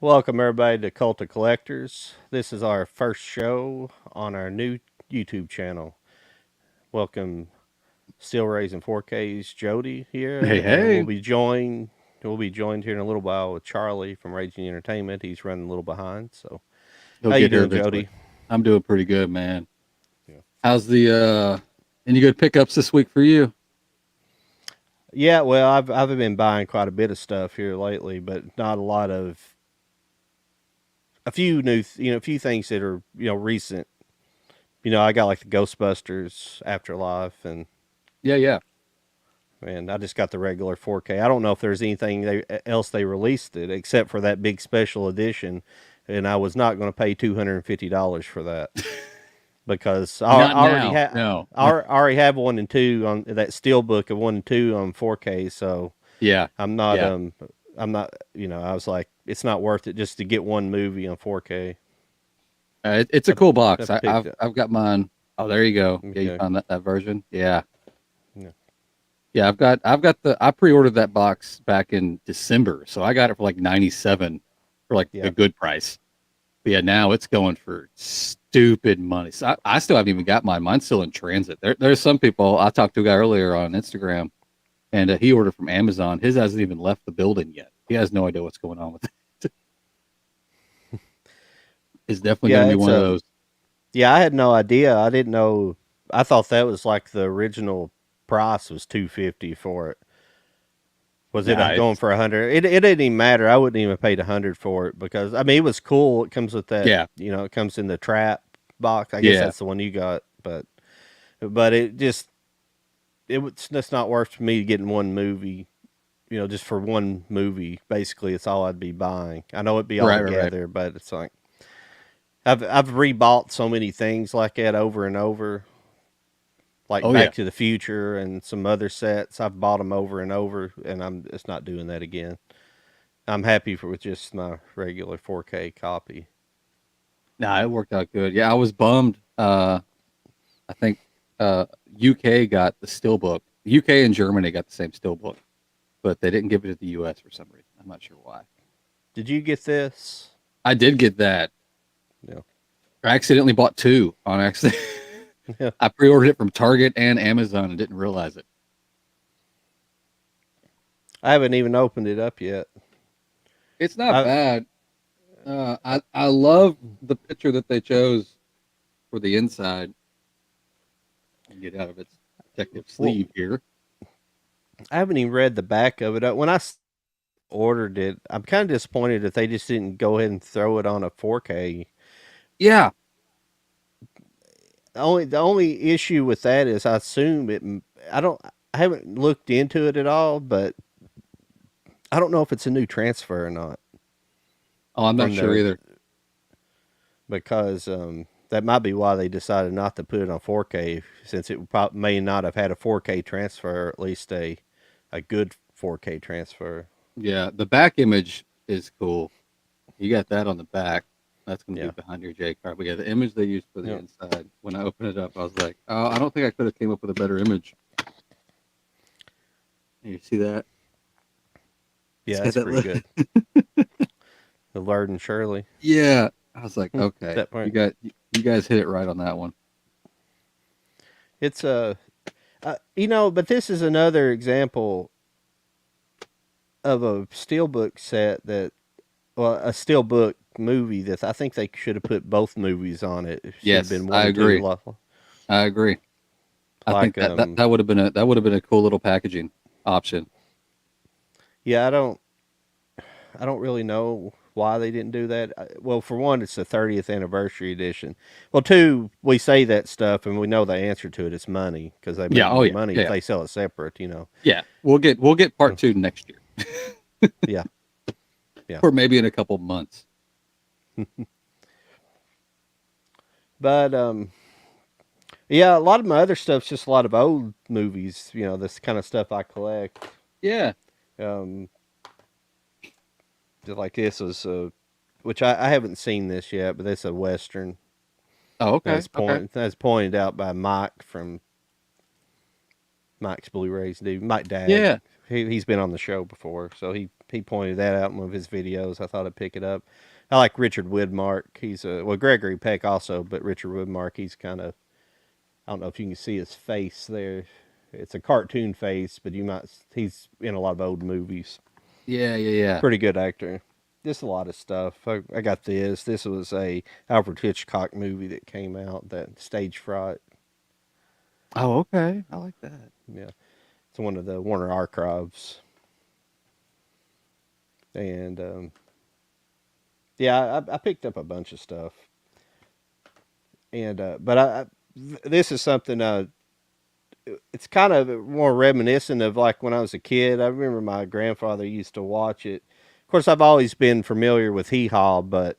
Welcome everybody to Cult of Collectors. This is our first show on our new YouTube channel. Welcome Still Raising 4K's Jody Hey, here, and hey. we'll be joined here in a little while with Charlie from Raging Entertainment. He's running a little behind. So He'll how you get here doing, eventually. Jody? I'm doing pretty good, man. Yeah. How's any good pickups this week for you? Yeah, well, I've been buying quite a bit of stuff here lately, but not a lot of a few a few things that are recent. I got like the Ghostbusters Afterlife and Yeah, yeah. and I just got the regular 4K. I don't know if there's anything else they released it except for that big special edition, and I was not going to pay $250 for that because Not now. No. I already have one and two on that steelbook of one and two on 4K. So Yeah. I'm not Yeah. I'm not I was like it's not worth it just to get one movie on 4K. It's a cool I box. picked up. I've got mine. Oh, there you go. Yeah, you Okay. found that version. Yeah. Yeah. Yeah, I pre-ordered that box back in December, so I got it for like 97 for like a Yeah. good price. But yeah, now it's going for stupid money. So I still haven't even got mine. Mine's still in transit. There's some people I talked to a guy earlier on Instagram, and he ordered from Amazon. His hasn't even left the building yet. He has no idea what's going on with it. It's definitely going Yeah. to be It's one of those. Yeah, I had no idea. I didn't know. I thought that was like the original price was 250 for it. Was it Nah, going it's for 100? It didn't even matter. I wouldn't even paid 100 for it because I mean it was cool. It comes with that, yeah, it comes in the trap box. I guess yeah, that's the one you got, but it's just not worth me getting one movie. Just for one movie, basically, it's all I'd be buying. I know it'd be all right. together, but it's like I've rebought so many things like that over and over, like Oh yeah, Back to the Future and some other sets. I've bought them over and over, and I'm just not doing that again. I'm happy with just my regular 4K copy. nah, it worked out good. Yeah, I was bummed. I think UK got the steelbook. UK and Germany got the same steelbook, but they didn't give it to the US for some reason. I'm not sure why. Did you get this? I did get that. Yeah. I accidentally bought two on accident. Yeah. I pre-ordered it from Target and Amazon and didn't realize it. I haven't even opened it up yet. It's not I bad. I love the picture that they chose for the inside. And get out of its protective well, sleeve here. I haven't even read the back of it. When I ordered it, I'm kind of disappointed that they just didn't go ahead and throw it on a 4K. Yeah. The only issue with that is I assume it. I don't. I haven't looked into it at all, but I don't know if it's a new transfer or not Oh, I'm not from sure their either. because that might be why they decided not to put it on 4K since it may not have had a 4K transfer, or at least a good 4K transfer. Yeah, the back image is cool. You got that on the back. That's going to be Yeah. behind your J card. But yeah, the image they used for the Yeah. inside. When I opened it up, I was like, oh, I don't think I could have came up with a better image. You see that? It's Yeah, got that's pretty that. good. The Lard and Shirley. Yeah, I was like, Is okay, that part? you guys hit it right on that one. It's but this is another example of a steelbook set a steelbook movie that I think they should have put both movies on it. It should have Yes, been I one and two, agree. I agree. I think like that would have been a cool little packaging option. yeah. I don't really know why they didn't do that. Well, for one, it's the 30th anniversary edition. Well, two, we say that stuff and we know the answer to it. It's money because they Yeah. make Oh more yeah. money if Yeah. they sell it separate. Yeah. We'll get part two next year, Yeah, yeah. or maybe in a couple months. But yeah, a lot of my other stuff's just a lot of old movies. This kind of stuff I collect. Yeah. Um, just like this was which I haven't seen this yet, but it's a western Oh, okay. Okay. that's pointed out by Mike from Mike's Blu-rays dude, Mike Dag. Yeah. He's been on the show before, so he pointed that out in one of his videos. I thought I'd pick it up. I like Richard Widmark. He's well, Gregory Peck also, but Richard Widmark. He's kind of, I don't know if you can see his face there. It's a cartoon face, but he's in a lot of old movies. Yeah, yeah, yeah. Pretty good actor. Just a lot of stuff. I got this. This was a Alfred Hitchcock movie that came out, that Stage Fright. Oh, okay. I like that. Yeah, it's one of the Warner archives. And yeah, I picked up a bunch of stuff. And but this is something. It's kind of more reminiscent of like when I was a kid. I remember my grandfather used to watch it. Of course, I've always been familiar with Hee Haw, but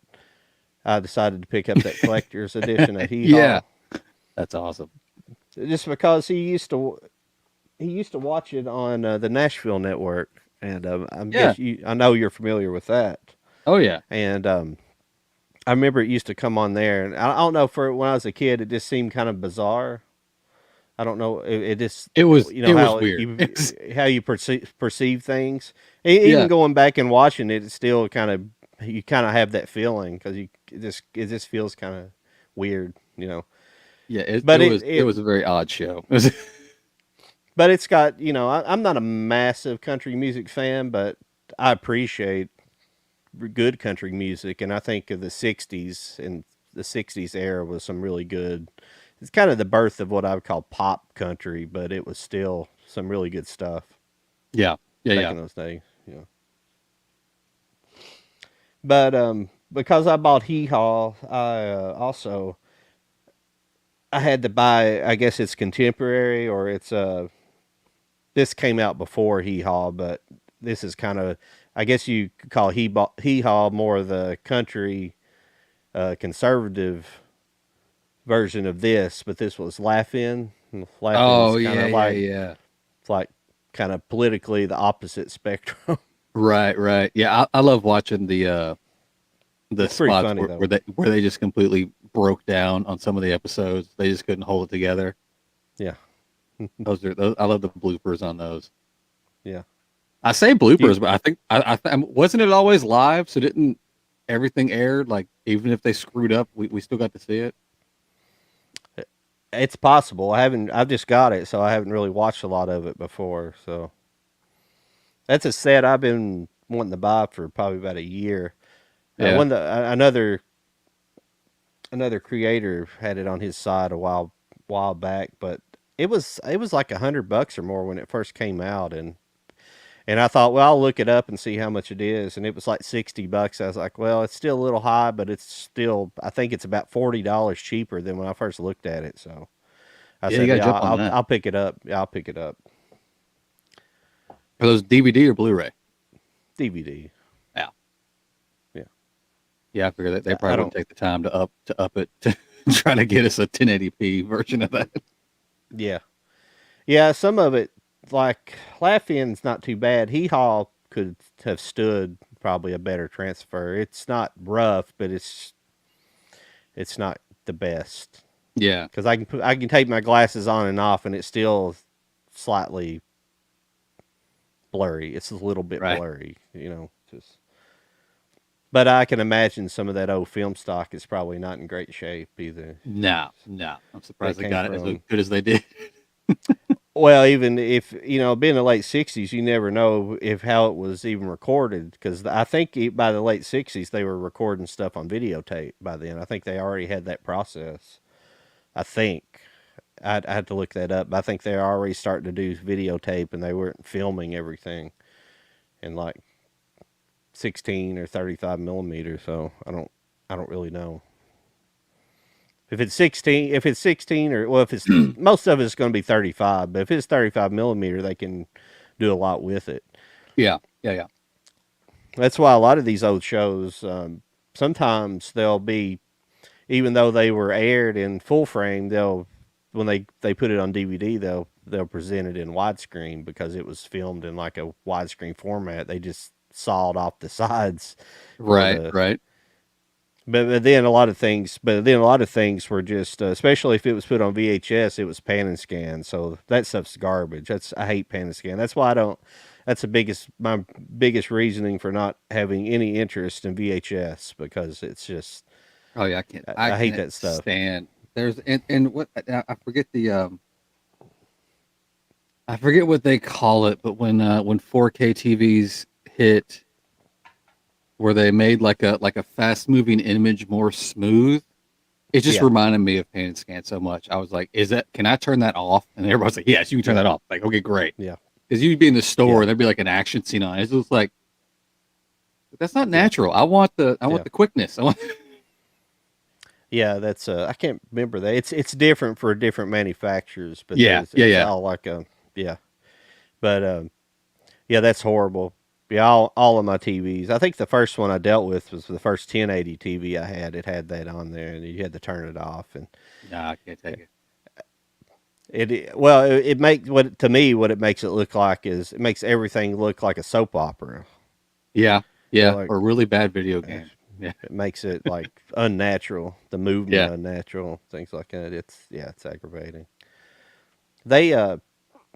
I decided to pick up that collector's edition of Hee Haw. Yeah. That's awesome. Just because he used to watch it on the Nashville network, and Yeah. I know you're familiar with that. Oh, yeah. And I remember it used to come on there, and I don't know, for when I was a kid, it just seemed kind of bizarre. I don't know. It just, It was you know, how weird. how you perceive things. Yeah. Even going back and watching it, it's still kind of, you kind of have that feeling because it just feels kind of weird, you know. Yeah, But it was a very odd show. but it's got, you know, I'm not a massive country music fan, but I appreciate good country music, and I think of the '60s, and the '60s era was some really good. It's kind of the birth of what I would call pop country, but it was still some really good stuff Yeah. Yeah, back yeah. in those days. You know. But because I bought Hee Haw, I also I had to buy. I guess it's contemporary, or it's this came out before Hee Haw, but this is kind of, I guess you could call Hee Haw more of the country conservative version of this, but this was Laugh-In. Laugh-In is Oh, kind yeah, of yeah, like, yeah. it's like kind of politically the opposite spectrum. Right, right. Yeah, I love watching the It's pretty spots funny though. where they just completely broke down on some of the episodes. They just couldn't hold it together. Yeah, Those I love the bloopers on those. yeah. I say You, bloopers, but I think wasn't it always live? So didn't everything air, like even if they screwed up, we still got to see it? it's possible. I've just got it, so I haven't really watched a lot of it before. So that's a set I've been wanting to buy for probably about a year. Yeah. When another creator had it on his side a while back, but it was like $100 or more when it first came out, and I thought, well, I'll look it up and see how much it is, and it was like $60. I was like, well, it's still a little high, but it's still, I think it's about $40 cheaper than when I first looked at it. So I Yeah, you said, gotta yeah, jump on that. I'll pick it up. Yeah, I'll pick it up. Are those DVD or Blu-ray? DVD. Yeah. Yeah, Yeah, I figure that they I probably don't. wouldn't take the time to up it to try to get us a 1080p version of that. Yeah, yeah. Some of it, like Laugh-In's not too bad. Hee Haw could have stood probably a better transfer. It's not rough, but it's not the best Yeah. because I can take my glasses on and off, and it's still slightly blurry. It's a little bit Right. blurry, you know. Just, but I can imagine some of that old film stock is probably not in great shape either. No, no. I'm That surprised they came got it as from, good as they did. well, even if, you know, being the late '60s, you never know if how it was even recorded, because I think by the late '60s they were recording stuff on videotape by then. I think they already had that process. I think I had to look that up, but I think they're already starting to do videotape, and they weren't filming everything in like 16 or 35 millimeter. So I don't really know if it's 16. If it's 16, or well, if it's most of it's going to be 35, but if it's 35 millimeter, they can do a lot with it. Yeah. Yeah, yeah. That's why a lot of these old shows, sometimes they'll be, even though they were aired in full frame, they'll, when they put it on DVD, they'll present it in widescreen because it was filmed in like a widescreen format. They just sawed off the sides for Right, the, right. but then a lot of things, were just, especially if it was put on VHS, it was pan and scan. So that stuff's garbage. I hate pan and scan. That's why that's the biggest my biggest reasoning for not having any interest in VHS because it's just Oh yeah, I I hate can't that stuff. stand. There's and what I forget the I forget what they call it, but when 4K TVs hit where they made like a fast moving image more smooth, it just Yeah, reminded me of Pain and Scan so much. I was like, "Is that? Can I turn that off?" And everybody's like, "Yes, you can turn yeah, that off." Like, okay, great. yeah, Because you'd be in the store yeah, and there'd be like an action scene on it. It's just like that's not yeah, natural. I want yeah. the quickness. I want Yeah, that's I can't remember that. It's different for different manufacturers, but yeah, there's yeah, it's yeah, all like yeah. But yeah, that's horrible. Yeah, all of my TVs. I think the first one I dealt with was the first 1080 TV I had. It had that on there, and you had to turn it off. And nah, I can't take it. well, it makes what to me what it makes it look like is it makes everything look like a soap opera. Yeah, You know, yeah, like or a really bad video game. Yeah, it makes it like unnatural, the movement yeah, unnatural, things like that. It's yeah, it's aggravating. They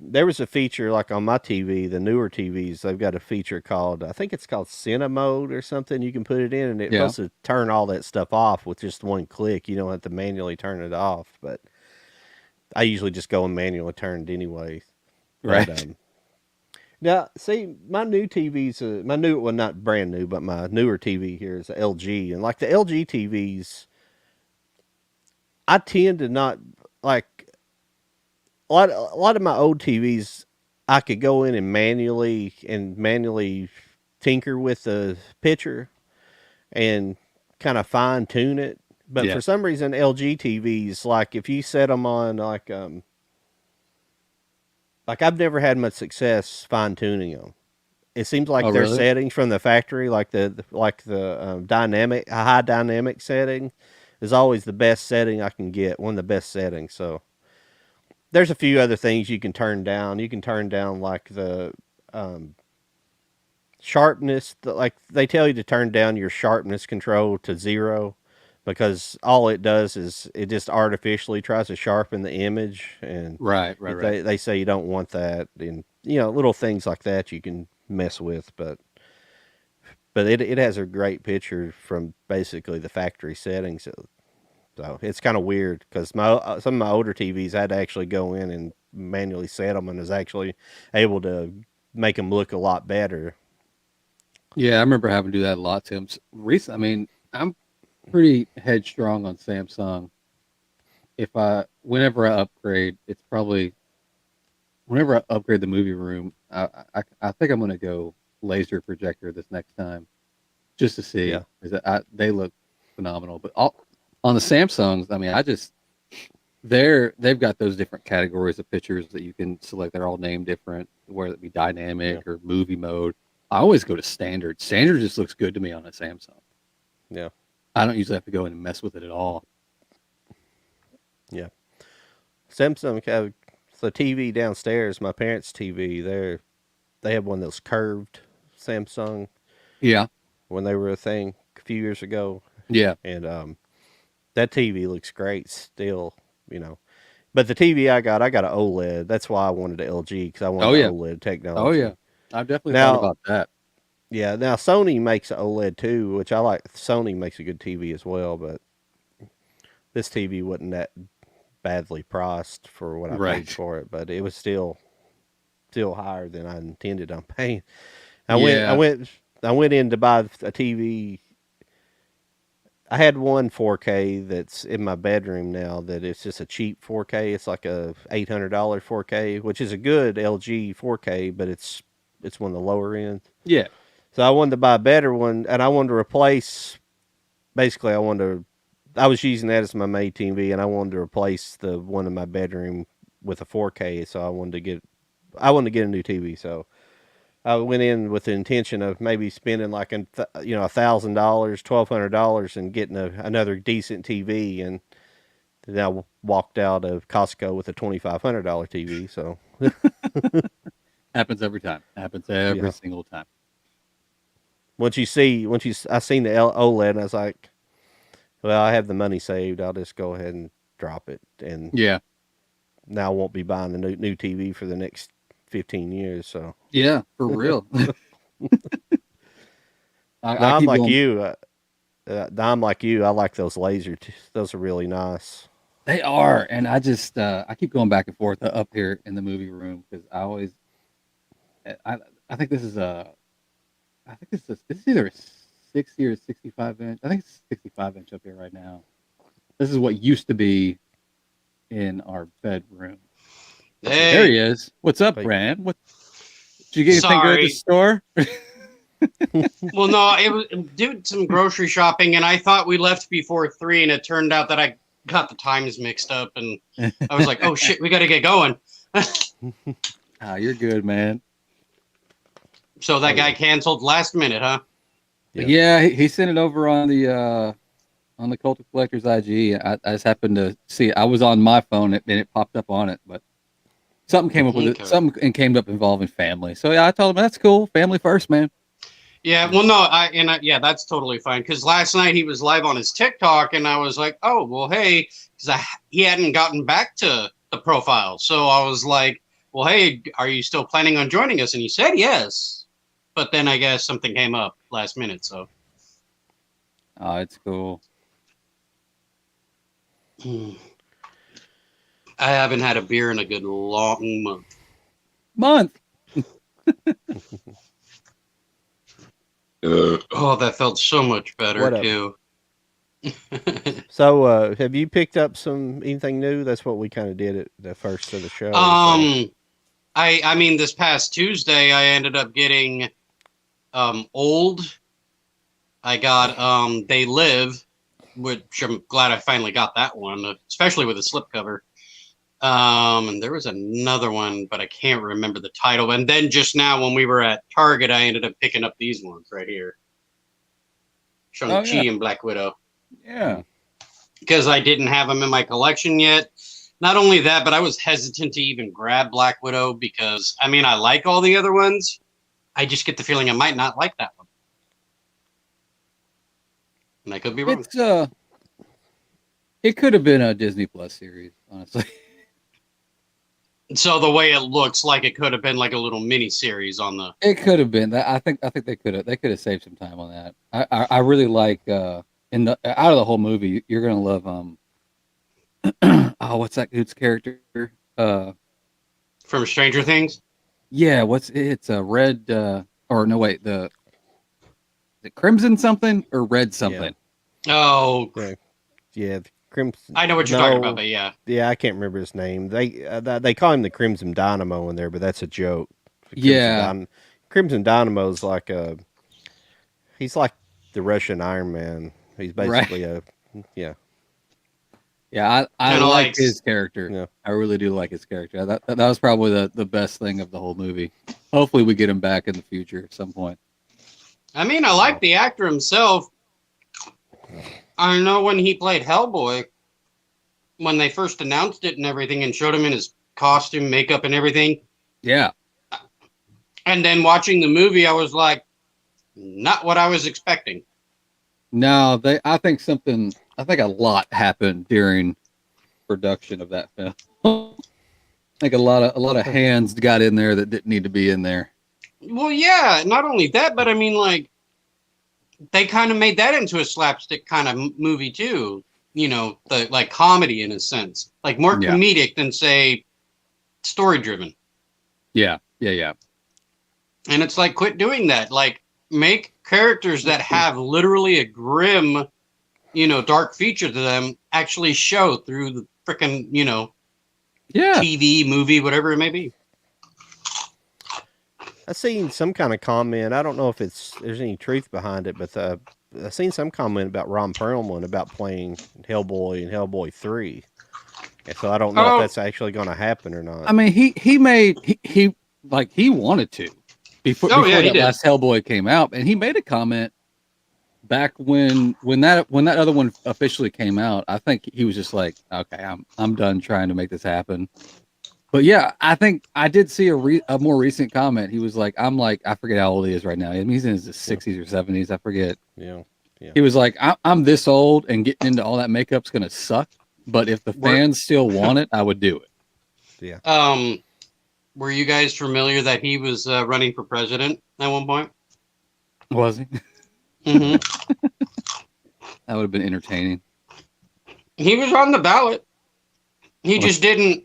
there was a feature like on my TV, the newer TVs, they've got a feature called I think it's called Cine Mode or something. You can put it in and it's yeah. supposed to turn all that stuff off with just one click. You don't have to manually turn it off, but I usually just go and manually turn it anyway. But Right. now see my new TVs, my new well not brand new, but my newer TV here is a LG, and like the LG TVs, I tend to not like a lot of my old TVs. I could go in and manually tinker with the picture and kind of fine tune it. But Yeah. for some reason, LG TVs, like if you set them on like I've never had much success fine tuning them. It seems Oh, like their really? settings from the factory, like the dynamic a high dynamic setting, is always the best setting I can get. One of the best settings. So there's a few other things you can turn down. You can turn down like the um, sharpness. Like they tell you to turn down your sharpness control to 0 because all it does is it just artificially tries to sharpen the image, and Right, right, right. they say you don't want that, and little things like that you can mess with, but it has a great picture from basically the factory settings. So it's kind of weird because some of my older TVs I had to actually go in and manually set them, and was actually able to make them look a lot better. Yeah, I remember having to do that a lot, Tim. Recent, I mean, I'm pretty headstrong on Samsung. If I, whenever I upgrade, it's probably whenever I upgrade the movie room. I think I'm gonna go laser projector this next time just to Yeah, see. They look phenomenal. But on the Samsungs, I mean, they've got those different categories of pictures that you can select. They're all named different, whether it be yeah, dynamic or movie mode. I always go to standard. Standard just looks good to me on a Samsung. yeah, I don't usually have to go in and mess with it at all. yeah. Samsung have the TV downstairs. My parents' TV. They have one of those curved Samsung Yeah, when they were a thing a few years ago, yeah. and that TV looks great still. You know, but the TV I got an OLED. That's why I wanted the LG because I wanted Oh the yeah, OLED oh yeah. technology. I've definitely thought Now, about that. yeah, now Sony makes an OLED too, which I like. Sony makes a good TV as well, but this TV wasn't that badly priced for what I paid Right. for it, but it was still higher than I intended on paying. I went I Yeah. went I went in to buy a TV. I had one 4K that's in my bedroom now that it's just a cheap 4K. It's like a $800 4K, which is a good LG 4K, but it's one of the lower end. Yeah. So I wanted to buy a better one, and I wanted to replace. Basically, I was using that as my main TV, and I wanted to replace the one in my bedroom with a 4K. So I wanted to get a new TV. So I went in with the intention of maybe spending like $1,000, $1,200, and getting another decent TV, and then I walked out of Costco with a $2,500 TV. So Happens every time. Happens every yeah, single time. I seen the OLED, and I was like, well, I have the money saved. I'll just go ahead and drop it, and Yeah. now I won't be buying a new TV for the next 15 years. So Yeah, for real. no, I I'm keep like going. you. I'm like you. I like those those are really nice. They are, and I keep going back and forth up here in the movie room because I always I think this is a I think this is either a 60 or 65 inch. I think it's 65 inch up here right now. This is what used to be in our bedroom. There he Hey, is. What's up, But Brand? What did you get anything good at the sorry. store? Well, no, it was did some grocery shopping, and I thought we left before 3, and it turned out that I got the times mixed up, and I was like, "Oh shit, we got to get going." Ah, you're good, man. So that Oh, guy yeah. canceled last minute, huh? Yeah. Yeah, he sent it over on the Cult of Collectors IG. I just happened to see it. I was on my phone and it popped up on it, but something came up with it. Okay. Something and came up involving family. So yeah, I told him that's cool. Family first, man. Yeah, well, no, yeah, that's totally fine. Because last night he was live on his TikTok, and I was like, "Oh, well, hey," because he hadn't gotten back to the profile, so I was like, "Well, hey, are you still planning on joining us?" And he said yes, but then I guess something came up last minute, so. Oh, it's cool. I haven't had a beer in a good long month. Month. Oh, that felt so much better What up? too. So, have you picked up anything new? That's what we kind of did at the first of the show. So. I mean, this past Tuesday, I ended up getting Old. I got They Live, which I'm glad I finally got that one, especially with the slipcover. And there was another one, but I can't remember the title. And then just now, when we were at Target, I ended up picking up these ones right here, Shang-Chi yeah. and Black Widow, Yeah. because I didn't have them in my collection yet. Not only that, but I was hesitant to even grab Black Widow because, I mean, I like all the other ones. I just get the feeling I might not like that one. And I could be wrong. It's it could have been a Disney Plus series, honestly. So the way it looks like it could have been like a little mini series on the. It could have been that. I think they could have saved some time on that. I really like in the out of the whole movie, you're gonna love oh, what's that dude's character? From Stranger Things? Yeah, it's a red or no wait, the crimson something or red something. Oh, Yeah, the Crimson. I know what you're talking about, but yeah. Yeah, I can't remember his name. They call him the Crimson Dynamo in there, but that's a joke. The Yeah. Crimson Dynamo's like he's like the Russian Iron Man. He's basically yeah. Yeah, I Kinda like like- his character. Yeah. I really do like his character. That was probably the best thing of the whole movie. Hopefully we get him back in the future at some point. I mean, I like the actor himself. I know when he played Hellboy, when they first announced it and everything and showed him in his costume, makeup, and everything. Yeah. And then watching the movie, I was like, not what I was expecting. No, I think a lot happened during production of that film. I think a lot of hands got in there that didn't need to be in there. Well, yeah, not only that, but I mean, like, they kind of made that into a slapstick kind of movie too. You know, the like comedy in a sense, like more Yeah. comedic than say story driven. Yeah. And it's like, quit doing that. Like, make characters that have literally a grim, dark feature to them actually show through the freaking, Yeah. TV, movie, whatever it may be. I seen some kind of comment. I don't know if there's any truth behind it, but I seen some comment about Ron Perlman about playing Hellboy and Hellboy 3. And so I don't know if that's actually going to happen or not. I mean, he wanted to before Oh, yeah, he that did. last Hellboy came out, and he made a comment back when that other one officially came out. I think he was just like, okay, I'm done trying to make this happen. But yeah, I think I did see a more recent comment. He was like, I forget how old he is right now. I mean, he's in his 60s or 70s. I forget. Yeah. He was like, I'm this old and getting into all that makeup's going to suck. But if the fans still want it, I would do it. Yeah. were you guys familiar that he was running for president at one point? Was he? Hmm. That would have been entertaining. He was on the ballot. He Well, just didn't.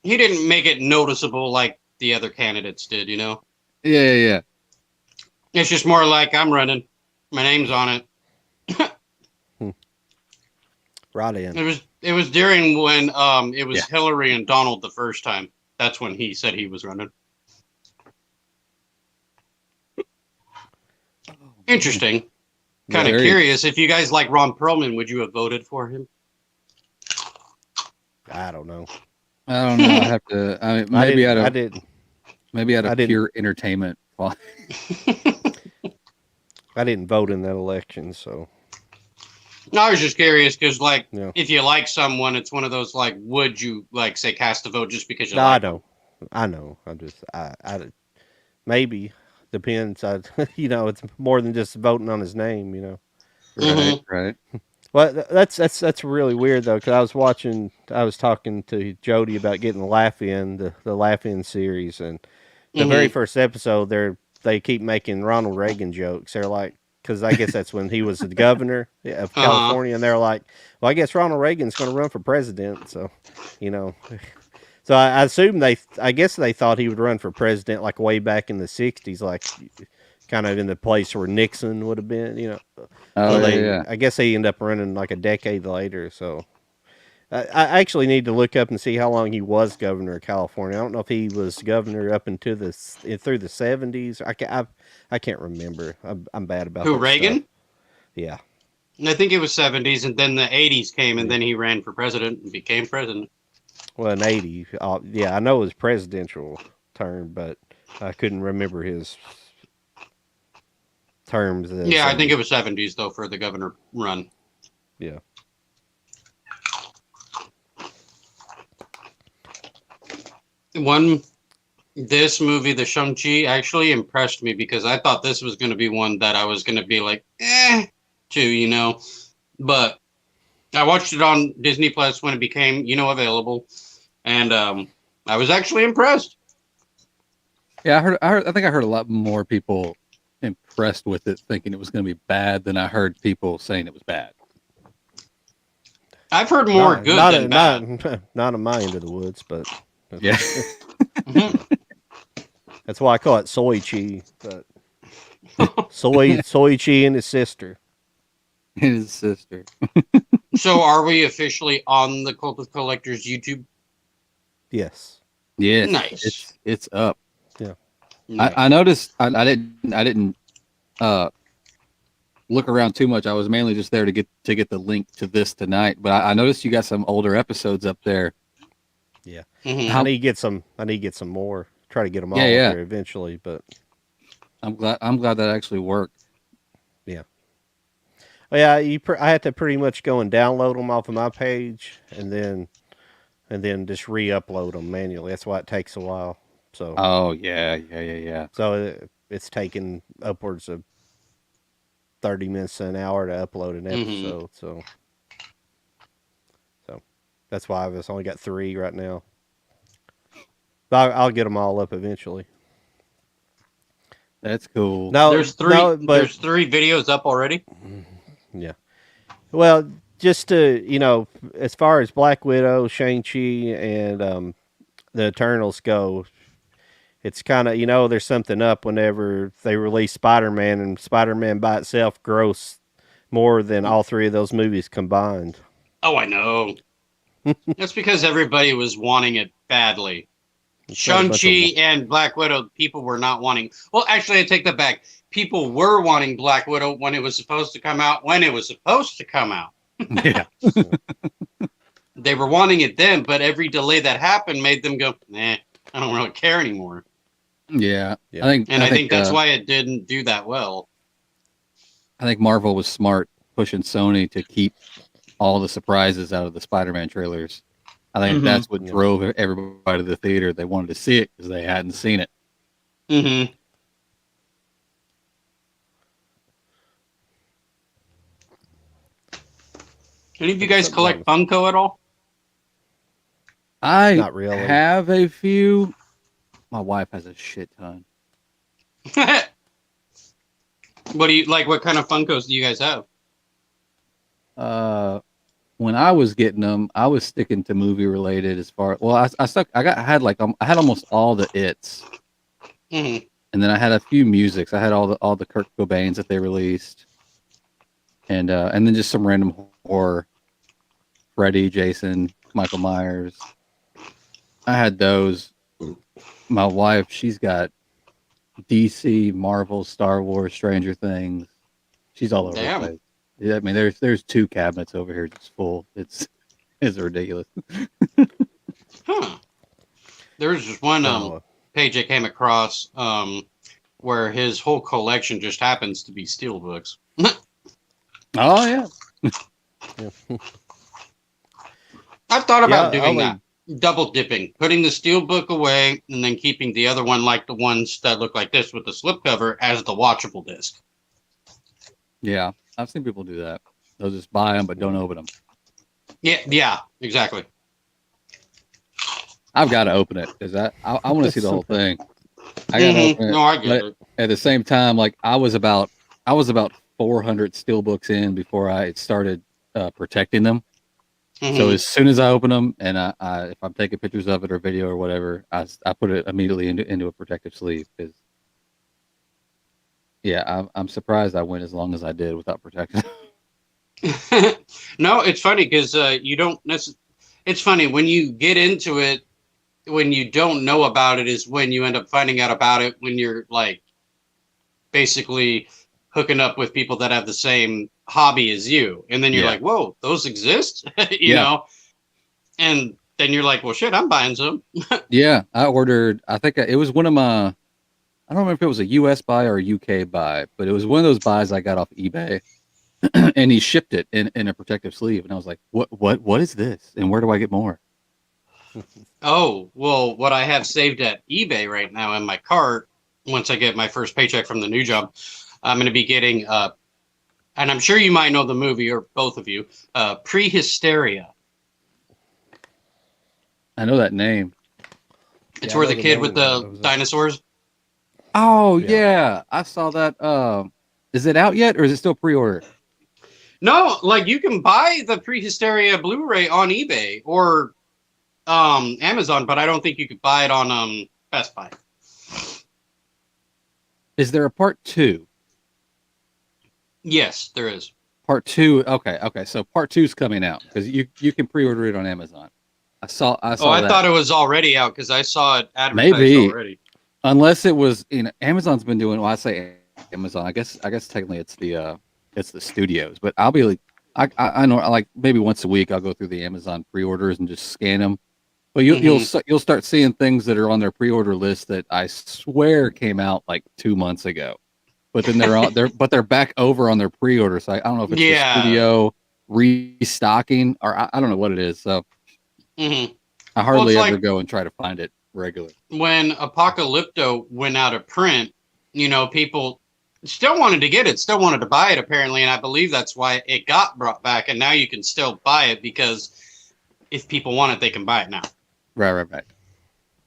He didn't make it noticeable like the other candidates did. You know, Yeah. it's just more like I'm running. My name's on it. Right in. It was during when it was Yeah. Hillary and Donald the first time. That's when he said he was running. Interesting. Kind of Very curious. If you guys like Ron Perlman, would you have voted for him? I don't know. I don't know. I have to. I mean, I maybe out didn't. of maybe out I of didn't. pure entertainment. I didn't vote in that election, so No, I was just curious because, like, yeah. if you like someone, it's one of those like, would you like say cast a vote just because you No, like I know. I'm just I maybe depends. It's more than just voting on his name. Mhm. Right. Well, that's really weird though, because I was talking to Jody about getting the the Laugh In series, and the very Mhm. first episode, they keep making Ronald Reagan jokes. They're like, because I guess that's when he was the governor of California, and they're like, well, I guess Ronald Reagan's going to run for president, so you know. So I assume I guess they thought he would run for president like way back in the '60s, like kind of in the place where Nixon would have been. Oh So yeah. I guess they end up running like a decade later. So I actually need to look up and see how long he was governor of California. I don't know if he was governor up into through the '70s. I can't remember. I'm bad about Who, that Reagan? stuff. Yeah. I think it was 70s, and then the 80s came, and Yeah. then he ran for president and became president. Well, in '80, yeah, I know his presidential term, but I couldn't remember his terms as. Yeah, I think it was 70s though for the governor run. Yeah. This movie, the Shang-Chi, actually impressed me because I thought this was going to be one that I was going to be like, to, But I watched it on Disney Plus when it became, available, and I was actually impressed. Yeah, I think I heard a lot more people impressed with it, thinking it was going to be bad, than I heard people saying it was bad. I've heard more not, good not, than bad. not in my end of the woods, but Yeah. Mhm. that's why I call it soy chi. But soy chi and his sister. And his sister. So, are we officially on the Cult of Collectors YouTube? Yes. Yes. Nice. It's up. Nice. I noticed. I didn't look around too much. I was mainly just there to get the link to this tonight. But I noticed you got some older episodes up there. Yeah. Mhm. I need to get some more. Try to get them all Yeah. up there eventually, but I'm glad that actually worked. yeah, I had to pretty much go and download them off of my page, and then just re-upload them manually. That's why it takes a while. So Oh yeah. so it's taking upwards of 30 minutes to an hour to upload an Mhm. episode. So that's why I've just only got 3 right now. But I'll get them all up eventually. That's cool. No, There's three. no, but There's 3 videos up already. yeah. Well, just to as far as Black Widow, Shang-Chi, and the Eternals go, it's kind of there's something up whenever they release Spider-Man, and Spider-Man by itself grossed more than all 3 of those movies combined. Oh, I know. That's because everybody was wanting it badly. It's not a bunch of- Shang-Chi and Black Widow, people were not wanting. Well, actually, I take that back. People were wanting Black Widow when it was supposed to come out. Yeah. They were wanting it then, but every delay that happened made them go, nah, I don't really care anymore. Yeah. Yeah. I think And I think that's why it didn't do that well. I think Marvel was smart pushing Sony to keep all the surprises out of the Spider-Man trailers. I think Mhm. that's what Yeah. drove everybody to the theater. They wanted to see it because they hadn't seen it. Mm-hmm. Any of you guys collect Funko at all? I Not really. have a few. My wife has a shit ton. What do you like? What kind of Funkos do you guys have? When I was getting them, I was sticking to movie related as far. Well, I had like I had almost all the It's, Hmm. and then I had a few musics. I had all the Kurt Cobains that they released, and then just some random horror. Freddy, Jason, Michael Myers. I had those. My wife, she's got DC, Marvel, Star Wars, Stranger Things. She's all over Damn. the place. Yeah, I mean, there's 2 cabinets over here just full. It's ridiculous. Huh. There was just one Oh, page I came across where his whole collection just happens to be steelbooks. Oh yeah, I've thought about yeah, doing that. Double dipping, putting the steelbook away and then keeping the other one like the ones that look like this with the slipcover as the watchable disc. yeah. I've seen people do that. They'll just buy them but don't open them. Yeah, exactly. I've got to open it because I want to see the whole thing. I got to Mhm. open it. No, I get But it. at the same time, like I was about 400 steelbooks in before I started protecting them. So Mhm. as soon as I open them and I if I'm taking pictures of it or video or whatever, I put it immediately into a protective sleeve because yeah, I'm surprised I went as long as I did without protection. No, it's funny because you don't necessarily. It's funny when you get into it, when you don't know about it, is when you end up finding out about it when you're like basically hooking up with people that have the same hobby as you, and then you're Yeah. like, "Whoa, those exist," you Yeah. know, and then you're like, "Well, shit, I'm buying some." Yeah, I ordered. I think it was one of my. I don't remember if it was a U.S. buy or a U.K. buy, but it was one of those buys I got off eBay, and he shipped it in a protective sleeve, and I was like, what is this, and where do I get more? Oh, well, what I have saved at eBay right now in my cart, once I get my first paycheck from the new job, I'm going to be getting, and I'm sure you might know the movie, or both of you, Prehysteria. I know that name. It's yeah, I where know the kid name. with the dinosaurs. Oh Yeah. yeah, I saw that. Is it out yet, or is it still pre-order? No, like you can buy the Prehysteria Blu-ray on eBay or Amazon, but I don't think you could buy it on Best Buy. Is there a part 2? Yes, there is. Part 2. Okay. So part 2's coming out because you can pre-order it on Amazon. I saw I that. thought it was already out because I saw it advertised Maybe. already. Unless it was, Amazon's been doing. Well, I say Amazon. I guess technically it's the studios, but I'll be like, I know like maybe once a week I'll go through the Amazon pre-orders and just scan them. But you'll start seeing things that are on their pre-order list that I swear came out like 2 months ago, but then they're back over on their pre-order. So I don't know if it's the studio restocking or I don't know what it is. So Mm-hmm. I hardly Well, ever like go and try to find it regular. when Apocalypto went out of print, people still wanted to get it, still wanted to buy it apparently, and I believe that's why it got brought back, and now you can still buy it because if people want it, they can buy it now. Right.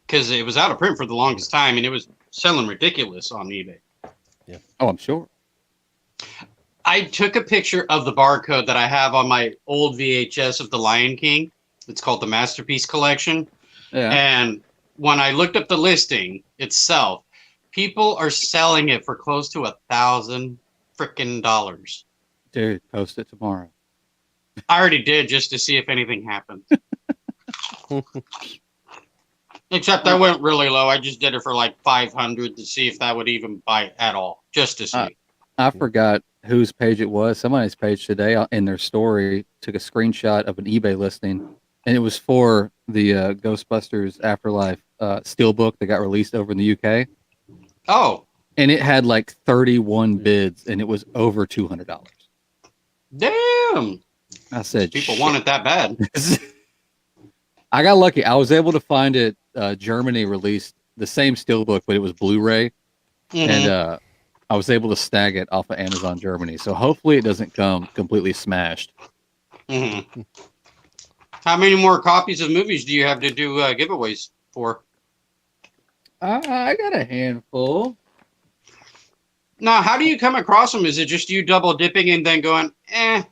Because it was out of print for the longest time, and it was selling ridiculous on eBay. Oh, I'm sure. I took a picture of the barcode that I have on my old VHS of The Lion King. It's called the Masterpiece Collection. Yeah. And when I looked up the listing itself, people are selling it for close to $1,000 freaking dollars. Dude, post it tomorrow. I already did just to see if anything happened. Except I went really low. I just did it for like 500 to see if that would even bite at all, just to see. I forgot whose page it was. Somebody's page today in their story took a screenshot of an eBay listing, and it was for the Ghostbusters Afterlife steelbook that got released over in the UK. Oh, And it had like 31 bids, and it was over $200. damn. I said, People shit. want it that bad. I got lucky. I was able to find it. Germany released the same steelbook, but it was Blu-ray, and I was able to snag it off of Amazon Germany. So hopefully it doesn't come completely smashed. Mm-hmm. How many more copies of movies do you have to do giveaways for? I got a handful. Now, how do you come across them? Is it just you double dipping and then going, eh?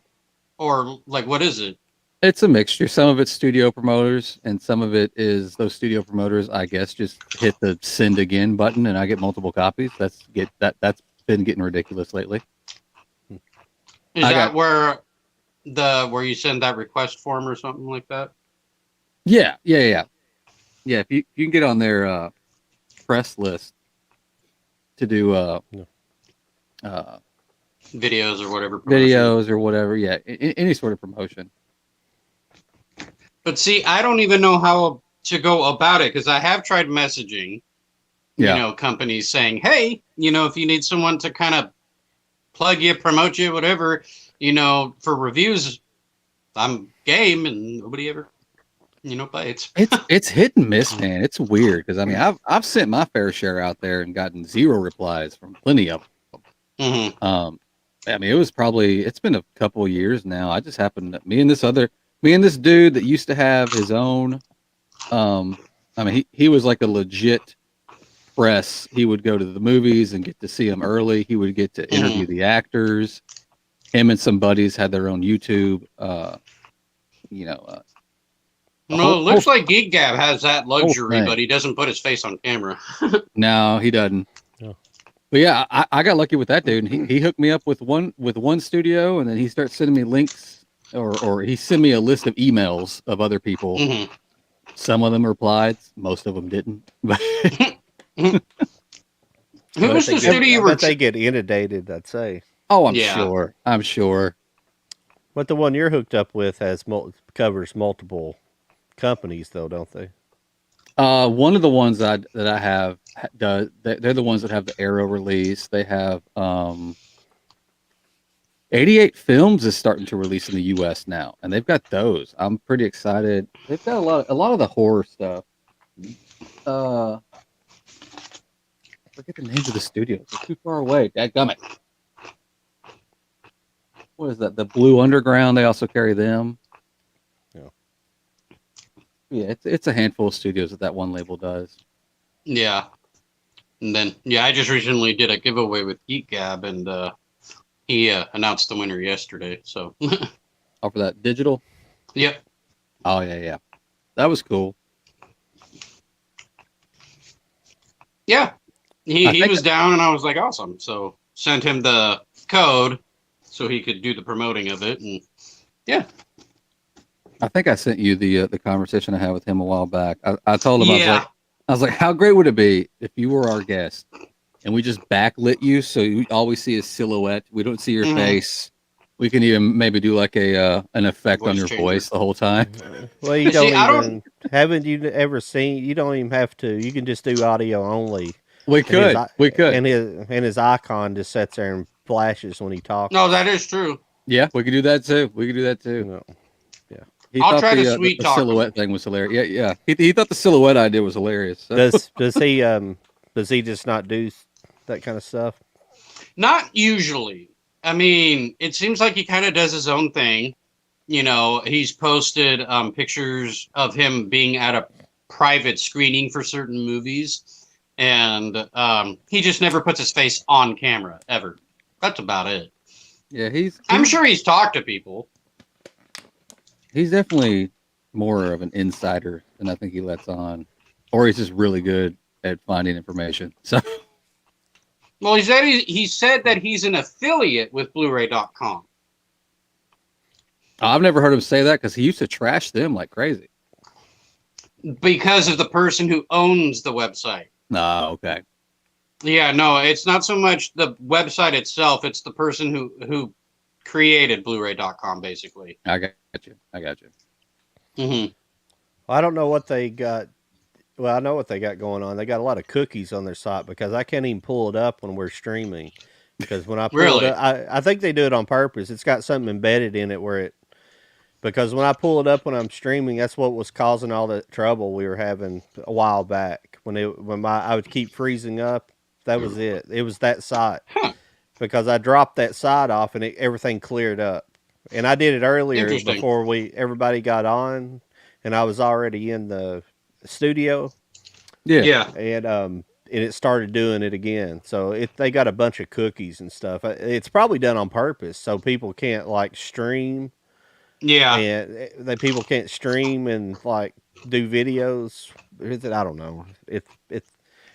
Or like, what is it? It's a mixture. Some of it's studio promoters, and some of it is those studio promoters, I guess, just hit the send again button, and I get multiple copies. That's been getting ridiculous lately. Is I that got- where you send that request form or something like that? Yeah. If you can get on their press list to do Videos or whatever. promotion. videos or whatever, any sort of promotion. But see, I don't even know how to go about it because I have tried messaging, Yeah. companies saying, hey, if you need someone to kind of plug you, promote you, whatever, for reviews, I'm game, and nobody ever, bites. It's hit and miss, man. It's weird because I mean I've sent my fair share out there and gotten zero replies from plenty of them. Mm-hmm. I mean it's been a couple of years now. I just happened to, me and this dude that used to have his own I mean he was like a legit press. He would go to the movies and get to see them early. He would get to interview the actors. Him and some buddies had their own YouTube No, it looks like Geek Gab has that luxury, thing. but he doesn't put his face on camera. No, he doesn't. No. But yeah, I got lucky with that dude. And he hooked me up with one studio, and then he starts sending me links, or he sent me a list of emails of other people. Mhm. Some of them replied, most of them didn't. Who I was bet the they get- studio you I were? bet they get inundated, I'd say. Oh, I'm Yeah. sure. I'm sure. But the one you're hooked up with covers multiple companies, though, don't they? One of the ones that I have does. They're the ones that have the Arrow release. They have 88 Films is starting to release in the U.S. now, and they've got those. I'm pretty excited. They've got a lot of the horror stuff. I forget the names of the studios. They're too far away. Dadgummit. What is that? The Blue Underground. They also carry them. Yeah. Yeah, it's a handful of studios that one label does. Yeah. And then, I just recently did a giveaway with Geek Gab, and he announced the winner yesterday. So, Oh, for that digital. yep. Oh yeah. That was cool. Yeah. I He think- was down, and I was like, awesome. So, sent him the code so he could do the promoting of it. And I think I sent you the conversation I had with him a while back. I told him yeah. I was like, how great would it be if you were our guest and we just backlit you so you always see a silhouette. We don't see your Mhm. face. We can even maybe do like an effect on Voice your changer. voice the whole time. Well, you But see, don't I don't- even haven't you ever seen? You don't even have to. You can just do audio only. We And could. his i- We could. And his icon just sits there and flashes when he talks. No, that is true. Yeah, we could do that too. We could do that You too. know. He I'll thought try to the sweet talk him. silhouette thing was hilarious. Yeah. He thought the silhouette idea was hilarious. So. Does he just not do that kind of stuff? Not usually. I mean, it seems like he kind of does his own thing. He's posted pictures of him being at a private screening for certain movies, and he just never puts his face on camera ever. That's about it. Yeah, I'm sure he's talked to people. he's definitely more of an insider than I think he lets on, or he's just really good at finding information. So Well, he said that he's an affiliate with Blu-ray.com. I've never heard him say that because he used to trash them like crazy. Because of the person who owns the website. Oh, okay. Yeah, no, it's not so much the website itself, it's the person who created Blu-ray.com, basically. I got you. Mm-hmm. I don't know what they got. Well, I know what they got going on. They got a lot of cookies on their site because I can't even pull it up when we're streaming. Because when I pull Really? it up, I think they do it on purpose. It's got something embedded in it where it. Because when I pull it up when I'm streaming, that's what was causing all the trouble we were having a while back. I would keep freezing up. That was it. It was that site. Huh. Because I dropped that site off and everything cleared up. And I did it earlier Interesting. before everybody got on, and I was already in the studio. Yeah. and it started doing it again. So they got a bunch of cookies and stuff. It's probably done on purpose so people can't like stream, Yeah. and people can't stream and like do videos. Is it? I don't know.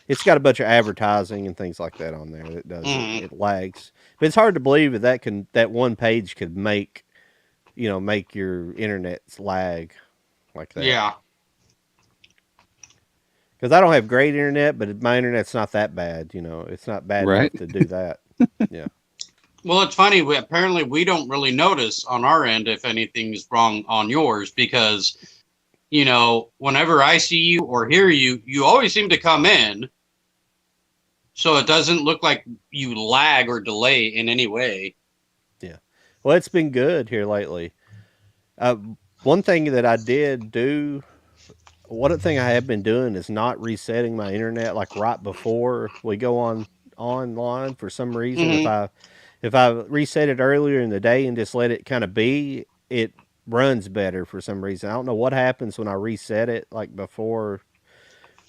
It's got a bunch of advertising and things like that on there that does Mhm. it lags. But it's hard to believe that one page could make your internet's lag like that. Yeah. Because I don't have great internet, but my internet's not that bad. It's not bad Right. enough to do that. Yeah. Well, it's funny. Apparently, we don't really notice on our end if anything's wrong on yours because, whenever I see you or hear you, you always seem to come in. So it doesn't look like you lag or delay in any way. Yeah. Well, it's been good here lately. One thing that I did do, one thing I have been doing is not resetting my internet like right before we go online for some reason. Mhm. If I reset it earlier in the day and just let it kind of be, it runs better for some reason. I don't know what happens when I reset it like before,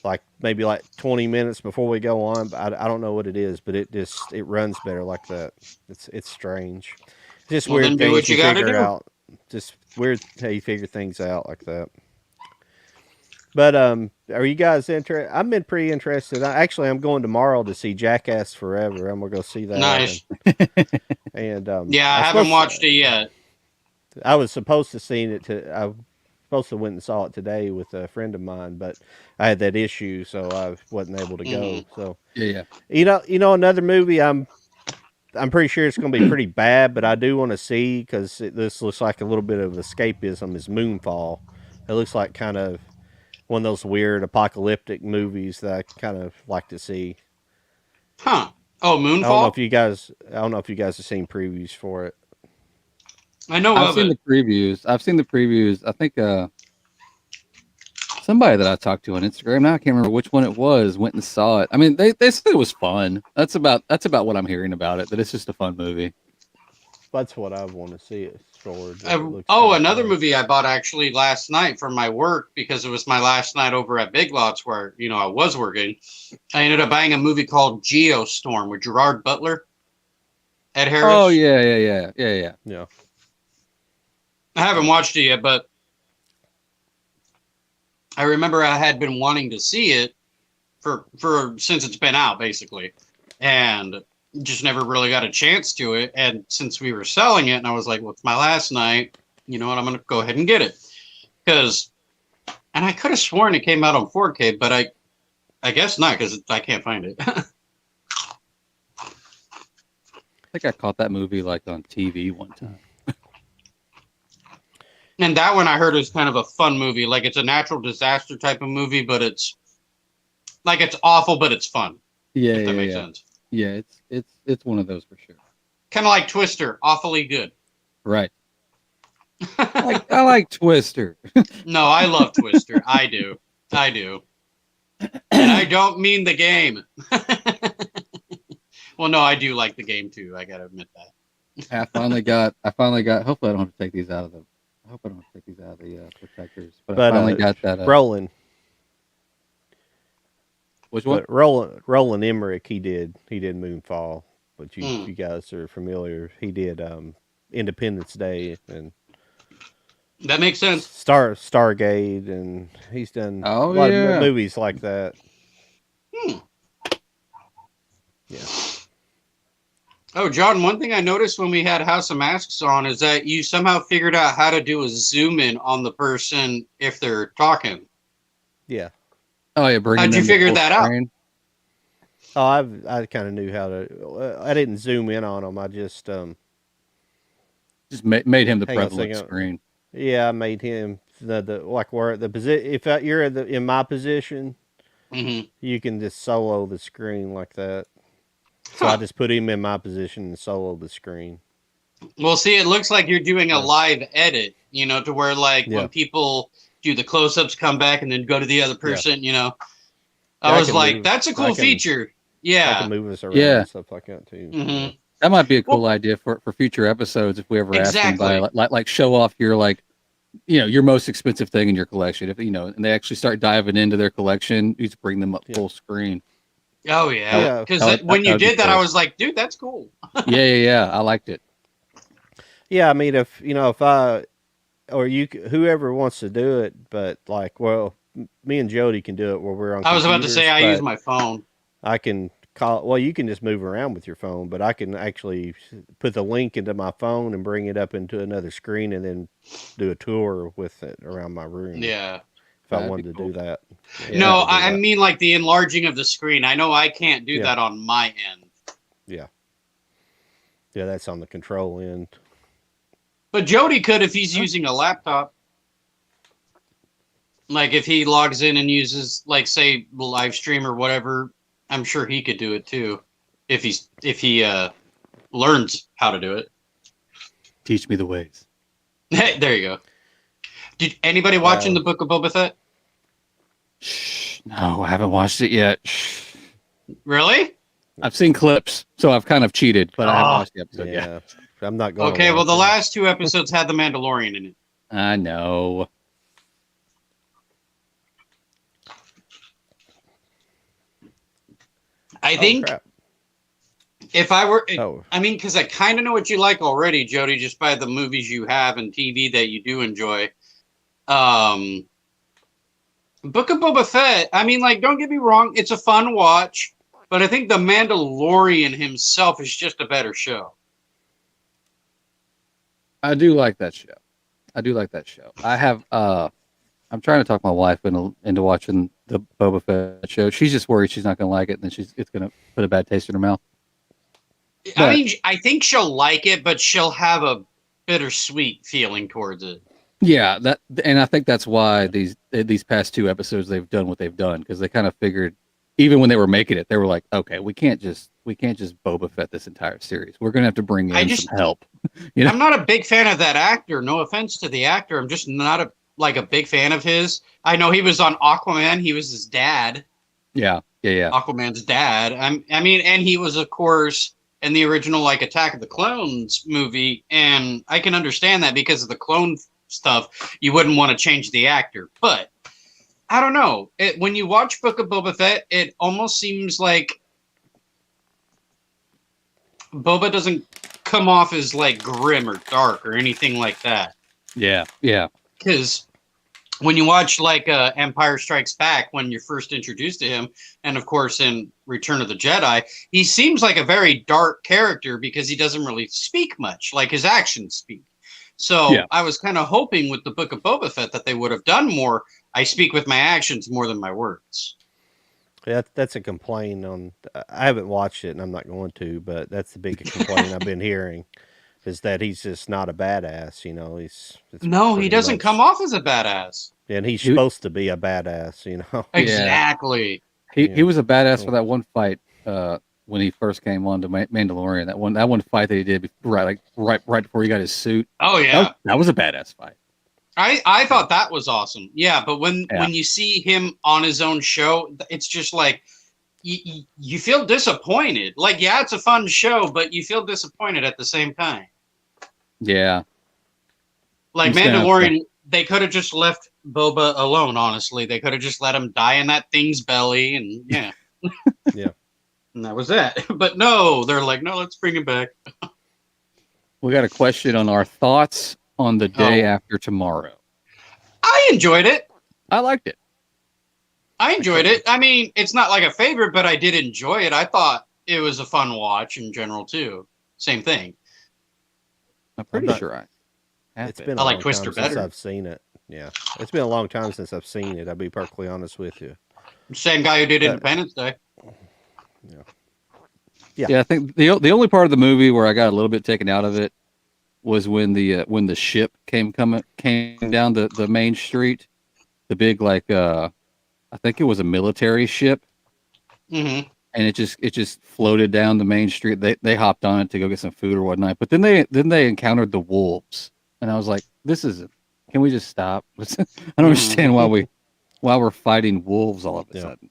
like maybe like 20 minutes before we go on. But I don't know what it is, but it runs better like that. It's strange. It's just Well, weird then do what things you you gotta figure do. out. Just weird how you figure things out like that. But are you guys interested? I've been pretty interested. I'm going tomorrow to see Jackass Forever. I'm gonna go see that. Nice. And Yeah, I haven't watched it yet. I was supposed to see it. I was supposed to went and saw it today with a friend of mine, but I had that issue, so I wasn't able to go. Mhm. So Yeah. another movie. I'm pretty sure it's going to be pretty bad, but I do want to see because this looks like a little bit of escapism. Is Moonfall? It looks like kind of one of those weird apocalyptic movies that I kind of like to see. Huh. Oh, I don't know Moonfall? if you guys. I don't know if you guys have seen previews for it. I know I've of seen it. the previews. I think somebody that I talked to on Instagram, now I can't remember which one it was, went and saw it. I mean, they said it was fun. That's about what I'm hearing about it. That it's just a fun movie. That's what I want to see it for. Another movie I bought actually last night for my work because it was my last night over at Big Lots where, I was working. I ended up buying a movie called Geostorm with Gerard Butler, Ed Harris. Oh yeah. Yeah. I haven't watched it yet, but I remember I had been wanting to see it for since it's been out basically, and just never really got a chance to it. And since we were selling it, and I was like, "Well, it's my last night. You know what? I'm gonna go ahead and get it." And I could have sworn it came out on 4K, but I guess not because I can't find it. I think I caught that movie like on TV one time. And that one I heard is kind of a fun movie. Like it's a natural disaster type of movie, but it's like it's awful, but it's fun. Yeah, If that makes sense. Yeah, it's one of those for sure. Kind of like Twister, awfully good. Right. I like Twister. No, I love Twister. I do. And I don't mean the game. Well, no, I do like the game too. I gotta admit that. I finally got. Hopefully, I don't have to take these out of the. I hope I don't have to take these out of the protectors. But I finally got that. Roland. Which one? But Roland Emmerich, he did Moonfall, but you guys are familiar. He did Independence Day and That makes sense. Stargate, and he's done a lot of movies like that. Yeah. Oh, John, one thing I noticed when we had House of Masks on is that you somehow figured out how to do a zoom in on the person if they're talking. Yeah. Oh yeah, how'd you figure that out? Oh, I kind of knew how to. I didn't zoom in on him. I just made him the prevalent screen. Yeah, I made him the like where the position. If you're in my position, you can just solo the screen like that. So I just put him in my position and solo the screen. Well, see, it looks like you're doing a live edit, to where when people do the close-ups, come back and then go to the other person, I was like, that's a cool feature. Yeah. I can move us around and stuff like that too. Mm-hmm. That might be a cool idea for future episodes if we ever ask somebody like show off your your most expensive thing in your collection. If and they actually start diving into their collection, you just bring them up full screen. Oh yeah, Yeah. because when you That'd be did that, I cool. was like, dude, that's cool. Yeah. I liked it. Yeah, I mean, if I or whoever wants to do it, but like, well, me and Jody can do it where we're on. I was about to say I use my phone. I can call. Well, you can just move around with your phone, but I can actually put the link into my phone and bring it up into another screen, and then do a tour with it around my room. Yeah. If I That'd wanted be to cool. do that. No, to do I that. mean like the enlarging of the screen. I know I can't do Yeah. that on my end. Yeah, that's on the control end. But Jody could if he's using a laptop. Like if he logs in and uses like say live stream or whatever, I'm sure he could do it too. If he learns how to do it. Teach me the ways. There you go. Did anybody watching Wow. the Book of Boba Fett? Shh, no, I haven't watched it yet. Shh. Really? I've seen clips, so I've kind of cheated, but I haven't watched the episode yet. Yeah, I'm not going. Okay, well the last 2 episodes had the Mandalorian in it. I know. I think crap. if I were, Oh. I mean, because I kind of know what you like already, Jody, just by the movies you have and TV that you do enjoy. Book of Boba Fett, I mean, like, don't get me wrong, it's a fun watch, but I think The Mandalorian himself is just a better show. I do like that show. I have I'm trying to talk my wife into watching the Boba Fett show. She's just worried she's not going to like it, and then it's going to put a bad taste in her mouth. I mean, I think she'll like it, but she'll have a bittersweet feeling towards it. Yeah, and I think that's why these past 2 episodes they've done what they've done, because they kind of figured, even when they were making it, they were like, okay, we can't just Boba Fett this entire series. We're gonna have to bring in some help. I'm not a big fan of that actor. No offense to the actor, I'm just not a big fan of his. I know he was on Aquaman. He was his dad. Yeah. Aquaman's dad. I mean, and he was, of course, in the original like Attack of the Clones movie, and I can understand that because of the clone stuff, you wouldn't want to change the actor. But I don't know. When you watch Book of Boba Fett, it almost seems like Boba doesn't come off as like grim or dark or anything like that. Yeah. Because when you watch like Empire Strikes Back, when you're first introduced to him, and of course in Return of the Jedi, he seems like a very dark character because he doesn't really speak much, like his actions speak. So Yeah. I was kind of hoping with the Book of Boba Fett that they would have done more. I speak with my actions more than my words. Yeah, that's a complaint on. I haven't watched it, and I'm not going to. But that's the big complaint I've been hearing, is that he's just not a badass. No, he doesn't come off as a badass. And he's supposed to be a badass. Exactly. He was a badass for that one fight when he first came on to Mandalorian. That one fight that he did right before he got his suit. Oh yeah, that was a badass fight. I thought that was awesome. Yeah, but when you see him on his own show, it's just like you feel disappointed. Like, yeah, it's a fun show, but you feel disappointed at the same time. Yeah. Like Mandalorian, they could have just left Boba alone, honestly. They could have just let him die in that thing's belly, and yeah. Yeah. And that was it. But no, they're like, no, let's bring him back. We got a question on our thoughts on the day after tomorrow. I enjoyed it. I liked it. I enjoyed it. I mean, it's not like a favorite, but I did enjoy it. I thought it was a fun watch in general, too. Same thing. I'm pretty sure I have It's been I a like long Twister time since better. I've seen it. Yeah. It's been a long time since I've seen it. I'll be perfectly honest with you. Same guy who did Independence Day. Yeah, I think the only part of the movie where I got a little bit taken out of it was when the ship came down the main street, the big I think it was a military ship, Mm-hmm. and it just floated down the main street. They hopped on it to go get some food or whatnot, but then they encountered the wolves, and I was like, can we just stop? I don't understand why we're fighting wolves all of a sudden.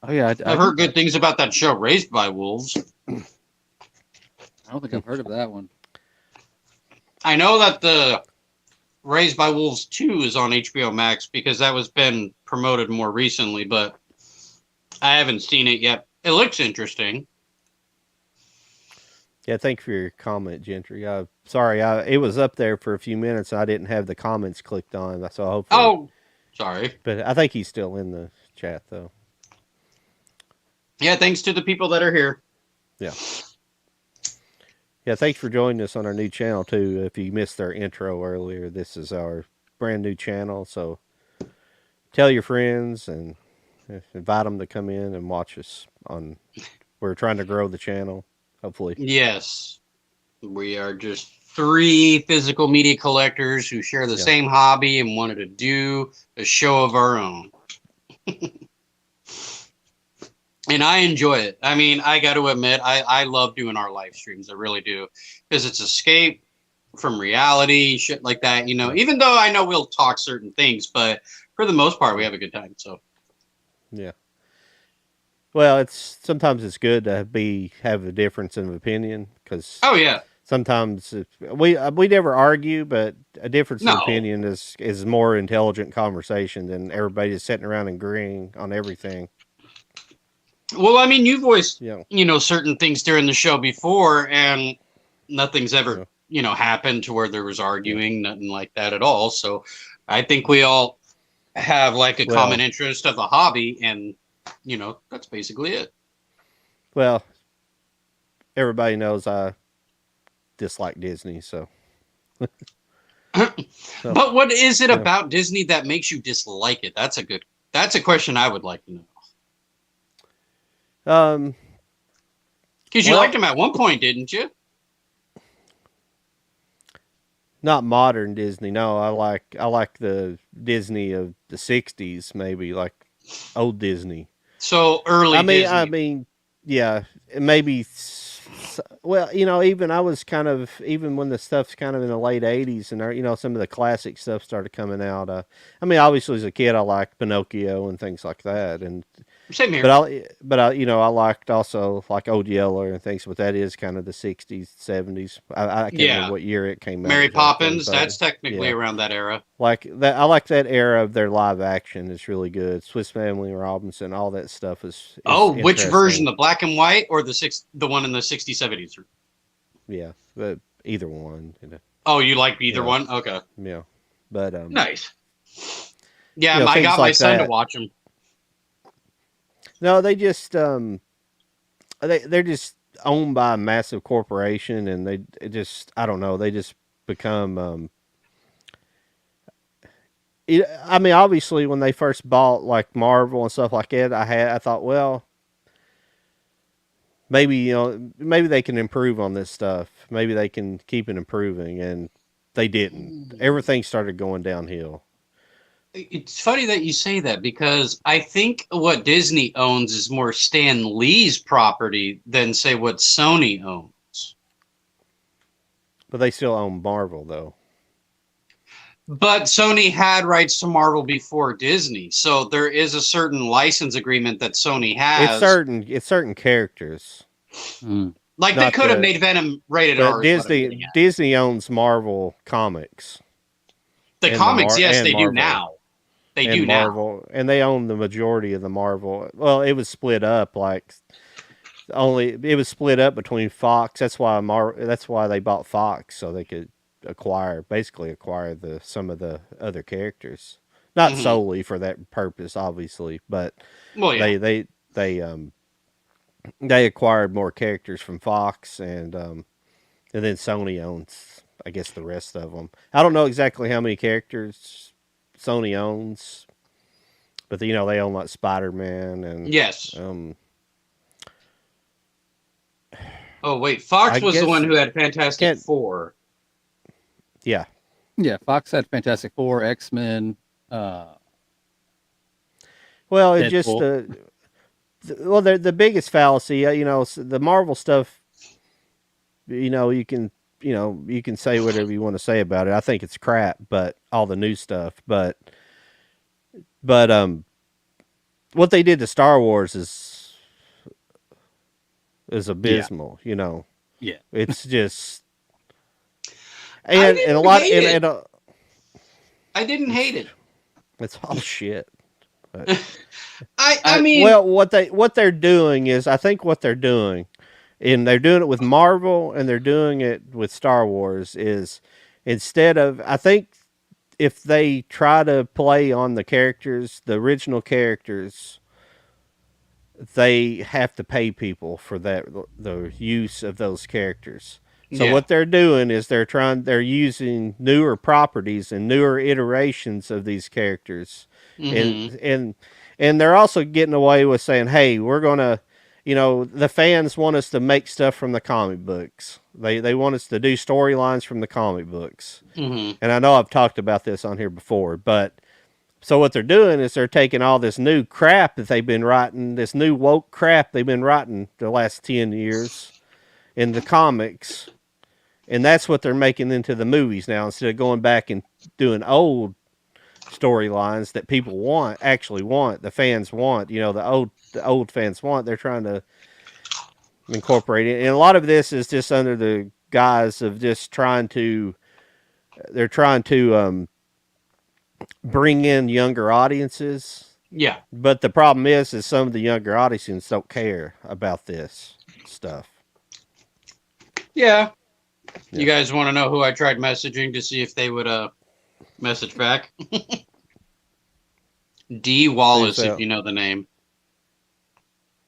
Oh yeah, I've heard good things about that show, Raised by Wolves. I don't think I've heard of that one. I know that the Raised by Wolves 2 is on HBO Max because that was been promoted more recently, but I haven't seen it yet. It looks interesting. Yeah, thank you for your comment, Gentry. Sorry, it was up there for a few minutes. And I didn't have the comments clicked on, so hopefully. Oh, sorry. But I think he's still in the chat, though. Yeah, thanks to the people that are here. Yeah. Yeah, thanks for joining us on our new channel, too. If you missed our intro earlier, this is our brand new channel. So tell your friends and invite them to come in and watch us. We're trying to grow the channel, hopefully. Yes. We are just 3 physical media collectors who share the same hobby and wanted to do a show of our own. And I enjoy it. I mean, I got to admit, I love doing our live streams. I really do. Because it's escape from reality, shit like that. You know, even though I know we'll talk certain things, but for the most part, we have a good time. So, yeah. Well, sometimes it's good to have a difference of opinion because. Oh yeah. Sometimes we never argue, but a difference of opinion is more intelligent conversation than everybody just sitting around and agreeing on everything. Well, I mean, you voiced, certain things during the show before, and nothing's ever, happened to where there was arguing, nothing like that at all. So I think we all have like a common interest of a hobby, and, that's basically it. Well, everybody knows I dislike Disney, so. But what is it about Disney that makes you dislike it? That's a question I would like to know. Because you liked them at one point, didn't you? Not modern Disney. No, I like the Disney of the '60s, maybe like old Disney. So early. I mean, yeah, maybe. Well, even I was even when the stuff's kind of in the late '80s, and some of the classic stuff started coming out. I mean, obviously as a kid, I liked Pinocchio and things like that, and same here. But I liked also like Old Yeller and things. But that is kind of the '60s, '70s. I can't remember what year it came out. Mary Poppins. That's technically around that era. Like that, I like that era of their live action. It's really good. Swiss Family Robinson, all that stuff is which version, the black and white or the one in the '60s, '70s? Yeah, but either one. Oh, you like either one? Okay. Yeah, but nice. Yeah, I got my son to watch them. No, they just they're just owned by a massive corporation, and I don't know, they just become I mean, obviously when they first bought like Marvel and stuff like that, I thought, well, maybe they can improve on this stuff. Maybe they can keep it improving, and they didn't. Everything started going downhill. It's funny that you say that because I think what Disney owns is more Stan Lee's property than, say, what Sony owns. But they still own Marvel, though. But Sony had rights to Marvel before Disney, so there is a certain license agreement that Sony has. It's certain characters. Like they could have made Venom rated R. Disney owns Marvel Comics. The comics, yes, they do now. They do Marvel, now. And they own the majority of the Marvel. Well, it was split up it was split up between Fox. That's why they bought Fox, so they could acquire some of the other characters. Not solely for that purpose, obviously, but they acquired more characters from Fox, and then Sony owns, I guess, the rest of them. I don't know exactly how many characters Sony owns, but they own like Spider-Man and yes. Oh wait, Fox was the one who had Fantastic Four. Yeah. Yeah, Fox had Fantastic Four, X-Men. Well, it's just the biggest fallacy, the Marvel stuff. You can say whatever you want to say about it. I think it's crap, but all the new stuff, but what they did to Star Wars is abysmal. Yeah. It's just. and a lot hate it. and I didn't hate it. it's all shit. But, I mean, well, what they're doing is, I think what they're doing, and they're doing it with Marvel and they're doing it with Star Wars, is instead of, I think if they try to play on the characters, the original characters, they have to pay people for that, the use of those characters. So yeah. what they're doing is they're using newer properties and newer iterations of these characters, Mhm. and they're also getting away with saying, "Hey, we're gonna, the fans want us to make stuff from the comic books. They want us to do storylines from the comic books." Mhm. And I know I've talked about this on here before, but so what they're doing is they're taking all this new crap that they've been writing, this new woke crap they've been writing the last 10 years in the comics, and that's what they're making into the movies now, instead of going back and doing old storylines that people actually want, the fans want, the old fans want. They're trying to incorporate it, and a lot of this is just under the guise of just they're trying to bring in younger audiences. Yeah. But the problem is some of the younger audiences don't care about this stuff. Yeah. Yeah. You guys want to know who I tried messaging to see if they would message back? D. Wallace, Who's that? if you know the name.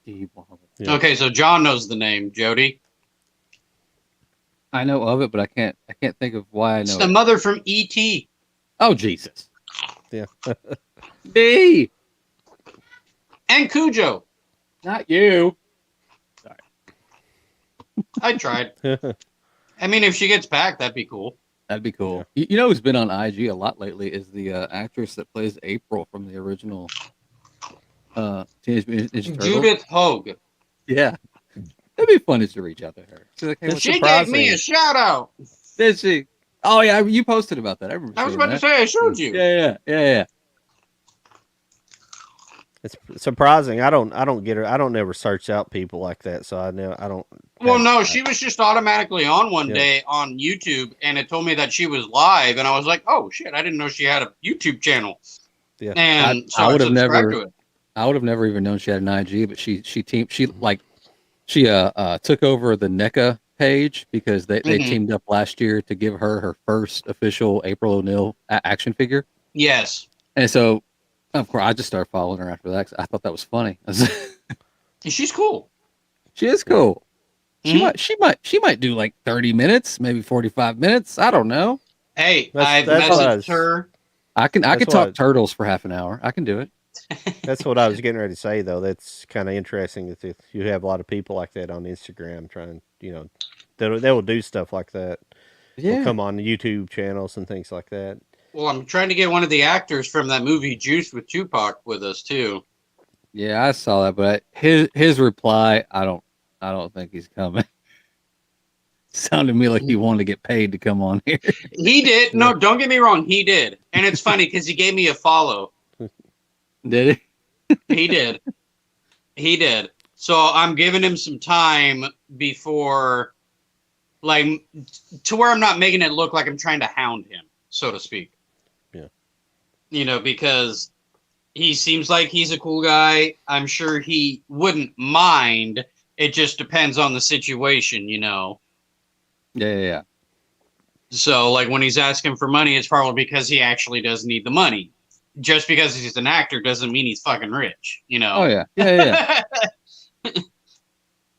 D. Wallace. Yeah. Okay, so John knows the name. Jody. I know of it, but I can't think of why I It's know the it. mother from E.T. Oh Jesus. Yeah. D. and Cujo. Not you. I tried. I mean, if she gets back, that'd be cool. That'd be cool. You know who's been on IG a lot lately is the actress that plays April from the original Teenage Mutant Ninja Turtles. Judith Hogue. Yeah. That'd be fun to reach out to her. She's like, hey, It's what's She surprising. gave me a shout out. Did she? Oh yeah, you posted about that. I remember. I was seeing about to that. say I showed you. Yeah. It's surprising. I don't get her. I don't never search out people like that. So I don't. Well, no, she was just automatically on one Yeah. day on YouTube, and it told me that she was live, and I was like, "Oh shit! I didn't know she had a YouTube channel." Yeah. And so I I would have subscribed never- to it. I would have never even known she had an IG, but she took over the NECA page because they Mhm. teamed up last year to give her first official April O'Neil action figure. Yes, And so, of course, I just started following her after that 'cause I thought that was funny. she's cool. She is cool. Mhm. She might do like 30 minutes, maybe 45 minutes. I don't know. Hey, That's I what I messaged was- her. I can That's talk what- turtles for half an hour. I can do it. That's what I was getting ready to say, though. That's kind of interesting that you have a lot of people like that on Instagram trying, they will do stuff like that. They'll come on the YouTube channels and things like that. Well, I'm trying to get one of the actors from that movie Juice with Tupac with us too. Yeah, I saw that, but his reply, I don't think he's coming. Sounded to me like he wanted to get paid to come on here. He did. No, don't get me wrong. He did, and it's funny because he gave me a follow. Did he? He did. He did. So I'm giving him some time before, like, to where I'm not making it look like I'm trying to hound him, so to speak. Yeah. Because he seems like he's a cool guy. I'm sure he wouldn't mind. It just depends on the situation, Yeah. So, like, when he's asking for money, it's probably because he actually does need the money. Just because he's an actor doesn't mean he's fucking rich, Oh yeah. Yeah.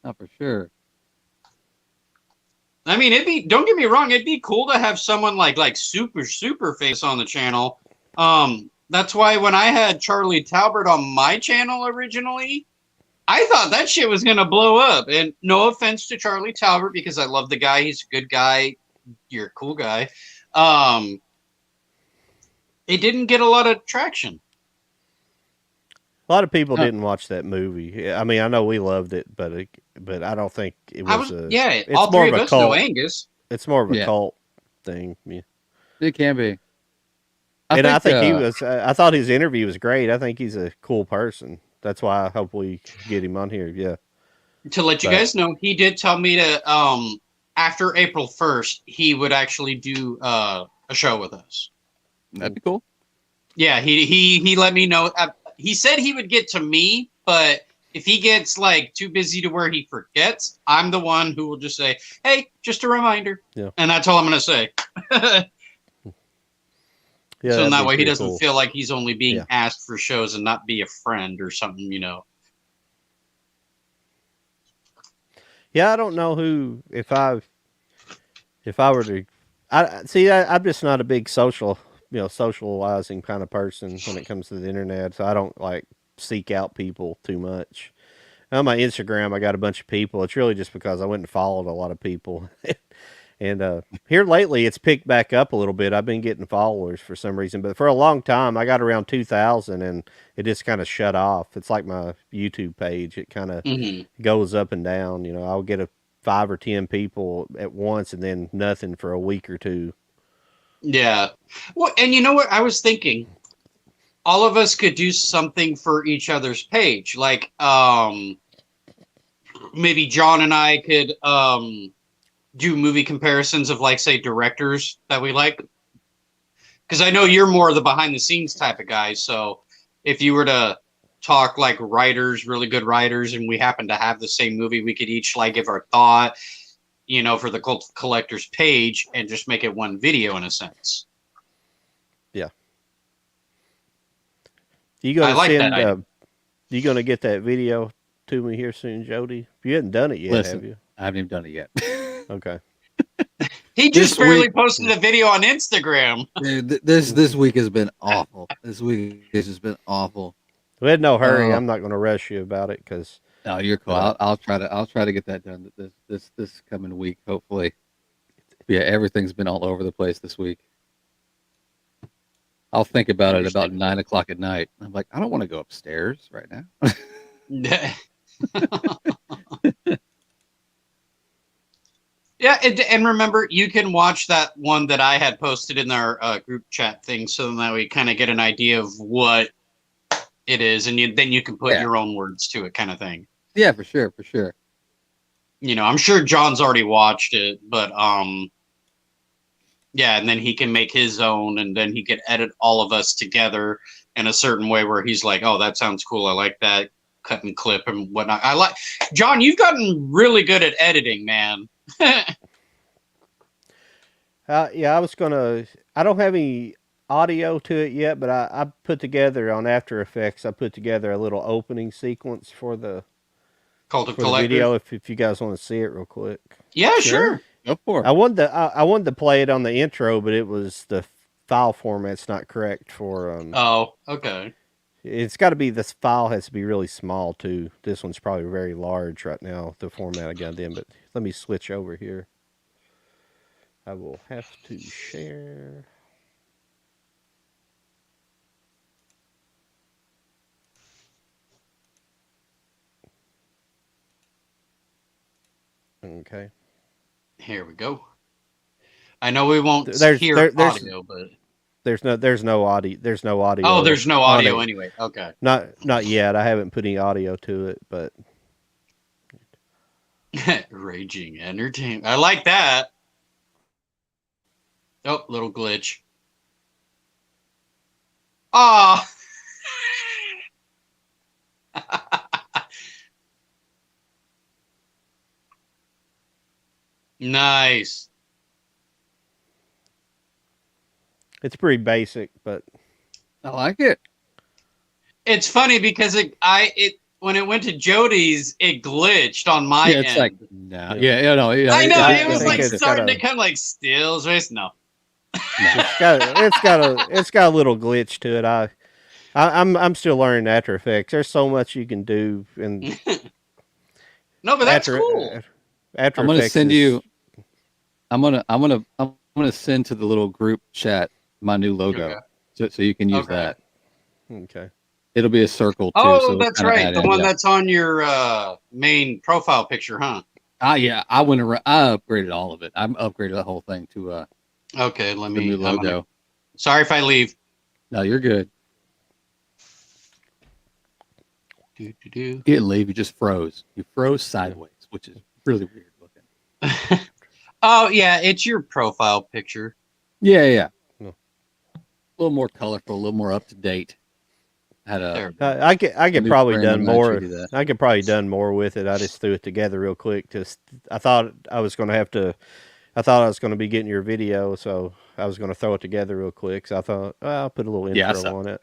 Not for sure. I mean, don't get me wrong, it'd be cool to have someone like super famous on the channel. That's why when I had Charlie Talbert on my channel originally, I thought that shit was gonna blow up. And no offense to Charlie Talbert, because I love the guy, he's a good guy, you're a cool guy. It didn't get a lot of traction. A lot of people Huh. didn't watch that movie. I mean, I know we loved it, but I don't think it was. It's all more three of of a us know cult. Angus. It's more of a Yeah. cult thing. Yeah. It can be. I think he was. I thought his interview was great. I think he's a cool person. That's why I hope we get him on here. Yeah. To let you But- guys know, he did tell me to after April 1st, he would actually do a show with us. That'd be cool. Yeah, he let me know. He said he would get to me, but if he gets like too busy to where he forgets, I'm the one who will just say, "Hey, just a reminder." Yeah. And that's all I'm gonna say. Yeah, So in that'd that be way, he pretty doesn't cool. feel like he's only being Yeah. asked for shows and not be a friend or something, you know. Yeah, I don't know who if I were to, I see. I'm just not a big socializing kind of person when it comes to the internet. So I don't like seek out people too much. On my Instagram, I got a bunch of people. It's really just because I went and followed a lot of people. And here lately, it's picked back up a little bit. I've been getting followers for some reason, but for a long time, I got around 2,000, and it just kind of shut off. It's like my YouTube page; it kind of Hmm. goes up and down. You know, I'll get a 5 or 10 people at once, and then nothing for a week or two. Yeah. Well, and you know what? I was thinking, all of us could do something for each other's page. Like, maybe John and I could do movie comparisons of, like, say, directors that we like. Because I know you're more of the behind the scenes type of guy. So if you were to talk like writers, really good writers, and we happen to have the same movie, we could each like give our thought, you know, for the Cult Collectors page and just make it one video in a sense. Yeah. You gonna I like that send? idea. You gonna get that video to me here soon, Jody? You hadn't done it yet, Listen, have you? I haven't even done it yet. Okay. He just this barely week- posted a video on Instagram. Dude, this week has been awful. This week has just been awful. We had no hurry. Oh. I'm not gonna rush you about it because No, you're cool. Yeah. I'll try to get that done this coming week, hopefully. Yeah, everything's been all over the place this week. I'll think about it about 9 o'clock at night. I'm like, I don't want to go upstairs right now. Yeah, and remember, you can watch that one that I had posted in our group chat thing, so that we kind of get an idea of what it is, and then you can put Yeah. your own words to it, kind of thing. Yeah, for sure, for sure. You know, I'm sure John's already watched it, but yeah, and then he can make his own, and then he could edit all of us together in a certain way where he's like, "Oh, that sounds cool. I like that." Cut and clip and whatnot. I like John. You've gotten really good at editing, man. yeah, I was gonna. I don't have any audio to it yet, but I put together on After Effects. I put together a little opening sequence for the Cult of for the Collectors. video. If you guys want to see it real quick, Yeah, sure. Go for it. I wanted to play it on the intro, but it was the file format's not correct for Oh, okay. It's got to be, this file has to be really small too. This one's probably very large right now, the format I got it in, but let me switch over here. I will have to share. Okay. Here we go. I know we won't There's- hear there's- audio, but There's no audio. There's no audio. oh, there's no on audio it. anyway. Okay. Not yet. I haven't put any audio to it, but Raging entertainment. I like that. Oh, little glitch. Ah. Nice. it's pretty basic. But I like it. It's funny because it when it went to Jody's, it glitched on my Yeah, it's end. like no, yeah, no, yeah. I know I it was think like it's starting gotta- to come like stills race. No. it's got a little glitch to it. I'm still learning After Effects. There's so much you can do, and No, but that's After cool. After I'm gonna Effects send is- you. I'm gonna send to the little group chat my new logo, Okay. so you can use Okay. that. Okay. It'll be a circle too. Oh, so that's kinda right. add The in one that. that's on your main profile picture, huh? Yeah, I went around. I upgraded all of it. I upgraded the whole thing to Okay, let the me. new I'm gonna- logo. sorry if I leave. No, you're good. Do. You didn't leave. You just froze. You froze sideways, which is really weird looking. Oh yeah, it's your profile picture. Yeah, yeah. No. A little more colorful, a little more up to date. Had a There. I could new probably friend done of mine showed more. you that. I could probably done more with it. I just threw it together real quick. Just I thought I was going to have to. I thought I was going to be getting your video, so I was going to throw it together real quick. So I thought, well, I'll put a little Yeah, I intro saw. on it.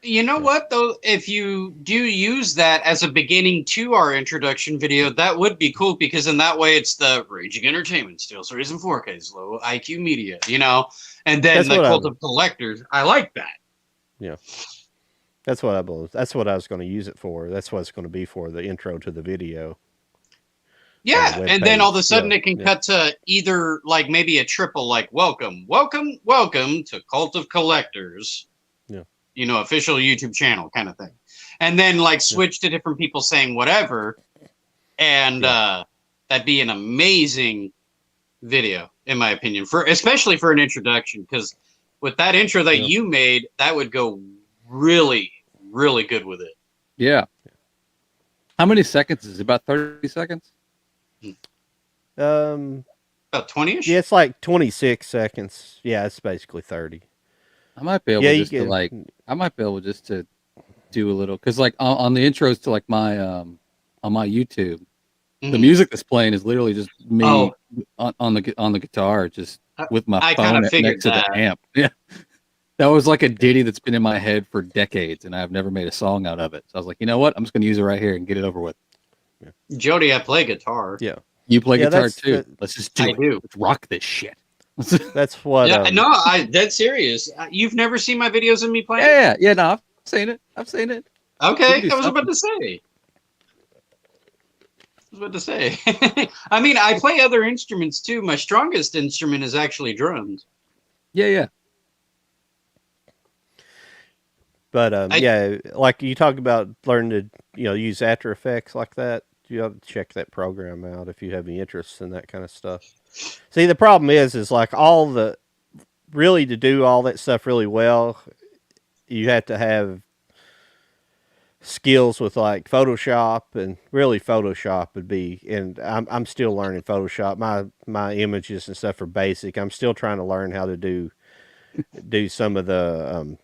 You know what though? If you do use that as a beginning to our introduction video, that would be cool because in that way it's the Raging Entertainment, Steel Series and 4Ks, Low IQ Media, you know, and then That's the what Cult I- of Collectors. I like that. That's what I believe. That's what I was going to use it for. That's what it's going to be for, the intro to the video. Yeah, web and then all of a page, sudden yeah, it can yeah. cut to either like maybe a triple, like welcome to Cult of Collectors. Yeah. You know, official YouTube channel kind of thing, and then like switch to different people saying whatever, and that'd be an amazing video in my opinion, for especially for an introduction, because with that intro that Yeah. you made, that would go really, really good with it. Yeah. How many seconds is it? About 30 seconds? Um, About 20ish. yeah, it's like 26 seconds. Yeah, it's basically 30. I might be able Yeah, you just to can- like. I might be able just to do a little because like on the intros to like my on my YouTube, the Mhm. music that's playing is literally just me Oh. on the guitar, just with my I phone kinda figured next to that. the amp. Yeah, that was like a ditty that's been in my head for decades, and I've never made a song out of it. So I was like, you know what? I'm just gonna use it right here and get it over with. Jody, I play guitar. Yeah. You play Yeah, guitar that's too. the- Let's just do I it. do. Let's rock this shit. That's what. Yeah, no, I dead serious. You've never seen my videos of me playing? Yeah. No, I've seen it. I've seen it. We Okay, can do I was about to say. I mean, I play other instruments too. My strongest instrument is actually drums. Yeah. But I- yeah, like you talk about learning to use After Effects like that. You ought to check that program out if you have any interest in that kind of stuff. See, the problem is like to do all that stuff really well, you have to have skills with like Photoshop, and really Photoshop would be. And I'm still learning Photoshop. My images and stuff are basic. I'm still trying to learn how to do some of the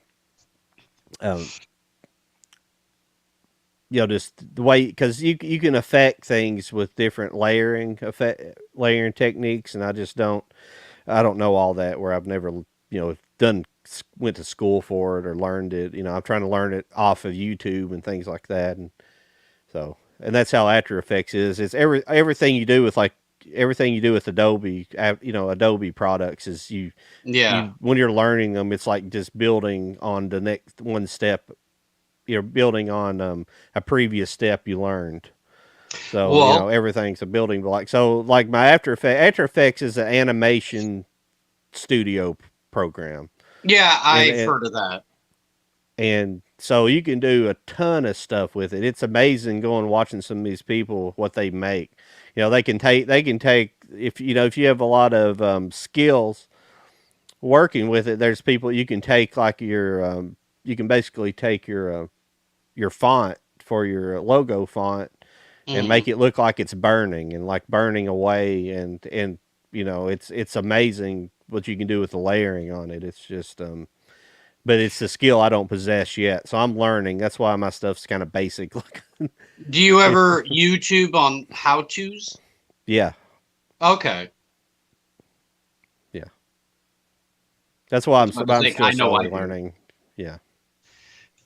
just the way, because you can affect things with different layering techniques, and I don't know all that, where I've never went to school for it or learned it. I'm trying to learn it off of YouTube and things like that, and that's how After Effects is. It's everything you do with Adobe, Adobe products is when you're learning them, it's like just building on the next one step. You're building on a previous step you learned. So everything's a building block. So like my After Effects is an animation studio program. Yeah, I've And- heard of that. And so you can do a ton of stuff with it. It's amazing going watching some of these people, what they make. They can take if you have a lot of skills working with it. There's people you can take like you can basically take your font for your logo font and make it look like it's burning and like burning away, and it's amazing what you can do with the layering on it. It's just but it's the skill I don't possess yet, so I'm learning. That's why my stuff's kind of basic. Do you ever YouTube on how-tos? Yeah, Okay. that's why I'm I was about to say, still I know I slowly do. learning. Yeah,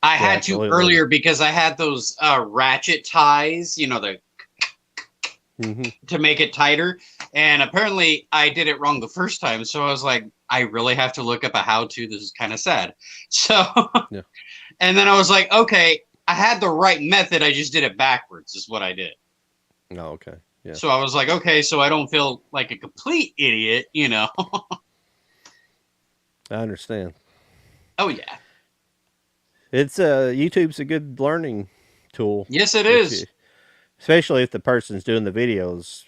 I had to absolutely. earlier because I had those ratchet ties, to make it tighter. And apparently I did it wrong the first time. So I was like, I really have to look up a how-to. This is kind of sad. So, Yeah. And then I was like, okay, I had the right method. I just did it backwards is what I did. oh, okay, yeah. So I was like, okay, so I don't feel like a complete idiot, I understand. Oh, yeah. It's YouTube's a good learning tool. Yes, it If is. you- especially if the person's doing the videos,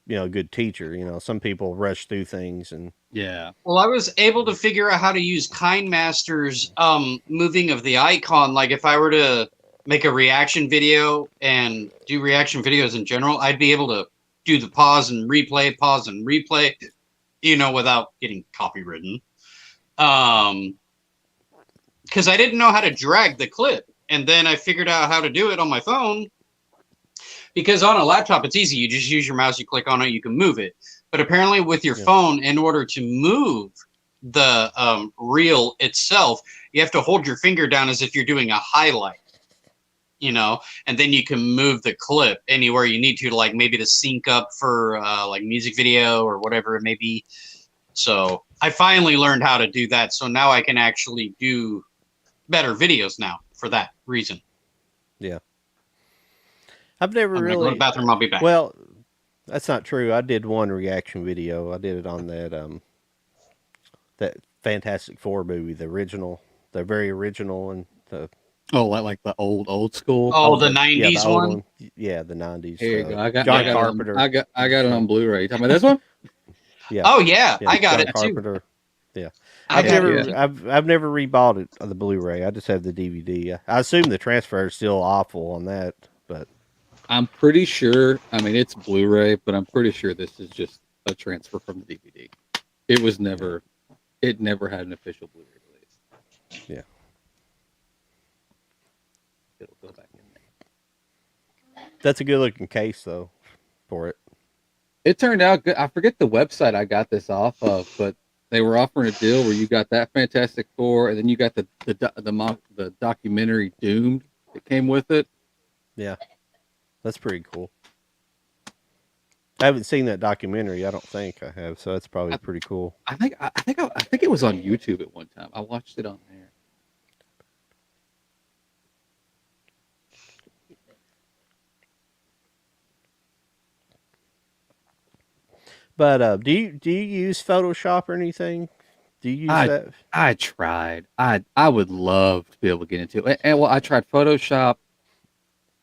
a good teacher. Some people rush through things, and Yeah. Well, I was able to figure out how to use KindMaster's moving of the icon. Like if I were to make a reaction video and do reaction videos in general, I'd be able to do the pause and replay, without getting copywritten. Because I didn't know how to drag the clip. And then I figured out how to do it on my phone. Because on a laptop, it's easy. You just use your mouse, you click on it, you can move it. But apparently with your phone, in order to move the reel itself, you have to hold your finger down as if you're doing a highlight. And then you can move the clip anywhere you need to, like maybe to sync up for like music video or whatever it may be. So I finally learned how to do that. So now I can actually do better videos now for that reason. Yeah. I've never I'm gonna go to really. the bathroom. I'll be back. Well, that's not true. I did one reaction video. I did it on that Fantastic Four movie, the original, the very original, and the like the old school. Oh, the yeah, 90s the old one? Yeah, the 90s. Here you go. I got John it on- Carpenter. I got it on Blu-ray. You talking about this one? Yeah. Oh, yeah. Yeah, I got John it, too. Carpenter. Yeah. I I've got never, it. I've never rebought it on the Blu-ray. I just have the DVD. I assume the transfer is still awful on that, but I'm pretty sure. I mean, it's Blu-ray, but I'm pretty sure this is just a transfer from the DVD. It never had an official Blu-ray release. Yeah. It'll go back in there. that's a good-looking case though for it. It turned out good. I forget the website I got this off of, but they were offering a deal where you got that Fantastic Four, and then you got the documentary Doomed that came with it. Yeah, that's pretty cool. I haven't seen that documentary. I don't think I have, so that's probably pretty cool. I think it was on YouTube at one time. I watched it on there. But do you use Photoshop or anything? Do you use that? I tried. I would love to be able to get into it. And well, I tried Photoshop,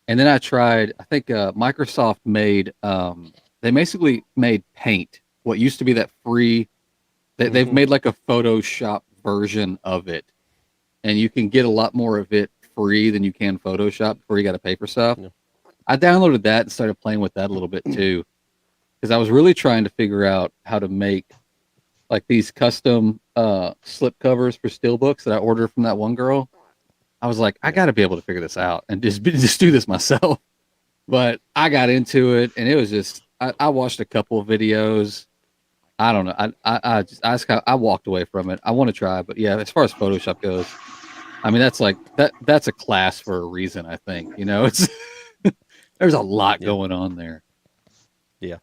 and then I tried. I think Microsoft made. They basically made Paint, what used to be that free. They've made like a Photoshop version of it, and you can get a lot more of it free than you can Photoshop before you got to pay for stuff. Yeah. I downloaded that and started playing with that a little bit too, because I was really trying to figure out how to make like these custom slip covers for steelbooks that I ordered from that one girl. I was like, I got to be able to figure this out and just do this myself. But I got into it, and it was just I watched a couple of videos. I don't know. I walked away from it. I want to try, but yeah, as far as Photoshop goes, I mean that's like that's a class for a reason. I think it's there's a lot going on there. Yeah,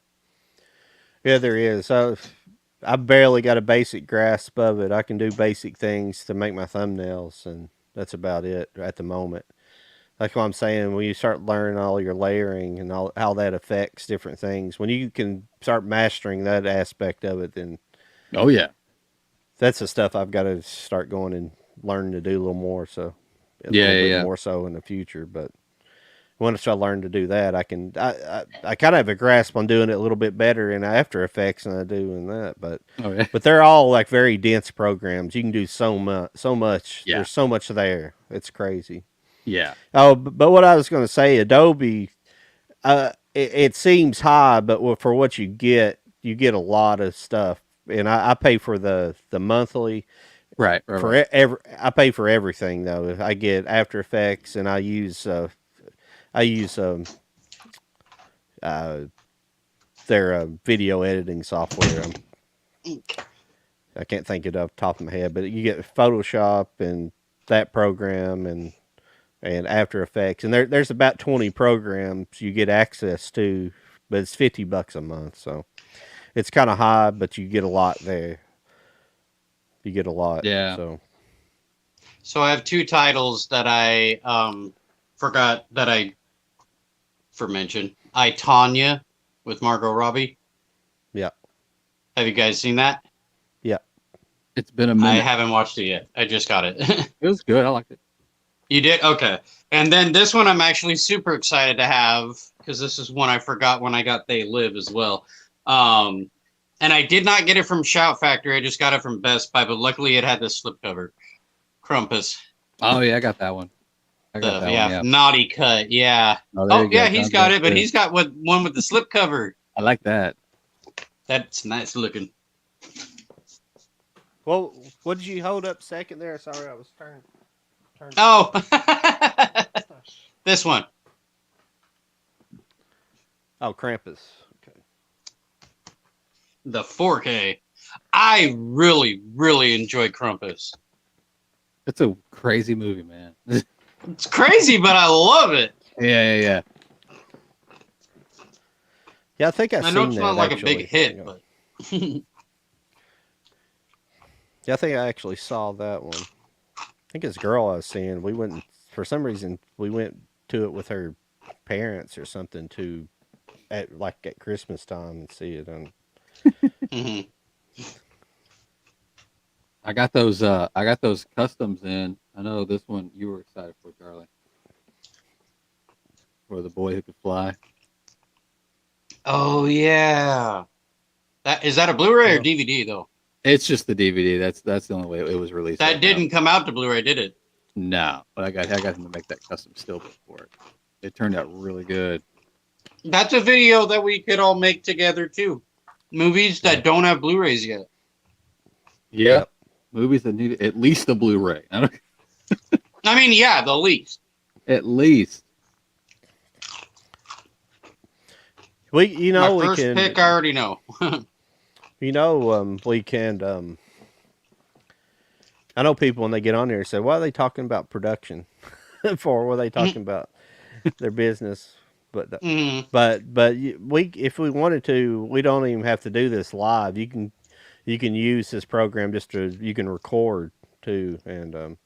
there is. I barely got a basic grasp of it. I can do basic things to make my thumbnails, and that's about it at the moment. Like what I'm saying, when you start learning all your layering and all how that affects different things, when you can start mastering that aspect of it, then Oh yeah, that's the stuff I've got to start going and learning to do a little more. So a Yeah, little bit yeah. more so in the future. But once I learn to do that, I kind of have a grasp on doing it a little bit better in After Effects than I do in that. But oh yeah. but they're all like very dense programs. You can do so much. Yeah. There's so much there. It's crazy. Yeah. Oh, but what I was going to say, Adobe, it seems high, but for what you get a lot of stuff. And I pay for the monthly Right. for I pay for everything though. I get After Effects, and I use their video editing software. I can't think of it off the top of my head, but you get Photoshop and that program and After Effects, and there's about 20 programs you get access to, but it's $50 a month, so it's kind of high, but you get a lot there. You get a lot. Yeah. So I have two titles that I forgot that I mention. I, Tonya with Margot Robbie. Yeah. Have you guys seen that? Yeah. It's been a I minute. haven't watched it yet. I just got it. It was good. I liked it. You did? Okay. And then this one I'm actually super excited to have, because this is one I forgot when I got They Live as well. And I did not get it from Shout Factory. I just got it from Best Buy, but luckily it had the slipcover. Krampus. Oh yeah, I got that one. I got that Yeah, one. Yeah. Naughty Cut. Yeah. There Oh, you go. yeah, he's got it, but Good. he's got one with the slipcover. I like that. That's nice looking. Well, what did you hold up second there? Sorry, I was turning. Oh, this one. Oh, Krampus. Okay. The 4K. I really, really enjoy Krampus. It's a crazy movie, man. Yeah, It's crazy, but I love it. yeah. Yeah, I think I've I seen know it's that. not like actually. a big hit, Yeah. but Yeah, I think I actually saw that one. I think this girl I was seeing, we went for some reason we went to it with her parents or something to at Christmas time and see it. And Mhm. I got those customs in. I know this one you were excited for, Charlie. For the boy who could fly. Oh yeah. That a Blu-ray or Well, DVD though? It's just the DVD. That's the only way it was released. That right now. didn't come out to Blu-ray, did it? No, but I got him to make that custom steelbook for it. It turned out really good. That's a video that we could all make together too. Movies that don't have Blu-rays yet. Yeah, movies that need at least a Blu-ray. I mean, yeah, the least. At least. we My we first can pick, I already know. we can I know people when they get on there say, "Why are they talking about production?" For what are they talking about their business? But Mhm. we if we wanted to, we don't even have to do this live. You can use this program you can record too, and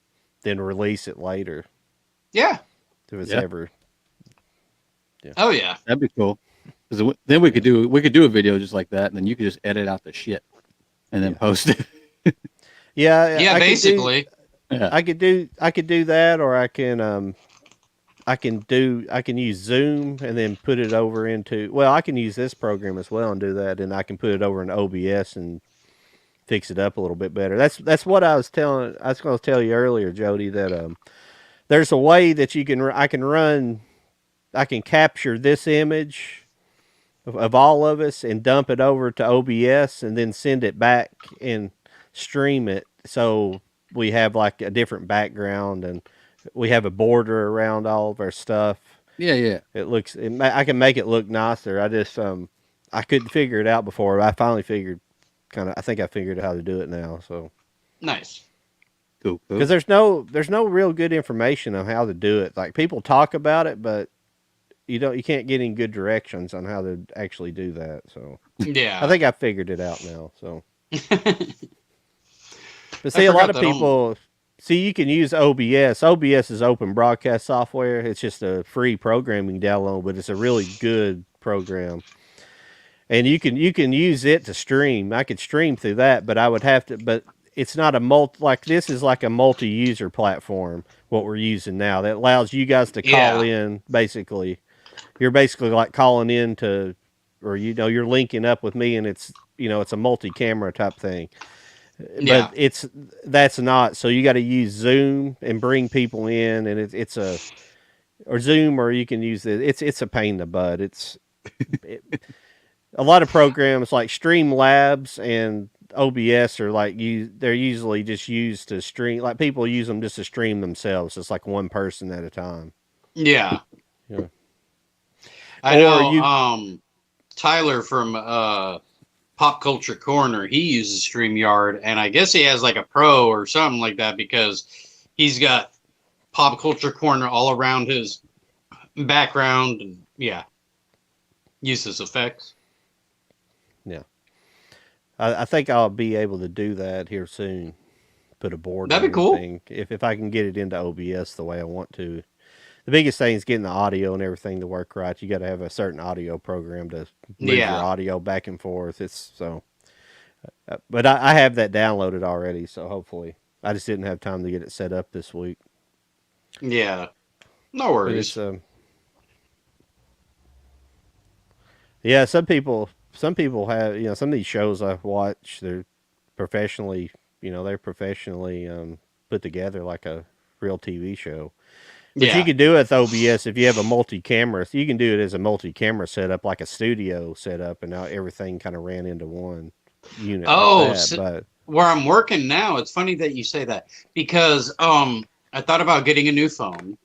then release it later Yeah. if it's Yeah. ever. Oh yeah. That'd be cool. Because then we could do a video just like that, and then you could just edit out the shit and then Yeah. post it. Yeah, Yeah, I basically. Yeah. I could do that, or I can use Zoom and then put it over into. Well, I can use this program as well and do that, and I can put it over in OBS and fix it up a little bit better. That's what I was telling. I was going to tell you earlier, Jody, that there's a way that I can capture this image of all of us and dump it over to OBS and then send it back and stream it so we have like a different background and we have a border around all of our stuff. Yeah. I can make it look nicer. I couldn't figure it out before. I finally I think I figured out how to do it now. So Nice. Cool. because there's no real good information on how to do it. Like people talk about it, but you can't get any good directions on how to actually do that. So Yeah. I think I figured it out now. So, but I see, a lot forgot of that on- people you can use OBS. OBS is open broadcast software. It's just a free programming download, but it's a really good program. And you can use it to stream. I could stream through that, but I would have to. But it's not this is like a multi-user platform. What we're using now that allows you guys to call in. Basically, you're basically like calling in to, or you're linking up with me, and it's a multi-camera type thing. Yeah. But that's not. So you got to use Zoom and bring people in, and it's or Zoom, or you can use it. It's a pain in the butt. A lot of programs like Streamlabs and OBS are they're usually just used to stream. Like people use them just to stream themselves. It's like one person at a time. Yeah. Yeah. I Or know. Tyler from Pop Culture Corner, he uses StreamYard, and I guess he has like a pro or something like that because he's got Pop Culture Corner all around his background, and yeah, uses effects. Yeah. I think I'll be able to do that here soon. Put a board. That'd be cool. If I can get it into OBS the way I want to. The biggest thing is getting the audio and everything to work right. You got to have a certain audio program to move your audio back and forth. But I have that downloaded already, so hopefully I just didn't have time to get it set up this week. Yeah, no But worries. yeah, some people have some of these shows I watch. They're professionally put together like a real TV show. But Yeah. you can do it with OBS if you have a multi-camera. You can do it as a multi-camera setup, like a studio setup, and now everything kind of ran into one unit Oh, like that. But where I'm working now, it's funny that you say that because I thought about getting a new phone,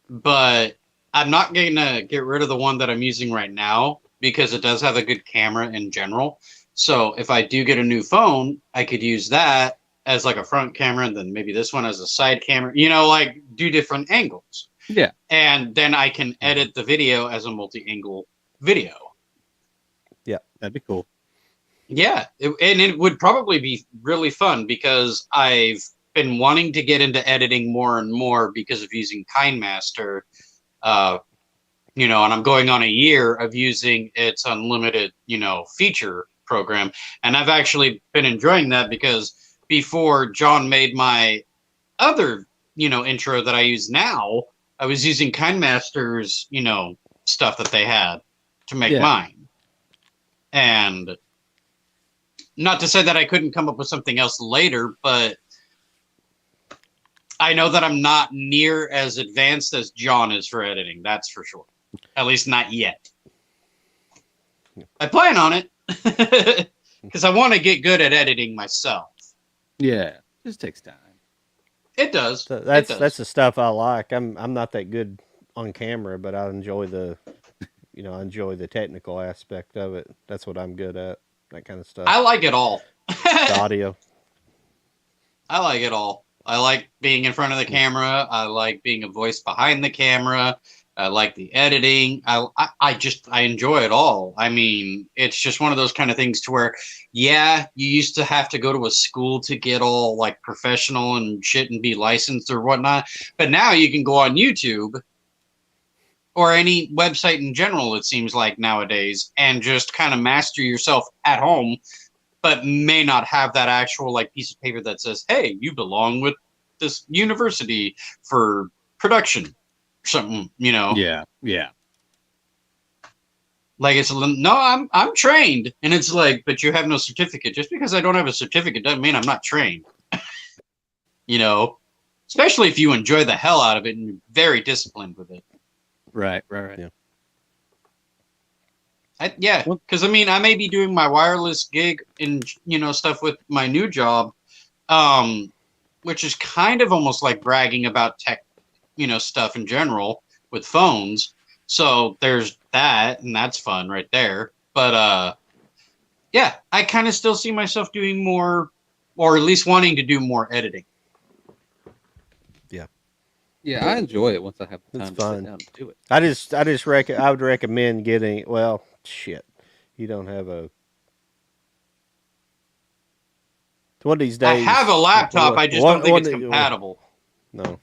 but I'm not going to get rid of the one that I'm using right now because it does have a good camera in general. So if I do get a new phone, I could use that as like a front camera and then maybe this one as a side camera, like do different angles. Yeah. And then I can edit the video as a multi-angle video. That'd be cool. Yeah, and it would probably be really fun because I've been wanting to get into editing more and more because of using KineMaster, and I'm going on a year of using its unlimited, feature program, and I've actually been enjoying that because before John made my other, intro that I use now, I was using KineMaster's, stuff that they had to make mine. And not to say that I couldn't come up with something else later, but I know that I'm not near as advanced as John is for editing. That's for sure. At least not yet. I plan on it because I want to get good at editing myself. Yeah, just takes time. It does. that's it does. that's the stuff I like. I'm not that good on camera, but I enjoy I enjoy the technical aspect of it. That's what I'm good at. That kind of stuff. I like it all. The audio. I like it all. I like being in front of the camera. I like being a voice behind the camera. I like the editing. I enjoy it all. I mean, it's just one of those kind of things to where, yeah, you used to have to go to a school to get all like professional and shit and be licensed or whatnot. But now you can go on YouTube or any website in general, it seems like nowadays, and just kind of master yourself at home, but may not have that actual like piece of paper that says, hey, you belong with this university for production. Something, Yeah. like it's no, I'm trained, and it's like, but you have no certificate. Just because I don't have a certificate doesn't mean I'm not trained. Especially if you enjoy the hell out of it and you're very disciplined with it. Right. Yeah, because I may be doing my wireless gig and stuff with my new job, which is kind of almost like bragging about tech, stuff in general with phones. So there's that, and that's fun right there. But yeah, I kind of still see myself doing more, or at least wanting to do more editing. Yeah, I enjoy it once I have the It's time to fun. sit down and do it. I would recommend getting. Well, shit, you don't have a. One of these days, I have a laptop. I just don't think it's compatible. No.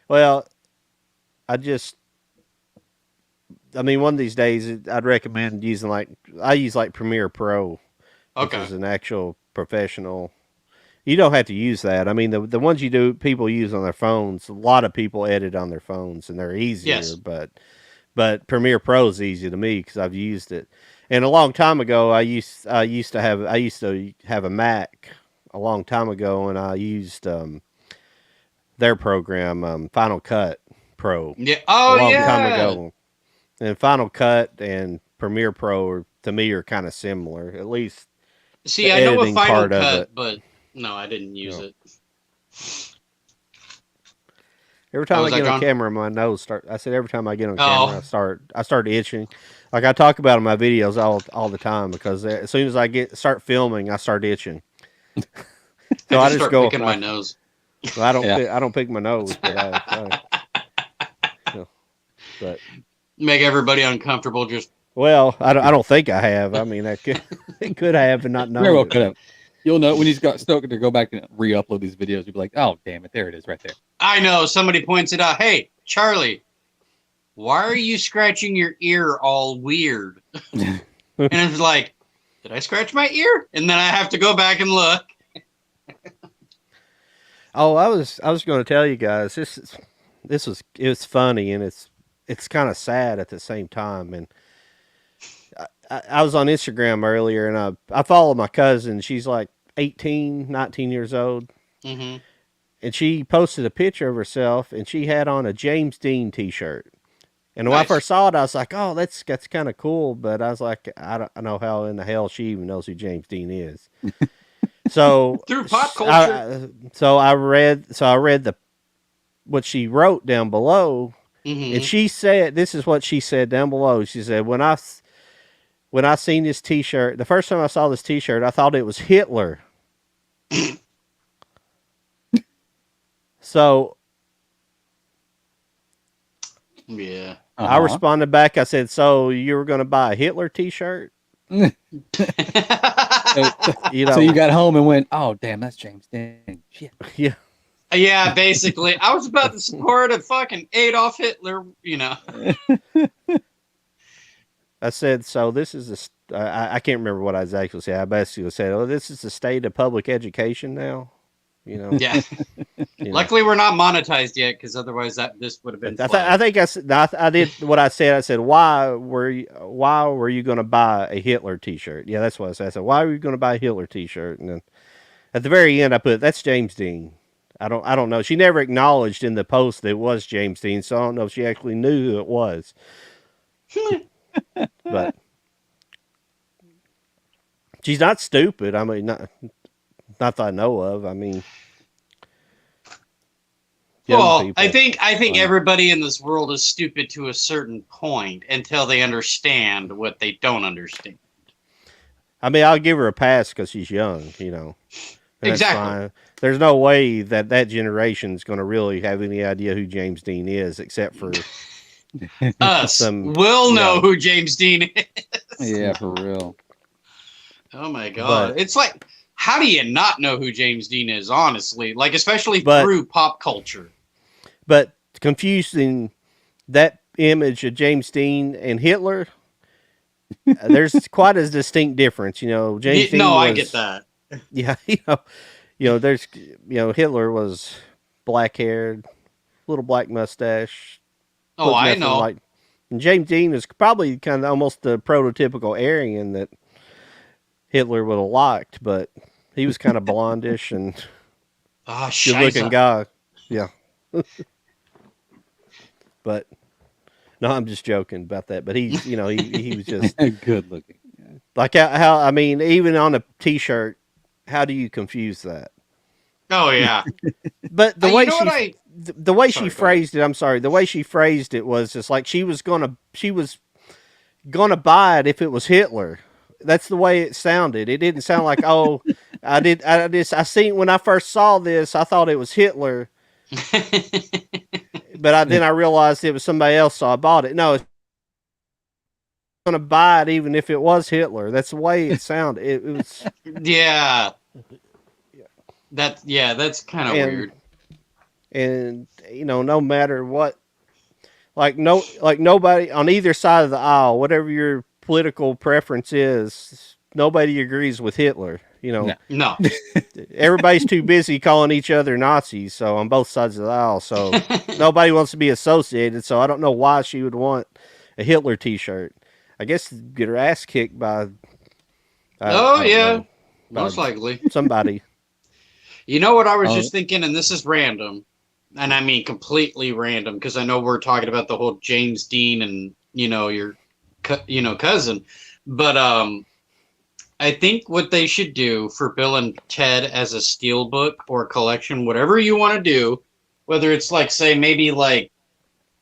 Well, one of these days, I'd recommend using I use Premiere Pro, which is an actual professional. You don't have to use that. I mean, the ones people use on their phones, a lot of people edit on their phones, and they're easier. Yes. But Premiere Pro is easy to me because I've used it. And a long time ago, I used to have a Mac a long time ago, and I used their program, Final Cut Pro. Yeah. Oh, a long yeah. time ago. And Final Cut and Premiere Pro to me are kind of similar, at least. See, I know a Final Cut, but no, I didn't use it. Every time I get on camera, my nose starts. I said every time I get on camera, I start itching. Like I talk about in my videos all the time because as soon as I start filming, I start itching. So I just go picking my nose. Well, I don't pick my nose, but but make everybody uncomfortable. Well, I don't think I have. I mean, it could have and not know. Very well could have. You'll know when he's got stuck to go back and re-upload these videos. You'll be like, "Oh, damn it! There it is, right there." I know. Somebody points it out. Hey, Charlie, why are you scratching your ear all weird? And it's like, did I scratch my ear? And then I have to go back and look. Oh, I was going to tell you guys it was funny and it's kind of sad at the same time. And I was on Instagram earlier and I follow my cousin. She's like 18, 19 years old. Mm-hmm. and she posted a picture of herself, and she had on a James Dean T-shirt. And when I Nice. first saw it, I was like, "Oh, that's kind of cool." But I was like, "I don't know how in the hell she even knows who James Dean is." So Through pop culture. I read the what she wrote down below, and Hmm. she said, "This is what she said down below." She said, when I seen this T-shirt, the first time I saw this T-shirt, I thought it was Hitler." So Yeah. I responded back. I said, "So you were going to buy a Hitler T-shirt?" So, You know, so you got home and went, "Oh, damn, that's James Dean." Shit. yeah. Yeah, basically, I was about to support a fucking Adolf Hitler. I said, "So this is I can't remember what I exactly said. I basically said, "Oh, this is the state of public education now." You know. Yeah. You know. Luckily, we're not monetized yet, because otherwise, this would have been. I think I did what I said. I said, why were you going to buy a Hitler T-shirt? Yeah, that's what I said. I said, why were you going to buy a Hitler T-shirt? And then at the very end, I put, that's James Dean. I don't know. She never acknowledged in the post that it was James Dean, so I don't know if she actually knew who it was. But she's not stupid. I mean, not that I know of. I mean, young Well, people. I think everybody in this world is stupid to a certain point until they understand what they don't understand. I mean, I'll give her a pass because she's young, you know. And that's Exactly. fine. There's no way that generation is going to really have any idea who James Dean is, except for Us some. will know yeah. who James Dean is. Yeah, for real. Oh my god. But- It's like, how do you not know who James Dean is, honestly? Like, especially But- through pop culture. But confusing that image of James Dean and Hitler, there's quite a distinct difference. You know, James Dean. I was- get that. Yeah, there's, Hitler was black haired, little black mustache. Oh, looked I nothing know. and James Dean is probably kind of almost the prototypical Aryan that Hitler would have liked, but he was kind of blondish and Ah, good looking scheisse. guy. Yeah. But no, I'm just joking about that. But he's, he was just Good looking. like how I mean, even on a T-shirt, how do you confuse that? Oh yeah. But the You way know she what I- the way Sorry, she go ahead. phrased it, I'm sorry, the way she phrased it was just like she was gonna buy it if it was Hitler. That's the way it sounded. It didn't sound like, oh, I seen when I first saw this, I thought it was Hitler, but then I realized it was somebody else, so I bought it. No, it's gonna buy it even if it was Hitler. That's the way it sounded. It was Yeah. That's kind of And- weird. and no matter what, nobody on either side of the aisle, whatever your political preference is, nobody agrees with Hitler. No. No. Everybody's too busy calling each other Nazis, so on both sides of the aisle, so nobody wants to be associated. So I don't know why she would want a Hitler T-shirt. I guess get her ass kicked by I don't yeah. know, Most likely. somebody. You know what I was Oh. just thinking, and this is random, and I mean completely random, because I know we're talking about the whole James Dean and your cousin, but I think what they should do for Bill and Ted as a steelbook or collection, whatever you want to do, whether it's like, say, maybe like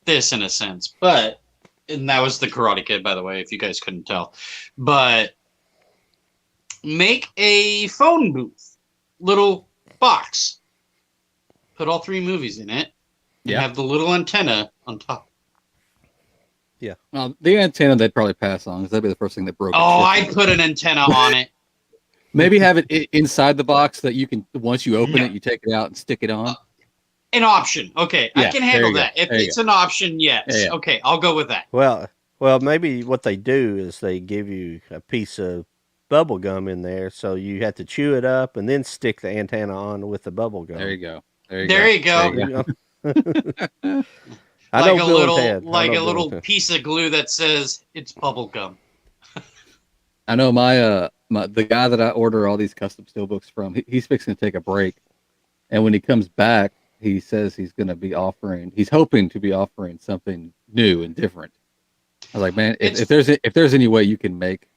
this in a sense, and that was the Karate Kid, by the way, if you guys couldn't tell, but make a phone booth, little box, put all 3 movies in it, and Yeah. have the little antenna on top. Well, the antenna they'd probably pass on because that'd be the first thing that broke. Oh, its I'd ship. put an antenna on it. Maybe have it inside the box that you can, once you open it, you take it out and stick it on. An option. Okay, I Yeah, can there handle you go. that. If There you it's an option, yes. Yeah. Okay, I'll go with that. Well, maybe what they do is they give you a piece of bubble gum in there, so you have to chew it up and then stick the antenna on with the bubble gum. There you go. There you go. There you You know? I Like know a Bill and little, Ted. I like know a Bill little and Ted. piece of glue that says it's bubble gum. I know my the guy that I order all these custom steelbooks from. He's fixing to take a break, And when he comes back, he says he's hoping to be offering something new and different. I was like, man, if there's any way you can make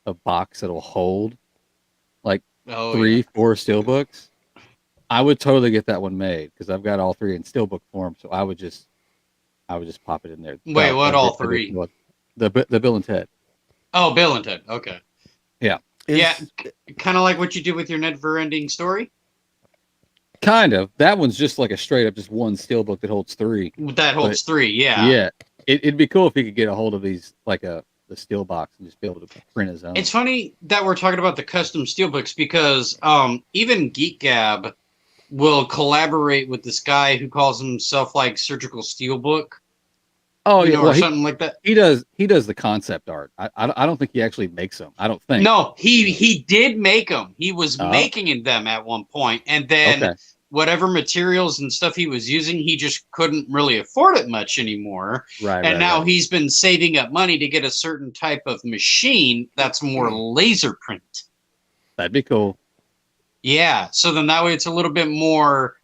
a box that'll hold like Oh, 3-4 steelbooks, I would totally get that one made because I've got all 3 in steelbook form. So I would just pop it in there. Wait, what? All 3? The Bill and Ted. Oh, Bill and Ted. Okay. Yeah. Yeah, kind of like what you did with your never-ending story. Kind of. That one's just like a straight up just one steelbook that holds 3. That holds 3. Yeah. Yeah. It'd be cool if he could get a hold of these like the steel box and just be able to print his own. It's funny that we're talking about the custom steelbooks because even Geek Gab will collaborate with this guy who calls himself like Surgical Steelbook. Oh yeah, or something like that. He does the concept art. I don't think he actually makes them. I don't think. No, he did make them. He was making them at one point, and then whatever materials and stuff he was using, he just couldn't really afford it much anymore. Right. And now he's been saving up money to get a certain type of machine that's more laser print. That'd be cool. Yeah. So then that way it's a little bit more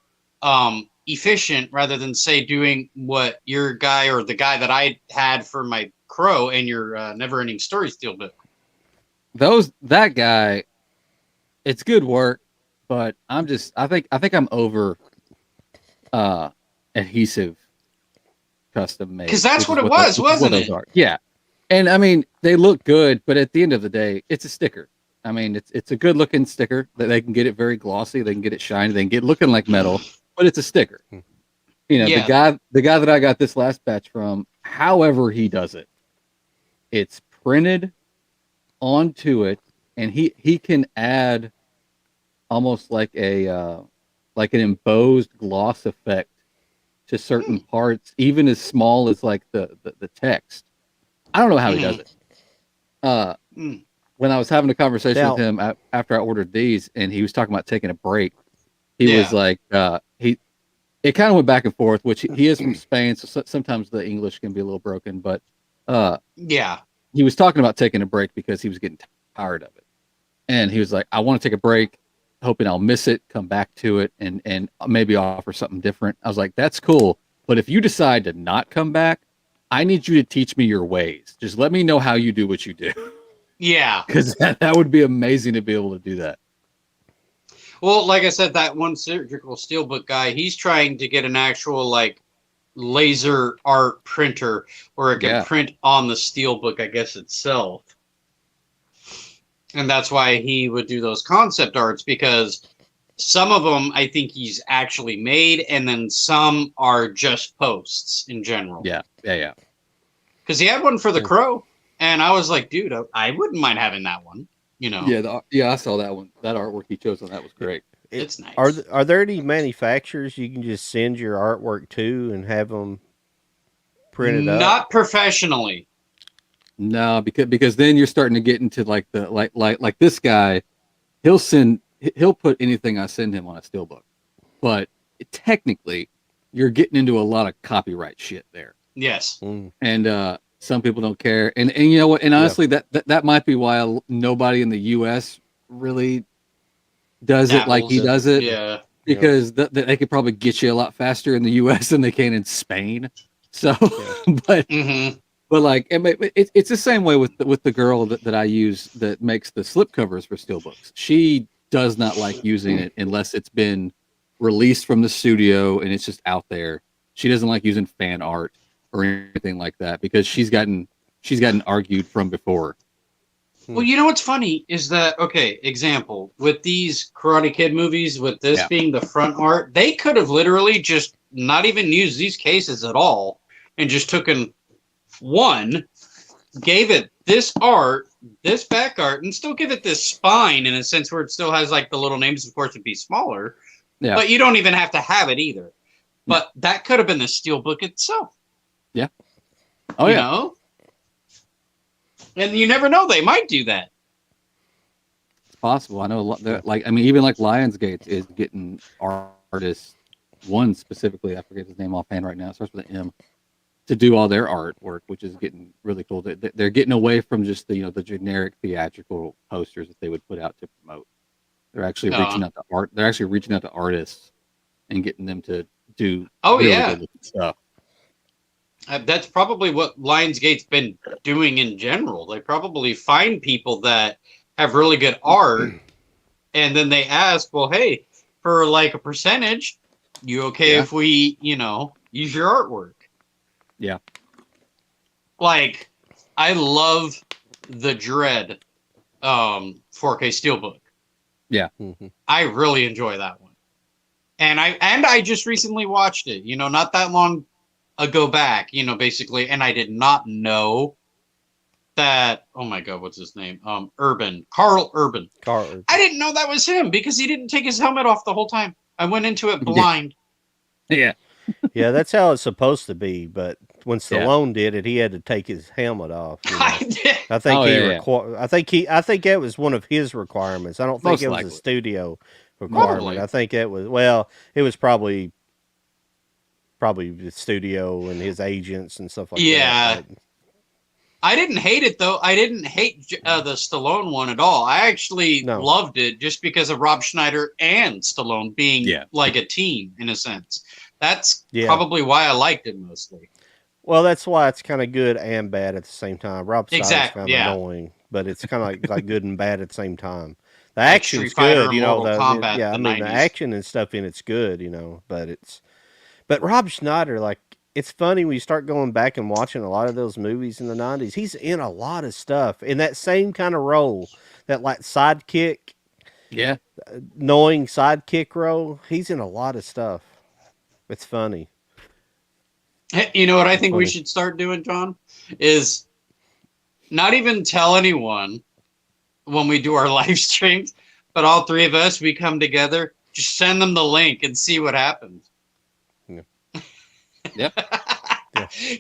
efficient rather than say doing what your guy or the guy that I had for my Crow and your Never Ending Story steelbook. That guy, it's good work, but I think I'm over adhesive custom made. Because that's what it was, wasn't it? Yeah. And I mean, they look good, but at the end of the day, it's a sticker. I mean, it's a good looking sticker that they can get it very glossy, they can get it shiny, they can get it looking like metal, but it's a sticker. You know, the guy that I got this last batch from, however he does it, it's printed onto it, and he can add almost like an embossed gloss effect to certain parts, even as small as like the text. I don't know how he does it. When I was having a conversation with him after I ordered these, and he was talking about taking a break, he was like, it kind of went back and forth, which he is from Spain, so sometimes the English can be a little broken, but he was talking about taking a break because he was getting tired of it. And he was like, I want to take a break, hoping I'll miss it, come back to it, and maybe offer something different. I was like, that's cool. But if you decide to not come back, I need you to teach me your ways. Just let me know how you do what you do. Yeah. Because that would be amazing to be able to do that. Well, like I said, that one Surgical Steelbook guy, he's trying to get an actual like laser art printer where it can print on the steelbook, I guess, itself. And that's why he would do those concept arts, because some of them I think he's actually made, and then some are just posts in general. Yeah. Because he had one for the Crow, and I was like, dude, I wouldn't mind having that one. You know? Yeah, I saw that one. That artwork he chose on that was great. It's nice. Are there any manufacturers you can just send your artwork to and have them printed up? Not professionally. No, because then you're starting to get into like the like this guy, he'll put anything I send him on a steelbook, but technically you're getting into a lot of copyright shit there. Yes. And some people don't care, and you know what? And honestly, that might be why nobody in the U.S. really does it like he does it. Yeah. Because they could probably get you a lot faster in the U.S. than they can in Spain. So, but like it's the same way with the girl that I use that makes the slipcovers for steelbooks. She does not like using it unless it's been released from the studio and it's just out there. She doesn't like using fan art or anything like that because she's gotten argued from before. Well, you know what's funny is that, okay, example, with these Karate Kid movies, with this being the front art, they could have literally just not even used these cases at all and just taken one, gave it this art, this back art, and still give it this spine in a sense where it still has like the little names, of course, would be smaller, but you don't even have to have it either. But that could have been the steelbook itself. Yeah. You know? And you never know, they might do that. It's possible. I know a lot. Even like Lionsgate is getting artists. One specifically, I forget his name offhand right now. It starts with an M. To do all their artwork, which is getting really cool. They're getting away from just the generic theatrical posters that they would put out to promote. They're actually reaching out to art. They're actually reaching out to artists and getting them to do Oh, really yeah. good looking stuff. That's probably what Lionsgate's been doing in general. They probably find people that have really good art, and then they ask, well, hey, for like a percentage, you okay Yeah. if we, use your artwork? Yeah. Like, I love the Dread 4K Steelbook. Mhm. I really enjoy that one. And I just recently watched it, not that long ago back, basically, and I did not know that, oh my god, what's his name? Carl Urban. Carter. I didn't know that was him because he didn't take his helmet off the whole time. I went into it blind. Yeah. Yeah, that's how it's supposed to be. But when Yeah. Stallone did it, he had to take his helmet off. You know? I did. I think Oh, he yeah, yeah. I think that was one of his requirements. I don't think Most it was likely. a studio requirement. Probably. I think it was it was probably the studio and his agents and stuff like Yeah. that. But, I didn't hate it though. I didn't hate the Stallone one at all. I actually No. loved it just because of Rob Schneider and Stallone being like a team in a sense. That's probably why I liked it mostly. well, that's why it's kind of good and bad at the same time. Rob Schneider's Exactly, kind of yeah. annoying, but it's kind of like good and bad at the same time. The Like action's Street Fighter good, and you know. Mortal Kombat, Yeah, the I mean the 90s. action and stuff in it's good, you know. But Rob Schneider, like, it's funny when you start going back and watching a lot of those movies in the 90s. He's in a lot of stuff in that same kind of role, that like sidekick, Yeah. knowing sidekick role. He's in a lot of stuff. It's funny. You know what I think we Funny. should start doing, John? Is not even tell anyone when we do our live streams, but all three of us, we come together, just send them the link and see what happens. Yeah.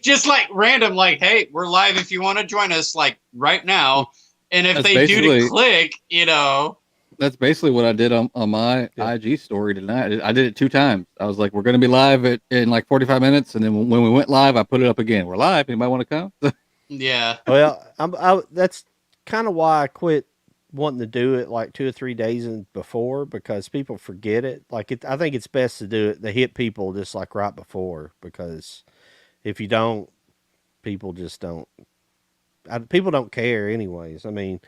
Just like random, like, hey, we're live if you want to join us, like right now. And if That's they do to basically- click, That's basically what I did on my IG story tonight. I did it 2 times. I was like, we're going to be live in like 45 minutes. And then when we went live, I put it up again. We're live. Anybody want to come? yeah. Well, that's kind of why I quit wanting to do it like 2 or 3 days before, because people forget it. Like I think it's best to do it to hit people just like right before, because if you don't, people just don't. People don't care anyways. I mean,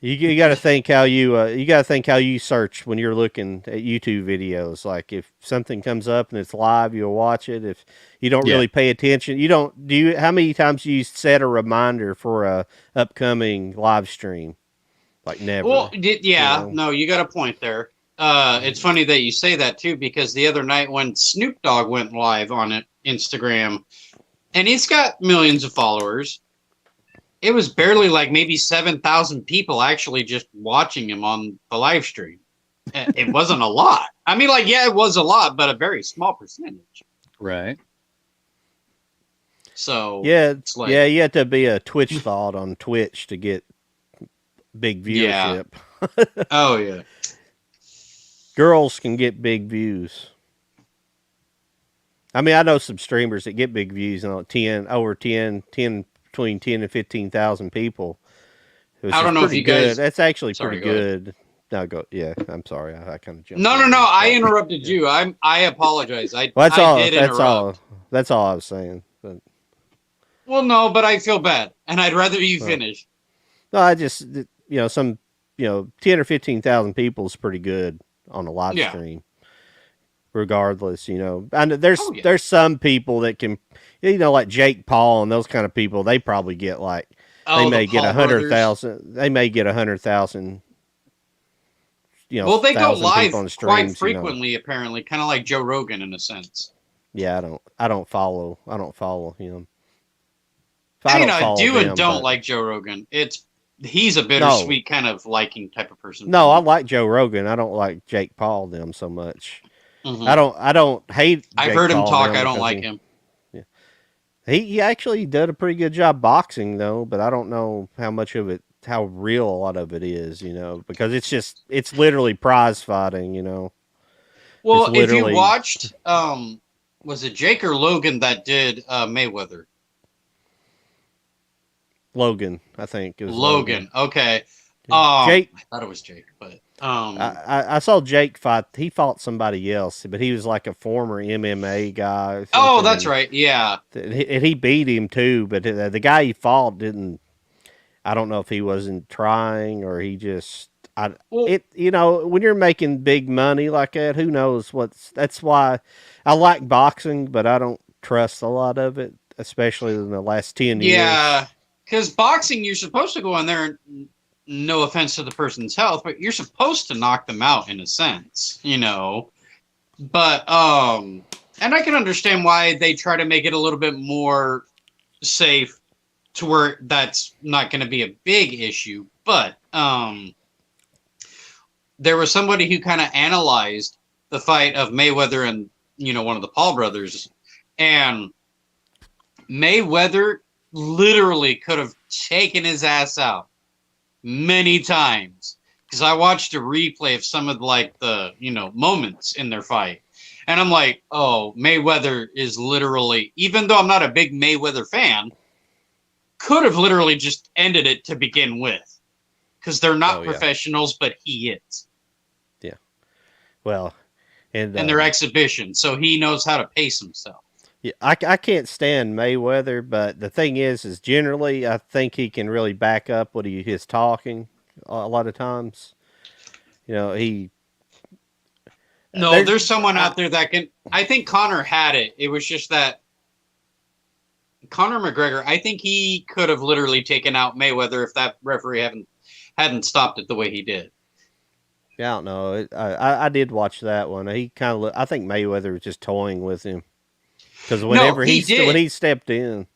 you got to think how you search when you're looking at YouTube videos. Like if something comes up and it's live, you'll watch it. If you don't really pay attention, you don't. How many times do you set a reminder for a upcoming live stream? Like never. Well, yeah, know? no, you got a point there. It's funny that you say that too, because the other night when Snoop Dogg went live on Instagram, and he's got millions of followers, it was barely like maybe 7,000 people actually just watching him on the live stream. It wasn't a lot. I mean, like, yeah, it was a lot, but a very small percentage. Right. So Yeah, it's like, you have to be a Twitch thought on Twitch to get big viewership. oh yeah. Girls can get big views. I mean, I know some streamers that get big views, and 10 between 10 and 15,000 people. I don't know if you guys. That's actually Sorry, pretty go ahead. good. No, go. Yeah, I'm sorry. I kind of jumped. No. in there. I interrupted you. I apologize. Well, that's all. I did That's interrupt. all. That's all I was saying. But Well, no, but I feel bad, and I'd rather you Well. finish. no, I just 10 or 15,000 people is pretty good on a live Yeah. stream. Regardless, and there's Oh, yeah. there's some people that can, like Jake Paul and those kind of people. They probably get like they may get 100,000. They may get 100,000. Well, they go 1,000 live people on quite streams, frequently, apparently, kind of like Joe Rogan in a sense. Yeah, I don't follow him. I mean, don't I follow do them, and don't but- like Joe Rogan. He's a bittersweet kind of liking type of person. No, I like Joe Rogan. I don't like Jake Paul them so much. Mhm. I don't hate. I've Jake heard him Paul talk. them I don't because like him. He actually did a pretty good job boxing though, but I don't know how much of it, how real a lot of it is, because it's literally prize fighting, Well, It's if you literally- watched, was it Jake or Logan that did Mayweather? Logan, I think it was Logan. Okay. Yeah. Jake, I thought it was Jake, but I saw Jake fight. He fought somebody else, but he was like a former MMA guy. Or Oh, something, that's right. Yeah. and he beat him too. But the guy he fought didn't. I don't know if he wasn't trying or he just. Well, When you're making big money like that, who knows what's. That's why I like boxing, but I don't trust a lot of it, especially in the last 10 years. yeah. Because boxing, you're supposed to go in there and, no offense to the person's health, but you're supposed to knock them out in a sense, But and I can understand why they try to make it a little bit more safe to where that's not going to be a big issue. But there was somebody who kind of analyzed the fight of Mayweather and one of the Paul brothers, and Mayweather literally could have taken his ass out many times, because I watched a replay of some of the moments in their fight, and I'm like, oh, Mayweather is literally, even though I'm not a big Mayweather fan, could have literally just ended it to begin with, because they're not professionals, but he is. Yeah. Well, and their exhibition, so he knows how to pace himself. Yeah, I can't stand Mayweather, but the thing is generally I think he can really back up what he is talking a lot of times. He. No, there's someone out there that can. I think Conor had it. It was just that Conor McGregor. I think he could have literally taken out Mayweather if that referee hadn't stopped it the way he did. Yeah, I don't know. I did watch that one. He kind of. I think Mayweather was just toying with him. Because whenever when he stepped in,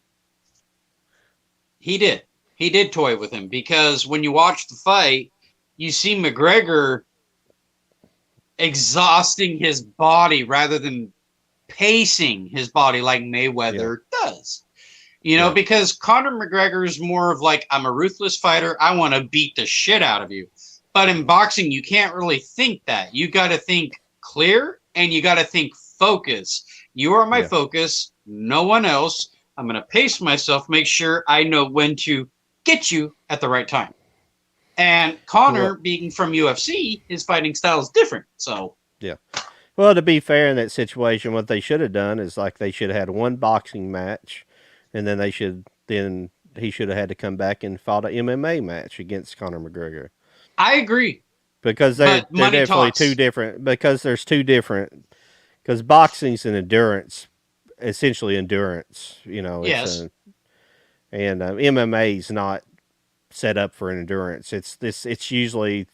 he did toy with him, because when you watch the fight, you see McGregor exhausting his body rather than pacing his body like Mayweather does. Because Conor McGregor is more of like, I'm a ruthless fighter. I want to beat the shit out of you. But in boxing, you can't really think that. You got to think clear and you got to think focus. You are my focus, no one else. I'm going to pace myself, make sure I know when to get you at the right time. And Conor, being from UFC, his fighting style is different. So yeah. Well, to be fair in that situation, what they should have done is like they should have had one boxing match, and then he should have had to come back and fought an MMA match against Conor McGregor. I agree. Because they're definitely two different. Because there's two different. Because boxing's an endurance, essentially endurance. Yes. And MMA is not set up for an endurance. It's usually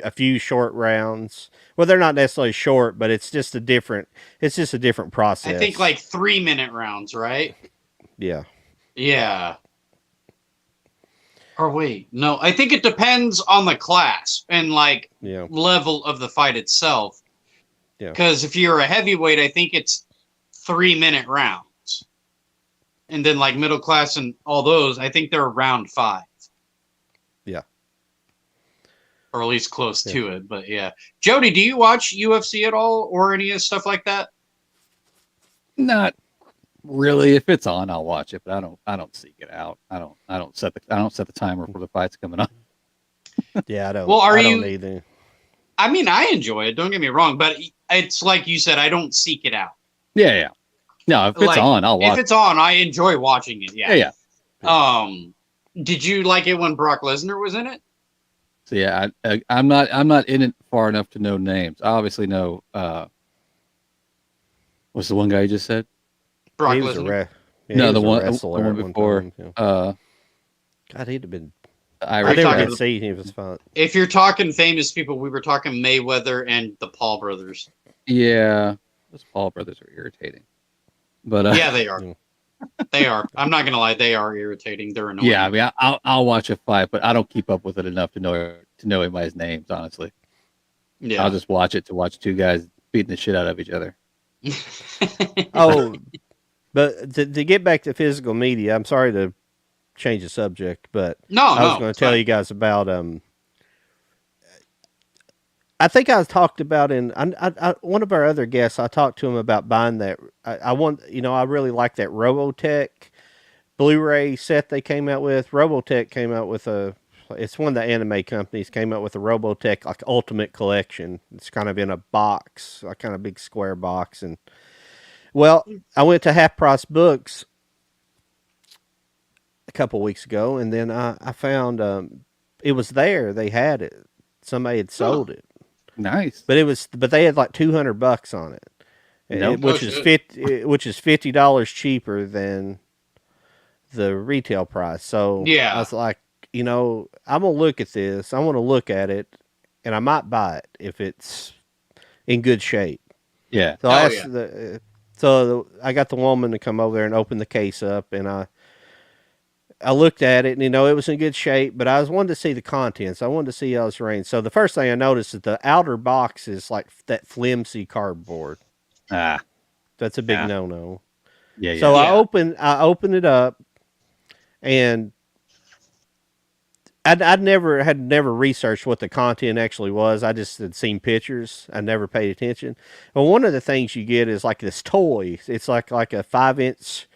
a few short rounds. Well, they're not necessarily short, but it's just a different process. I think like 3-minute rounds, right? Yeah. Yeah. Or wait, no, I think it depends on the class and level of the fight itself. Yeah. Because if you're a heavyweight, I think it's 3-minute rounds. And then middle class and all those, I think they're around 5. Yeah. Or at least close to it, but yeah. Jody, do you watch UFC at all or any of stuff like that? Not really. If it's on, I'll watch it, but I don't seek it out. I don't set the timer for the fights coming up. Yeah, I don't. Well, I don't either. I mean, I enjoy it. Don't get me wrong, but it's like you said, I don't seek it out. Yeah. No, if it's on, I'll watch. If it's on, I enjoy watching it. Yeah. Did you like it when Brock Lesnar was in it? So yeah, I'm not in it far enough to know names. I obviously know. What's the one guy you just said? Brock Lesnar. No, the one before. God, he'd have been. I didn't see he was fun. If you're talking famous people, we were talking Mayweather and the Paul brothers. Yeah, those Paul brothers are irritating. But yeah, they are. They are. I'm not gonna lie, they are irritating. They're annoying. Yeah, I mean, I'll watch a fight, but I don't keep up with it enough to know anybody's names. Honestly, yeah, I'll just watch it to watch two guys beating the shit out of each other. But to get back to physical media, I'm sorry to change the subject, but I was going to tell you guys about I think I talked about in one of our other guests. I talked to him about buying that. I really like that Robotech Blu-ray set they came out with. Robotech came out with it's one of the anime companies came up with a Robotech like Ultimate Collection. It's kind of in a box, like kind of big square box. And well, I went to Half Price Books a couple weeks ago, and then I found it was there. They had it. Somebody had sold it, Nice. but they had like $200 on it, Nope. which Oh, is shit. which is $50 cheaper than the retail price. So Yeah. I was like, I'm gonna look at this. I want to look at it, and I might buy it if it's in good shape. Yeah. So I Oh, asked yeah. I got the woman to come over there and open the case up, and I looked at it, and it was in good shape, but I was wanted to see the contents. I wanted to see how it was arranged. So the first thing I noticed is the outer box is like that flimsy cardboard. Ah. That's a big Yeah. no-no. Yeah. Yeah. So Yeah. I opened it up, and had never researched what the content actually was. I just had seen pictures. I never paid attention. Well, one of the things you get is like this toy. It's like a 5-inch,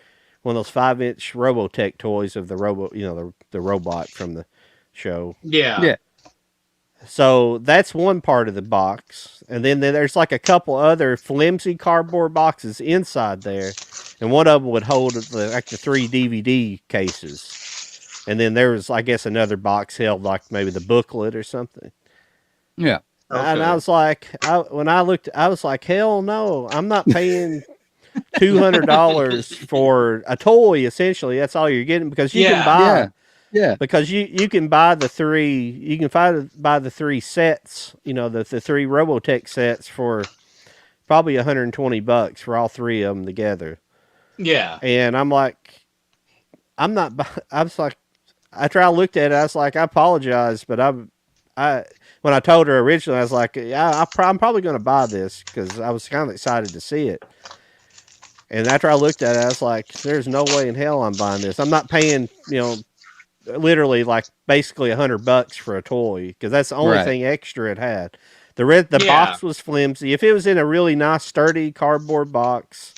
one of those 5-inch Robotech toys of the the robot from the show. Yeah. Yeah. So that's one part of the box, and then there's like a couple other flimsy cardboard boxes inside there, and one of them would hold like the 3 DVD cases. And then there was, I guess, another box held like maybe the booklet or something. Yeah. And I was like, when I looked, I was like, hell no, I'm not paying $200 for a toy. Essentially, that's all you're getting because you can buy. Yeah. Yeah. Because you can buy the buy the 3 sets, the 3 Robotech sets for probably $120 for all 3 of them together. Yeah. And I'm like, I was like, after I looked at it, I was like, I apologize, but when I told her originally, I was like, yeah, I'm probably going to buy this because I was kind of excited to see it. And after I looked at it, I was like, there's no way in hell I'm buying this. I'm not paying, literally like basically $100 for a toy because that's the only Right. thing extra it had. The box was flimsy. If it was in a really nice sturdy cardboard box,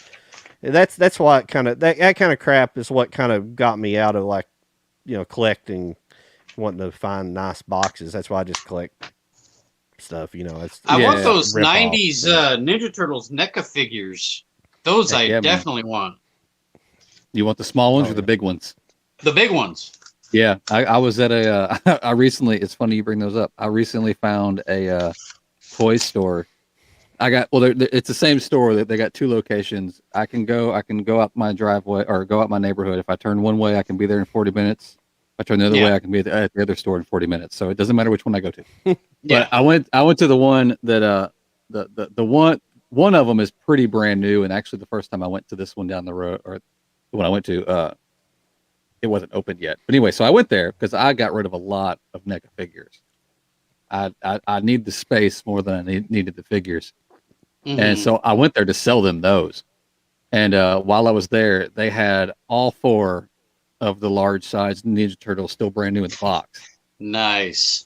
that's why it kind of that kind of crap is what kind of got me out of like collecting, wanting to find nice boxes. That's why I just collect stuff. I want those rip-off. 90s Ninja Turtles NECA figures. Those Heck I yeah, man. definitely want. You want the small ones Oh, or the yeah. big ones? The big ones. Yeah. I was at I recently, it's funny you bring those up. I recently found a toy store. It's the same store that they got 2 locations. I can go out my driveway or go out my neighborhood. If I turn one way, I can be there in 40 minutes. If I turn the other way, I can be at the other store in 40 minutes. So it doesn't matter which one I go to. Yeah. But I went to the one that the one of them is pretty brand new, and actually the first time I went to this one down the road, or the one I went to, it wasn't open yet. But anyway, so I went there because I got rid of a lot of NECA figures. I need the space more than I needed the figures. Mhm. And so I went there to sell them those. And while I was there, they had all 4 of the large size Ninja Turtles still brand new in the box. Nice.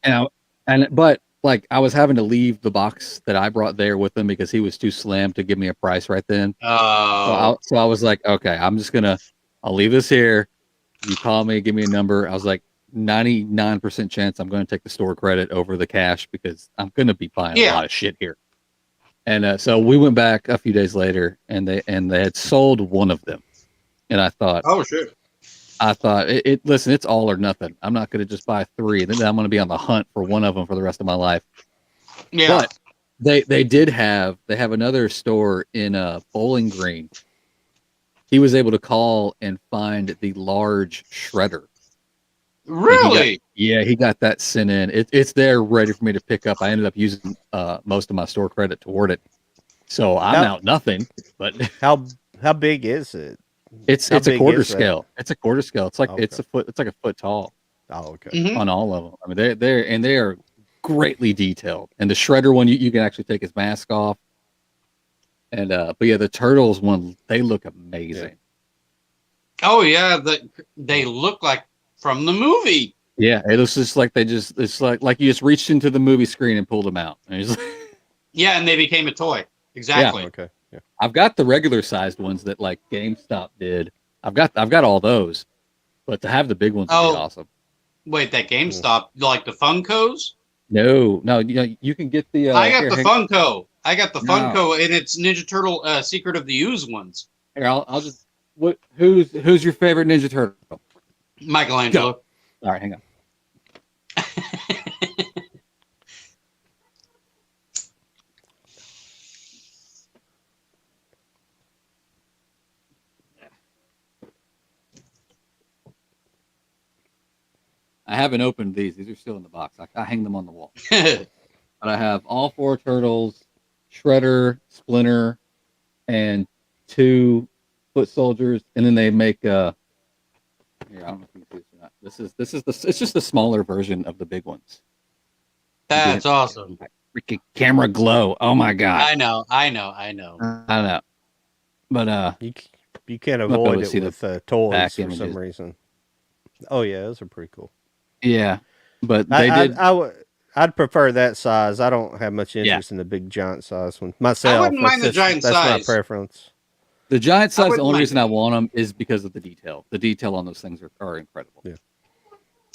But like I was having to leave the box that I brought there with him because he was too slammed to give me a price right then. Oh. So I was like, okay, I'll leave this here. You call me, give me a number. I was like 99% chance I'm going to take the store credit over the cash because I'm going to be buying a lot of shit here. And so we went back a few days later, and they had sold one of them, and I thought, Oh, shit. listen, it's all or nothing. I'm not going to just buy 3, then I'm going to be on the hunt for one of them for the rest of my life. Yeah. But they have another store in Bowling Green. He was able to call and find the large shredder. Really? He got that sent in. It's there ready for me to pick up. I ended up using most of my store credit toward it, so I'm out nothing. But how big is it? it's How a big quarter is that? scale. It's a quarter scale. It's like Okay. it's like a foot tall Oh, okay. Mhm. on all of them. I mean, they are greatly detailed. And the shredder one, you can actually take his mask off. And but yeah, the Turtles one, they look amazing. Oh, yeah. They look like from the movie. Yeah, it looks just like it's like you just reached into the movie screen and pulled them out. And it's like, Yeah, and they became a toy. Exactly. Okay. Yeah. I've got the regular sized ones that like GameStop did. I've got all those, but to have the big ones would be awesome. Wait, that GameStop, like the Funkos? No, you can get the. I got Here, the hang- Funko. I got the No. Funko, and it's Ninja Turtle Secret of the Ooze ones. Here, I'll just. What? Who's your favorite Ninja Turtle? Michelangelo. All right, hang on. I haven't opened these. These are still in the box. I hang them on the wall. But I have all 4 turtles, Shredder, Splinter, and 2 foot soldiers, and then they make here. I don't know if you can see this or not. This is the. It's just a smaller version of the big ones. That's awesome. Freaking camera glow! Oh my god! I know. I don't know, but You can't I'm not able avoid to it see the with toys back for images. some reason. Oh yeah, those are pretty cool. yeah, but they did. I'd prefer that size. I don't have much interest in the big giant size one myself. I wouldn't mind the giant that's size. my preference. The giant size, the wouldn't only mind reason I want them is because of the detail. The detail on those things are incredible. Yeah.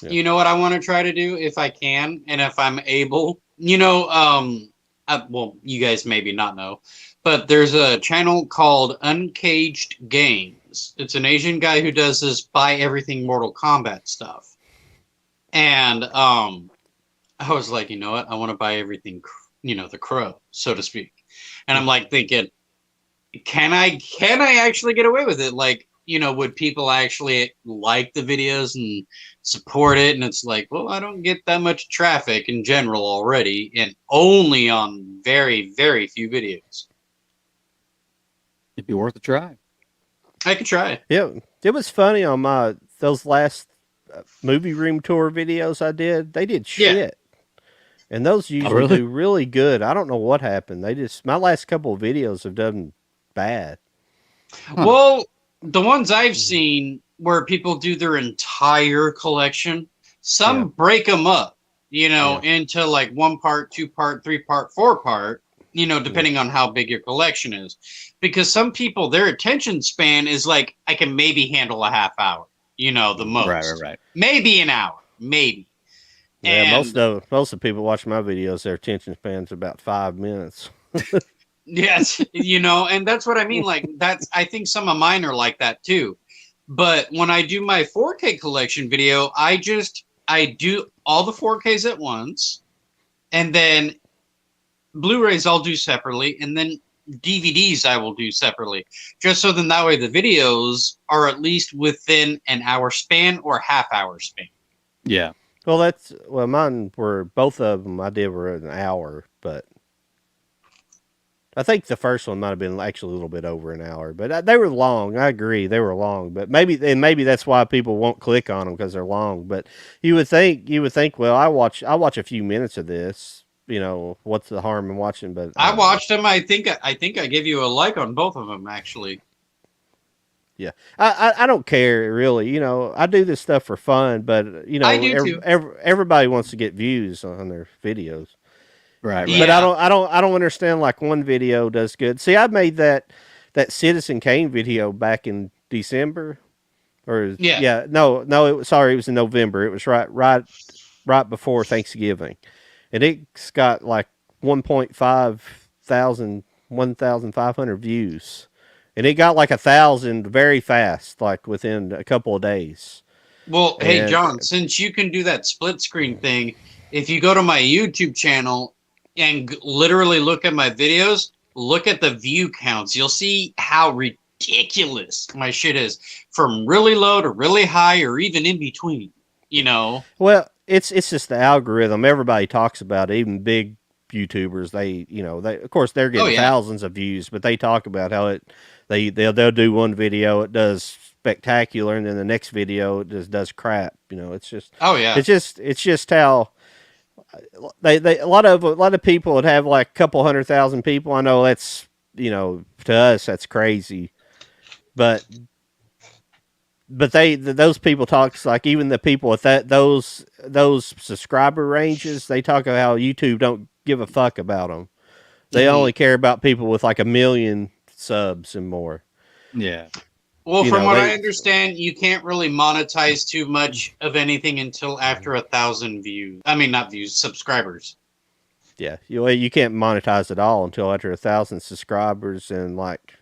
Yeah. You know what I want to try to do if I can and if I'm able? Well, you guys maybe not know, but there's a channel called Uncaged Games. It's an Asian guy who does this buy everything Mortal Kombat stuff. And I was like, you know what? I want to buy everything, the Crow, so to speak. And I'm like thinking, can I actually get away with it? Like, would people actually like the videos and support it? And it's like, well, I don't get that much traffic in general already, and only on very, very few videos. It'd be worth a try. I could try. Yeah, it was funny on those last movie room tour videos I did. They did shit, and those usually really? do really good. I don't know what happened. My last couple of videos have done bad. Huh. Well, the ones I've seen where people do their entire collection, some break them up, into like 1 part, 2 part, 3 part, 4 part, depending on how big your collection is. Because some people, their attention span is like, I can maybe handle a half hour, the most. Right. Maybe an hour, maybe. Yeah, And- most of the people watching my videos, their attention span's about 5 minutes. Yes, and that's what I mean. Like I think some of mine are like that too. But when I do my 4K collection video, I do all the 4Ks at once, and then Blu-rays I'll do separately, and then DVDs I will do separately, just so then that way the videos are at least within an hour span or half-hour span. Yeah. Well, mine were, both of them I did were an hour, but I think the first one might have been actually a little bit over an hour, but they were long. I agree, they were long, but maybe that's why people won't click on them, because they're long. But you would think, well, I watch a few minutes of this. What's the harm in watching? But I watched them. I think I gave you a like on both of them, actually. Yeah, I don't care really. I do this stuff for fun, but I do too. Everybody wants to get views on their videos. Right. Yeah. But I don't understand, like, one video does good. See, I made that Citizen Kane video back in December, no, it was in November. It was right before Thanksgiving, and it's got like 1,500 views, and it got like 1,000 very fast, like within a couple of days. Well, hey John, since you can do that split screen thing, if you go to my YouTube channel and literally look at my videos, look at the view counts, you'll see how ridiculous my shit is, from really low to really high, or even in between. Well, it's just the algorithm. Everybody talks about it, even big YouTubers. They of course they're getting thousands of views, but they talk about how they'll do one video, it does spectacular, and then the next video it just does crap. It's just it's just how a lot of people would have like a couple 100,000 people. I know that's to us that's crazy, but those people talk, like, even the people with those subscriber ranges, they talk about how YouTube don't give a fuck about them. They only care about people with like 1 million subs and more. Yeah. Well, You from know, what they- I understand, you can't really monetize too much of anything until after 1,000 views. I mean, not views, subscribers. Yeah, you can't monetize it all until after 1,000 subscribers and like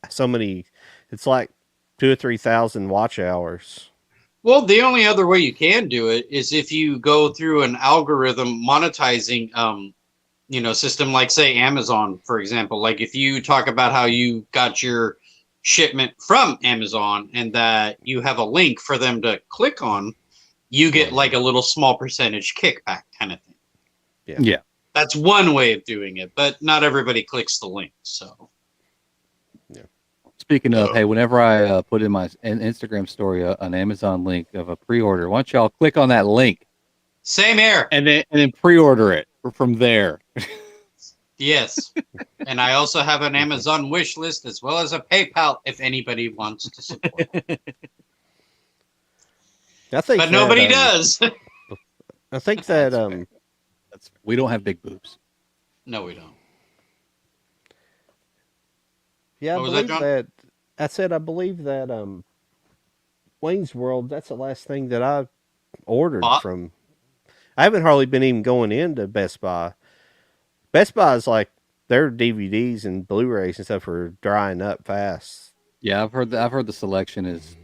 so many. It's like 2 or 3 thousand watch hours. Well, the only other way you can do it is if you go through an algorithm monetizing, system like say Amazon, for example. Like if you talk about how you got your shipment from Amazon and that you have a link for them to click on, you get like a little small percentage kickback kind of thing. Yeah. That's one way of doing it, but not everybody clicks the link. So Speaking of, hey, whenever I put in my Instagram story an Amazon link of a pre-order, why don't y'all click on that link same here. and then pre-order it from there? Yes. And I also have an Amazon wish list as well as a PayPal if anybody wants to support. I think, But nobody that, does. I think that We don't have big boobs. No, we don't. yeah, I What was that, believe John? that. I said I believe that Wayne's World. That's the last thing that I ordered Bought? from. I haven't hardly been even going into Best Buy. Best Buy is like their DVDs and Blu-rays and stuff are drying up fast. Yeah, I've heard the selection is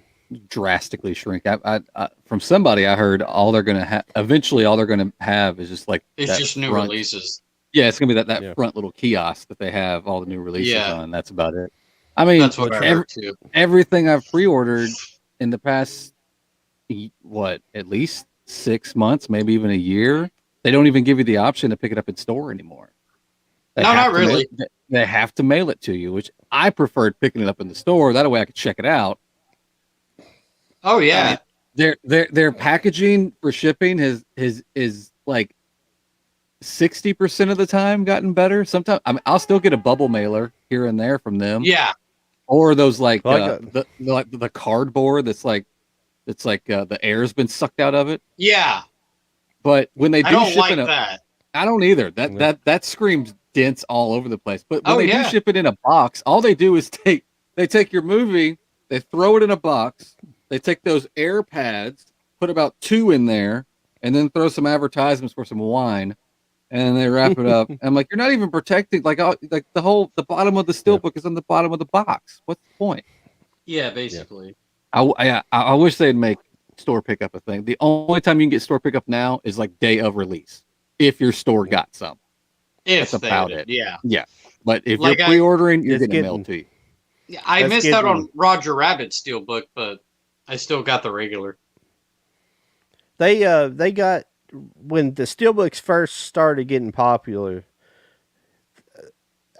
drastically shrink. I from somebody I heard all they're gonna have eventually all they're gonna have is just like It's that just new front- releases. Yeah, it's gonna be that Yeah. front little kiosk that they have all the new releases Yeah. on. That's about it. I mean, That's what I heard too. everything I've pre-ordered in the past at least 6 months, maybe even a year, they don't even give you the option to pick it up in store anymore. They No, have not to really. they have to mail it to you, which I preferred picking it up in the store. That way I could check it out. Oh yeah. Their packaging for shipping is like 60% of the time gotten better. Sometimes I'll still get a bubble mailer here and there from them. Yeah. Or those like Well, the cardboard that's like the air's been sucked out of it. Yeah. But when they I do don't ship like in a, that. I don't either. Yeah. That screams dents all over the place. But when Oh, they yeah. do ship it in a box, all they do is take your movie, they throw it in a box, they take those air pads, put about 2 in there, and then throw some advertisements for some wine, and they wrap it up. I'm like, you're not even protecting the bottom of the steelbook is on the bottom of the box. What's the point? Yeah, basically. I wish they'd make store pickup a thing. The only time you can get store pickup now is like day of release, if your store got some. If That's they about did, it. yeah. But if Like you're pre-ordering, you're It's getting it mailed to you. Yeah, I That's missed out on getting- Roger Rabbit Steelbook, but I still got the regular. They got when the steelbooks first started getting popular.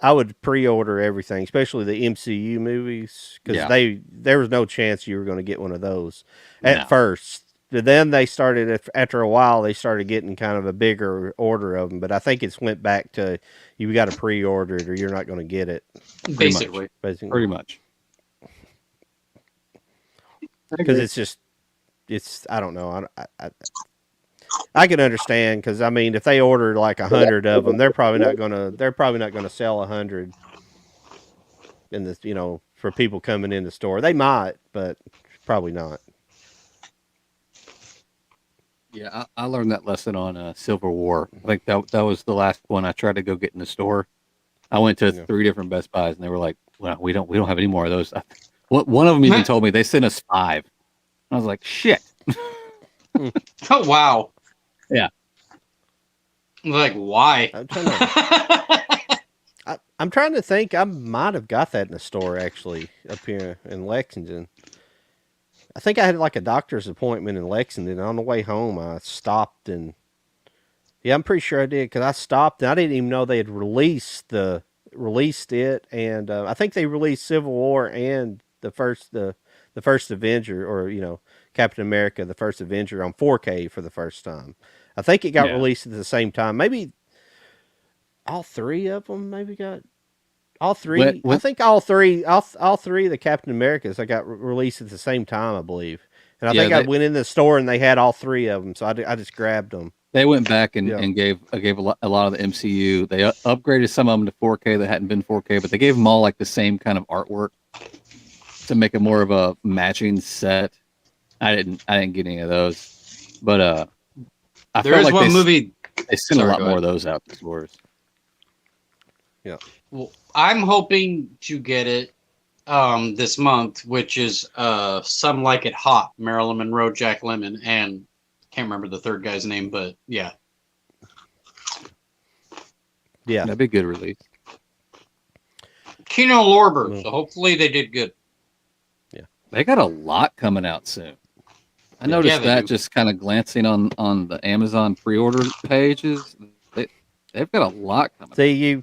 I would pre-order everything, especially the MCU movies, because Yeah. there was no chance you were going to get one of those at No. first. But then they started after a while. They started getting kind of a bigger order of them. But I think it's went back to you got to pre-order it or you're not going to get it. Basically. Basically, Pretty much. because it's I don't know. I can understand because I mean if they order like 100 of them, they're probably not gonna sell 100 in this for people coming in the store. They might, but probably not. Yeah, I learned that lesson on Civil War. I think that was the last one I tried to go get in the store. I went to Yeah. 3 different Best Buys, and they were like, "Well, we don't have any more of those." One of them even told me they sent us 5. I was like, "Shit." Oh wow. Yeah. Like why? I'm trying to think. I might have got that in the store actually up here in Lexington. I think I had like a doctor's appointment in Lexington. On the way home, I stopped and I'm pretty sure I did because I stopped and I didn't even know they had released it, and I think they released Civil War and the first Avenger, or Captain America, the first Avenger on 4K for the first time. I think it got released at the same time. Maybe all 3 of them maybe got all 3. I think all three of the Captain Americas I got released at the same time, I believe. And I think I went in the store and they had all 3 of them, so I just grabbed them. They went back and, Yeah. and gave a lot of the MCU. They upgraded some of them to 4K that hadn't been 4K, but they gave them all like the same kind of artwork. to make it more of a matching set. I didn't get any of those, but I There felt is like one movie. they sent a Sorry, lot go more ahead. of those out to stores. Well, I'm hoping to get it this month, which is Some Like It Hot, Marilyn Monroe, Jack Lemmon, and can't remember the third guy's name, but yeah. Yeah. That'd be a good release. Kino Lorber. Mm. So hopefully they did good. They got a lot coming out soon. I Yeah. noticed Yeah, they that do. just kind of glancing on the Amazon pre-order pages. They've got a lot coming.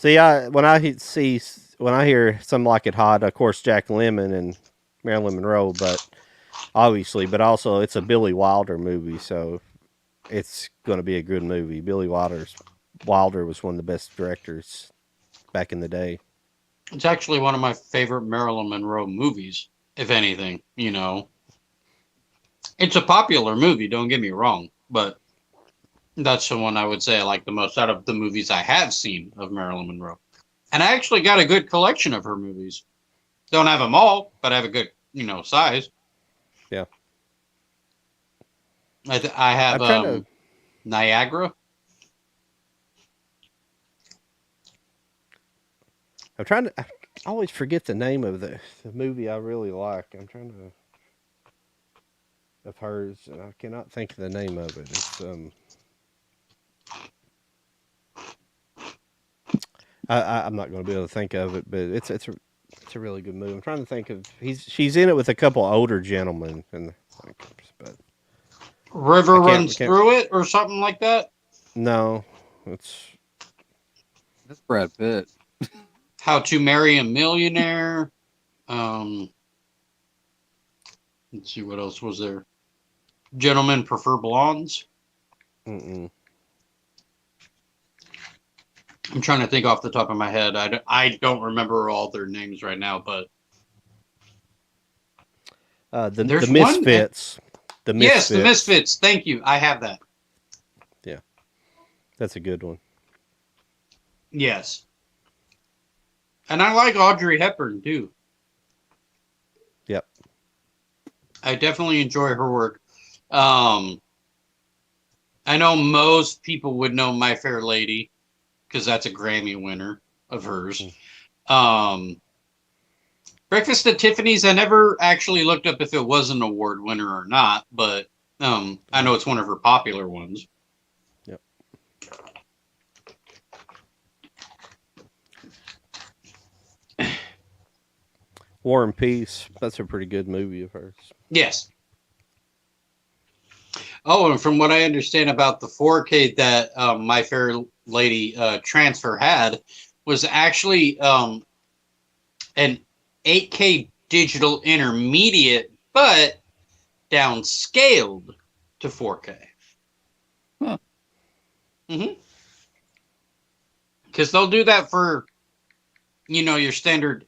When I hear Some Like It Hot, of course Jack Lemmon and Marilyn Monroe, but also it's a Billy Wilder movie, so it's going to be a good movie. Wilder was one of the best directors back in the day. It's actually one of my favorite Marilyn Monroe movies, if anything, you know. It's a popular movie, don't get me wrong, but that's the one I would say I like the most out of the movies I have seen of Marilyn Monroe. And I actually got a good collection of her movies. Don't have them all, but I have a good, size. Yeah. I have I'm trying to Niagara. I always forget the name of the movie I really like. I'm trying to of hers, and I cannot think of the name of it. It's I'm not going to be able to think of it, but it's a really good movie. I'm trying to think of she's in it with a couple older gentlemen, but River I can't- Runs I can't- Through It or something like that. no, it's That's Brad Pitt. How to Marry a Millionaire. Let's see what else was there. Gentlemen Prefer Blondes. mm-mm. I'm trying to think off the top of my head. I don't remember all their names right now, but The There's Misfits. The Misfits. yes, The Misfits. Thank you. I have that. Yeah, that's a good one. Yes. And I like Audrey Hepburn too. Yep. I definitely enjoy her work. I know most people would know My Fair Lady because that's a Grammy winner of hers. Breakfast at Tiffany's, I never actually looked up if it was an award winner or not, but I know it's one of her popular ones. Yep. War and Peace. That's a pretty good movie of hers. Yes. Oh, and from what I understand about the 4K that My Fair Lady transfer had was actually an 8K digital intermediate, but downscaled to 4K. Huh. Mm-hmm. Because they'll do that for, your standard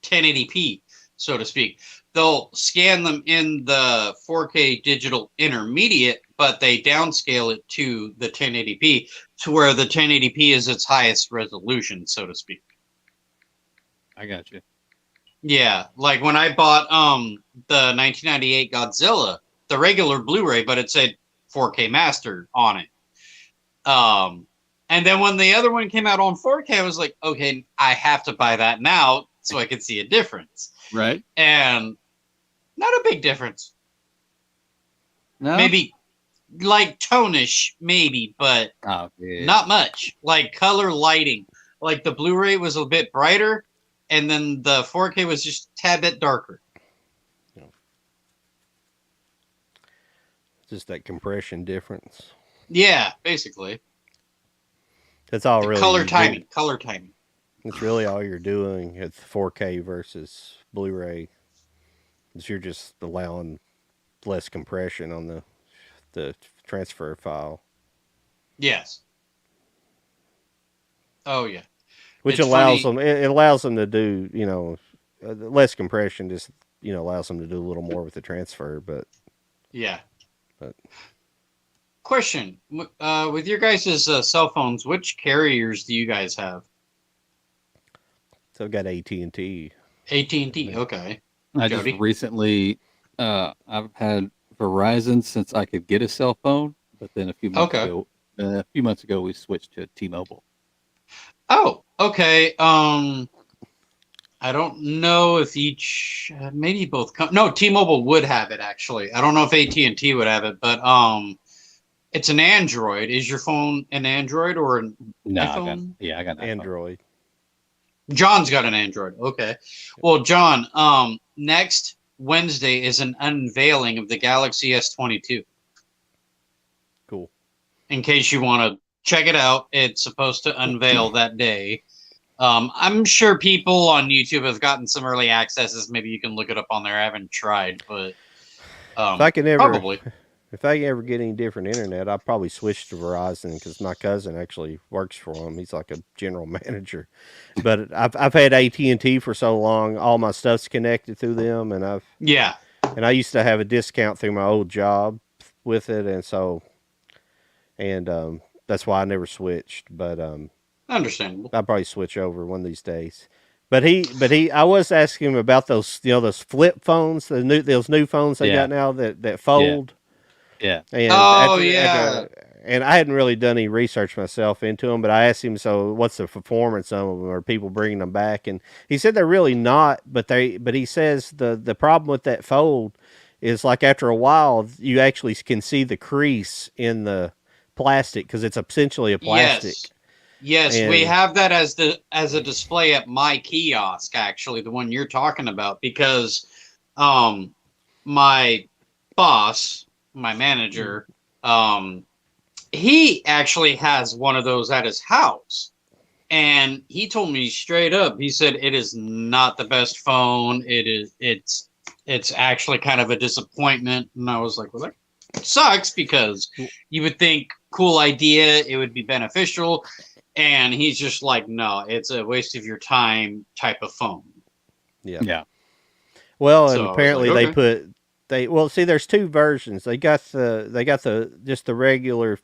1080p, so to speak. They'll scan them in the 4K digital intermediate, but they downscale it to the 1080p to where the 1080p is its highest resolution, so to speak. I got you. Yeah, like when I bought the 1998 Godzilla, the regular Blu-ray, but it said 4K Master on it. And then when the other one came out on 4K, I was like, okay, I have to buy that now so I can see a difference. Right? And not a big difference. No. Maybe like tonish, maybe, but Oh, yeah. not much. Like color lighting. Like the Blu-ray was a bit brighter, and then the 4K was just a tad bit darker. Just that compression difference. Yeah, basically. That's all The really. color timing. Color timing. It's really all you're doing at 4K versus Blu-ray. Is you're just allowing less compression on the transfer file, Yes. Oh yeah. which It's allows funny- them. It allows them to do less compression. Just allows them to do a little more with the transfer. But Yeah. But- Question: with your guys' cell phones, which carriers do you guys have? so I've got AT&T. AT&T. Okay. I Jody? just recently, I've had Verizon since I could get a cell phone, but then Okay. a few months ago, we switched to T-Mobile. Oh, okay. I don't know if each, maybe both. No, T-Mobile would have it actually. I don't know if AT&T would have it, but it's an Android. Is your phone an Android or an No, I iPhone? got an iPhone. Android. John's got an Android. Okay. Well, John, next Wednesday is an unveiling of the Galaxy S22. Cool. In case you want to check it out, it's supposed to unveil that day. I'm sure people on YouTube have gotten some early accesses. Maybe you can look it up on there. I haven't tried, but If I can ever, probably. if I can ever get any different internet, I'll probably switch to Verizon because my cousin actually works for him. He's like a general manager. But I've had AT&T for so long, all my stuff's connected through them, and Yeah, I used to have a discount through my old job with it, and so that's why I never switched. But understandable. I'll probably switch over one of these days. I was asking him about those, those flip phones, those new phones they got now that fold. Yeah. And Oh, yeah. and I hadn't really done any research myself into them, but I asked him, so what's the performance of them? Are people bringing them back? And he said they're really not, but he says the problem with that fold is like after a while you actually can see the crease in the plastic because it's essentially a plastic. Yes, And- we have that as a display at my kiosk, actually, the one you're talking about, because my boss, my manager, he actually has one of those at his house. And he told me straight up, he said it is not the best phone. It's actually kind of a disappointment. And I was like, well, that sucks because you would think cool idea, it would be beneficial. And he's just like, no, it's a waste of your time type of phone. Yeah. Well, So and I was apparently like, see, there's two versions. They got just the regular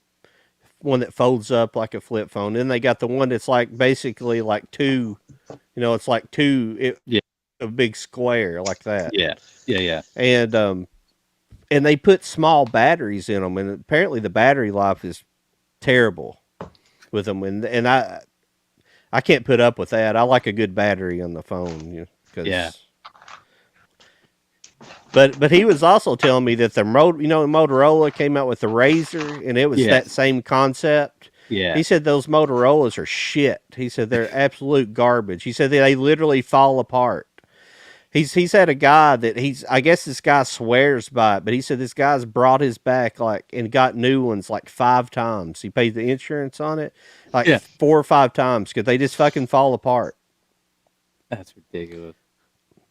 one that folds up like a flip phone. Then they got the one that's like basically like two, it's like a big square like that. Yeah. And they put small batteries in them, and apparently the battery life is terrible with them. And I can't put up with that. I like a good battery on the phone, Yeah. But he was also telling me that Motorola came out with the Razr, and it was that same concept. Yeah. He said those Motorola's are shit. He said they're absolute garbage. He said they literally fall apart. He's had a guy that I guess this guy swears by it, but he said this guy's brought his back and got new ones like 5 times. He paid the insurance on it 4 or 5 times because they just fucking fall apart. That's ridiculous.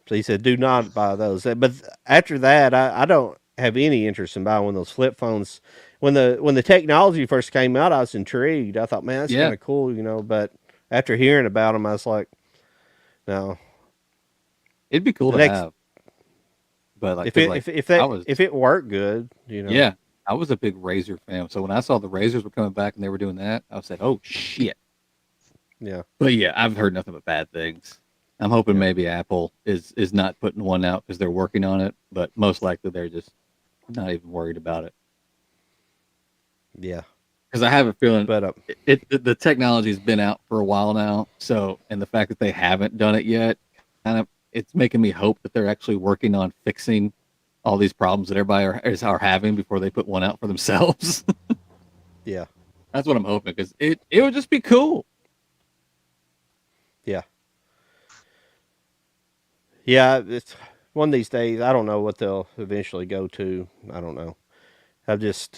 So he said, do not buy those. But after that, I don't have any interest in buying one of those flip phones. When the technology first came out, I was intrigued. I thought, man, that's kind of cool, But after hearing about them, I was like, no. It'd be cool to have. But like, if it worked good, Yeah, I was a big Razr fan. So when I saw the Razrs were coming back and they were doing that, I said, "Oh shit!" Yeah. But yeah, I've heard nothing but bad things. I'm hoping maybe Apple is not putting one out because they're working on it, but most likely they're just not even worried about it. Yeah. Because I have a feeling, but the technology's been out for a while now. So, and the fact that they haven't done it yet, it's making me hope that they're actually working on fixing all these problems that everybody are having before they put one out for themselves. Yeah. That's what I'm hoping, because it would just be cool. Yeah. Yeah, it's one of these days. I don't know what they'll eventually go to. I don't know. I've just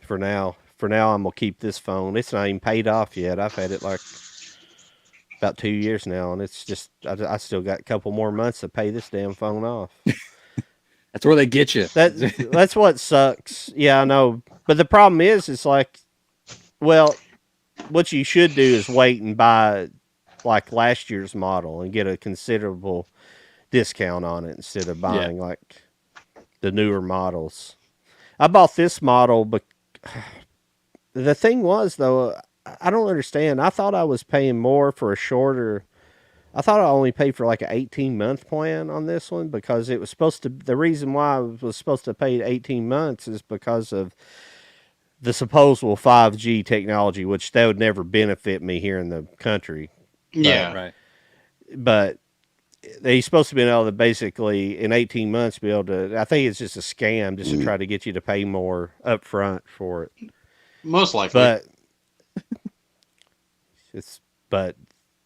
for now, I'm gonna keep this phone. It's not even paid off yet. I've had it like about 2 years now, and it's just I still got a couple more months to pay this damn phone off. That's where they get you. That's what sucks. Yeah, I know. But the problem is, it's like, well, what you should do is wait and buy like last year's model and get a considerable discount on it instead of buying like the newer models. I bought this model, but the thing was, though, I don't understand. I thought I was paying more for a shorter I thought I only paid for like an 18-month plan on this one because it was supposed to. The reason why I was supposed to pay 18 months is because of the supposable 5G technology, which that would never benefit me here in the country. Yeah. Right. But they're supposed to be able to basically in 18 months be able to. I think it's just a scam just to try to get you to pay more up front for it. Most likely. But it's but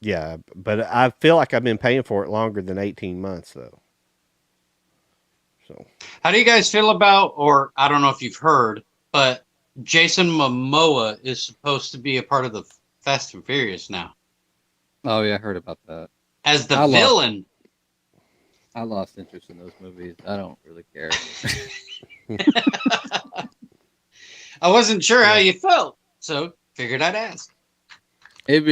yeah, but I feel like I've been paying for it longer than 18 months though. So How do you guys feel about, or I don't know if you've heard, but Jason Momoa is supposed to be a part of the Fast and Furious now Oh yeah, I heard about that. as the I love- villain. I lost interest in those movies. I don't really care. I wasn't sure how you felt, so figured I'd ask. It'd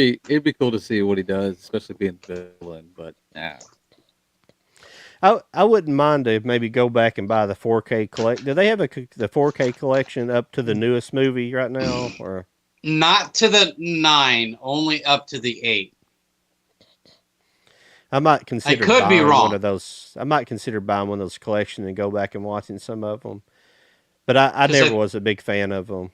be cool to see what he does, especially being the villain. But nah. I wouldn't mind to maybe go back and buy the 4K collect. Do they have the 4K collection up to the newest movie right now, or Not to the 9, only up to the 8. I might consider could be buying wrong. one of those. I might consider buying one of those collections and go back and watching some of them. But I 'Cause never was a big fan of them.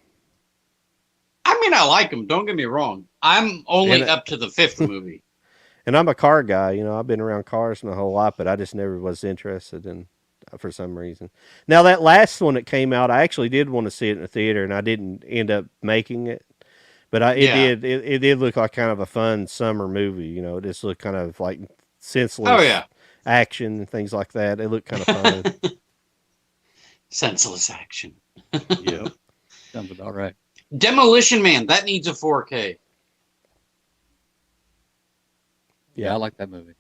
I mean, I like him. Don't get me wrong. I'm only And- up to the 5th movie. And I'm a car guy, you know. I've been around cars my whole life, but I just never was interested in for some reason. Now that last one that came out, I actually did want to see it in the theater, and I didn't end up making it. But Yeah. it did look like kind of a fun summer movie. You know, it just looked kind of like senseless Oh, yeah. action and things like that. It looked kind of fun. Senseless action. Yep. Sounds about right. Demolition Man, that needs a 4K. Yeah, I like that movie.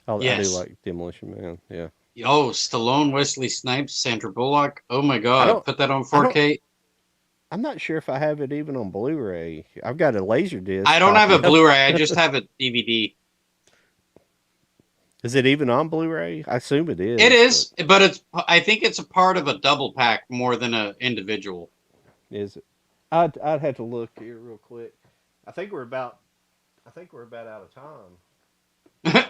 I do Yes. like Demolition Man. Yeah. Oh, Stallone, Wesley Snipes, Sandra Bullock. Oh my I God. don't- Put that on 4K. I'm not sure if I have it even on Blu-ray. I've got a Laserdisc. I don't have a copy. Blu-ray. I just have a DVD. Is it even on Blu-ray? I assume it is. It is, but it's. I think it's a part of a double pack more than an individual. but is it? I'd have to look here real quick. I think we're about out of time.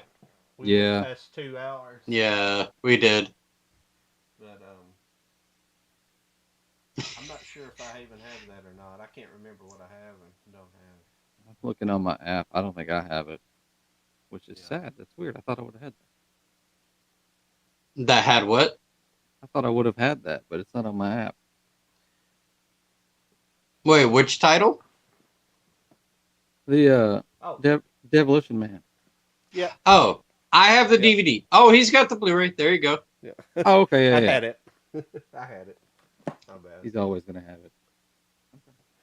We Yeah. went past 2 hours. Yeah, we did. But I'm not sure if I even have that or not. I can't remember what I have and don't have. I'm looking on my app. I don't think I have it, which is Yeah. sad. That's weird. I thought I would have had that. That had what? I thought I would have had that, but it's not on my app. Wait, which title? The Oh, Demolition Man. yeah. Oh, I have the Yeah. DVD. Oh, he's got the Blu-ray. There you go. Oh, okay, yeah, I yeah. had it. I had it. My bad. He's always gonna have it.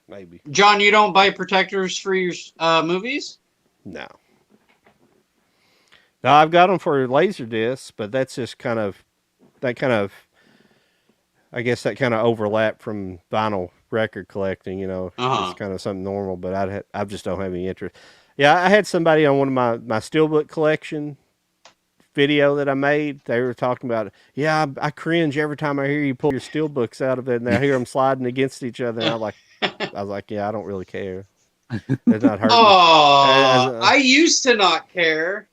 Maybe. John, you don't buy protectors for your movies? No. No, I've got them for Laserdisc, but that's just I guess that kind of overlap from vinyl record collecting. You know, Uh-huh. it's kind of something normal, but I just don't have any interest. Yeah, I had somebody on one of my steelbook collection video that I made. They were talking about, yeah, I cringe every time I hear you pull your steelbooks out of it, and I hear them sliding against each other. And I was like, yeah, I don't really care. It's not hurting. Oh, As I used to not care.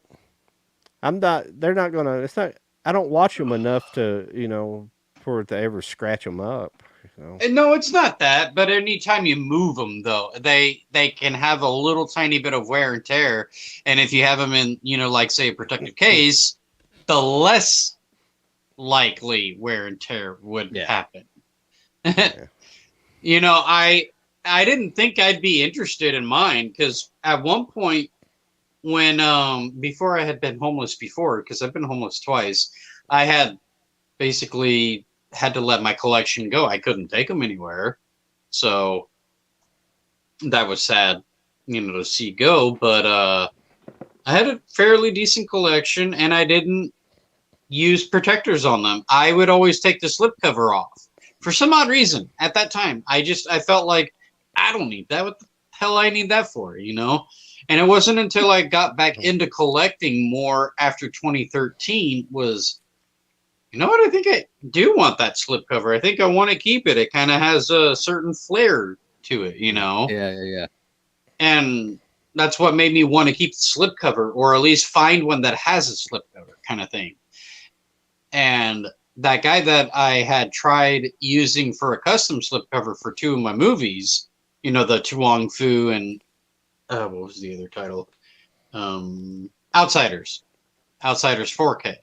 I'm not. They're not gonna. It's not. I don't watch them enough to, for it to ever scratch them up. And no, it's not that. But anytime you move them, though, they can have a little tiny bit of wear and tear. And if you have them in, like say a protective case, the less likely wear and tear would Yeah. happen. Yeah. I didn't think I'd be interested in mine because at one point when before I had been homeless before, because I've been homeless twice, I had basically had to let my collection go. I couldn't take them anywhere. So that was sad, to see go. But I had a fairly decent collection and I didn't use protectors on them. I would always take the slipcover off. For some odd reason, at that time, I felt like, I don't need that. What the hell I need that for, And it wasn't until I got back into collecting more after 2013 was, what? I think I do want that slipcover. I think I want to keep it. It kind of has a certain flair to it, Yeah, yeah, yeah. And that's what made me want to keep the slipcover, or at least find one that has a slipcover kind of thing. And that guy that I had tried using for a custom slipcover for 2 of my movies, you know, the Tu Wong Fu and what was the other title? Outsiders 4K.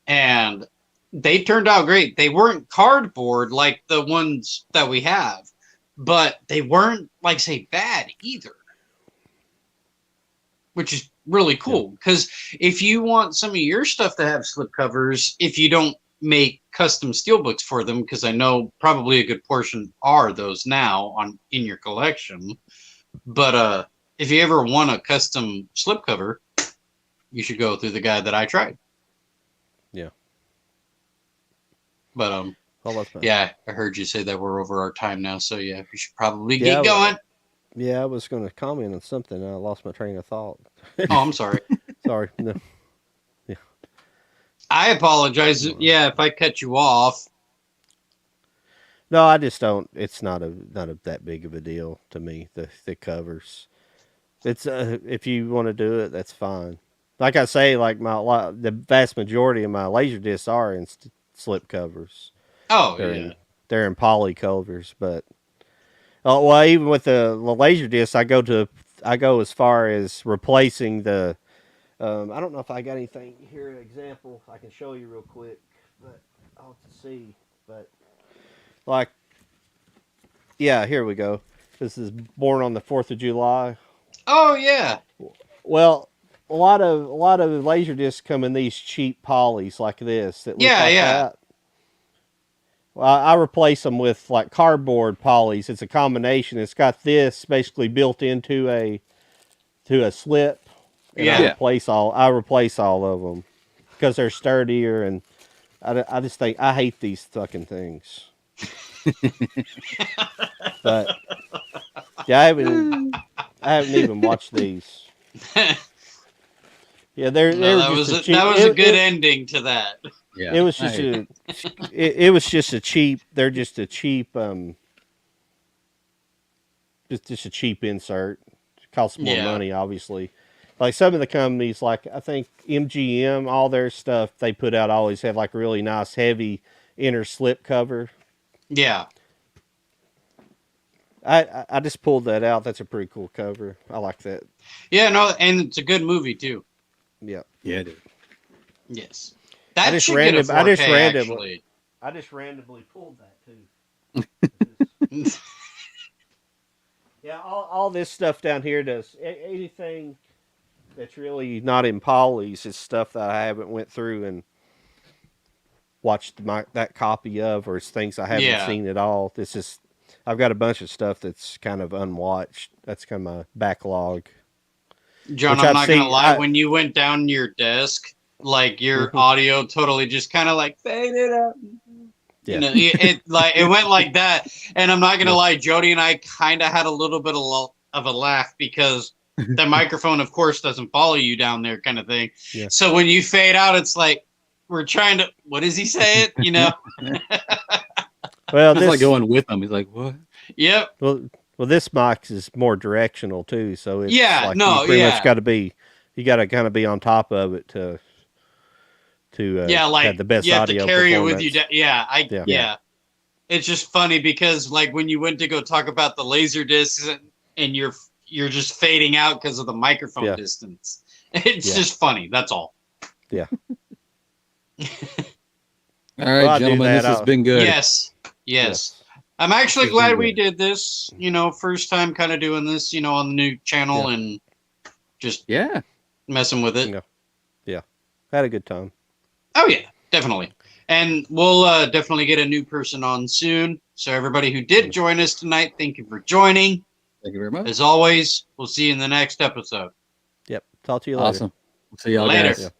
And they turned out great. They weren't cardboard like the ones that we have, but they weren't, like, say, bad either, which is really cool. Because if you want some of your stuff to have slipcovers, if you don't make custom steelbooks for them, because I know probably a good portion are those now in your collection, but if you ever want a custom slipcover, you should go through the guy that I tried. Yeah. But yeah, I heard you say that we're over our time now, so yeah, we should probably get going. Yeah, I was going to comment on something. I lost my train of thought. Oh, I'm sorry. Sorry. No. Yeah. I apologize. Yeah, if I cut you off. No, I just don't. It's not that big of a deal to me. The covers. It's if you want to do it, that's fine. Like I say, like the vast majority of my laser discs are in slip covers. Oh, they're in poly covers, but well, even with the laser disc, I go as far as replacing the. I don't know if I got anything here. An example I can show you real quick, but I'll have to see. But like, yeah, here we go. This is Born on the 4th of July. Oh yeah. Well, a lot of laser discs come in these cheap polys like this. That look like that. Well, I replace them with like cardboard polys. It's a combination. It's got this basically built into a slip. And I replace all of them because they're sturdier, and I just think I hate these fucking things. But yeah, I haven't even watched these. Yeah, that was a good ending to that. Yeah, it was just it was just a cheap. They're just a cheap just a cheap insert. It costs more money, obviously. Like some of the companies, like I think MGM, all their stuff they put out always have like a really nice heavy inner slip cover. Yeah. I just pulled that out. That's a pretty cool cover. I like that. Yeah, no, and it's a good movie too. Yeah. Yeah, dude. Yes. I just randomly pulled that too. Yeah, all this stuff down here does anything that's really not in polys is stuff that I haven't went through and watched that copy of, or it's things I haven't seen at all. This is I've got a bunch of stuff that's kind of unwatched. That's kind of my backlog. John, I'm not gonna lie. When you went down your desk, like your audio totally just kind of like faded out. Yeah. You know, it went like that. And I'm not gonna lie, Jody and I kind of had a little bit of a laugh because the microphone, of course, doesn't follow you down there, kind of thing. Yeah. So when you fade out, it's like we're trying to. What does he say? It, you know. Well, it's like going with him. He's like, what? Yep. Well, this mic is more directional too, so it's you much got to be. You got to kind of be on top of it to have the best you have audio to carry performance. it with you. Yeah. It's just funny because like when you went to go talk about the laser discs and you're just fading out because of the microphone distance. It's just funny. That's all. Yeah. All right, gentlemen, this has been good. Yes. I'm actually glad we did this. You know, first time kind of doing this. You know, on the new channel and just messing with it. Yeah. Had a good time. Oh yeah, definitely. And we'll definitely get a new person on soon. So everybody who did join us tonight, thank you for joining. Thank you very much. As always, we'll see you in the next episode. Yep. Talk to you later. Awesome. We'll see y'all later. Guys.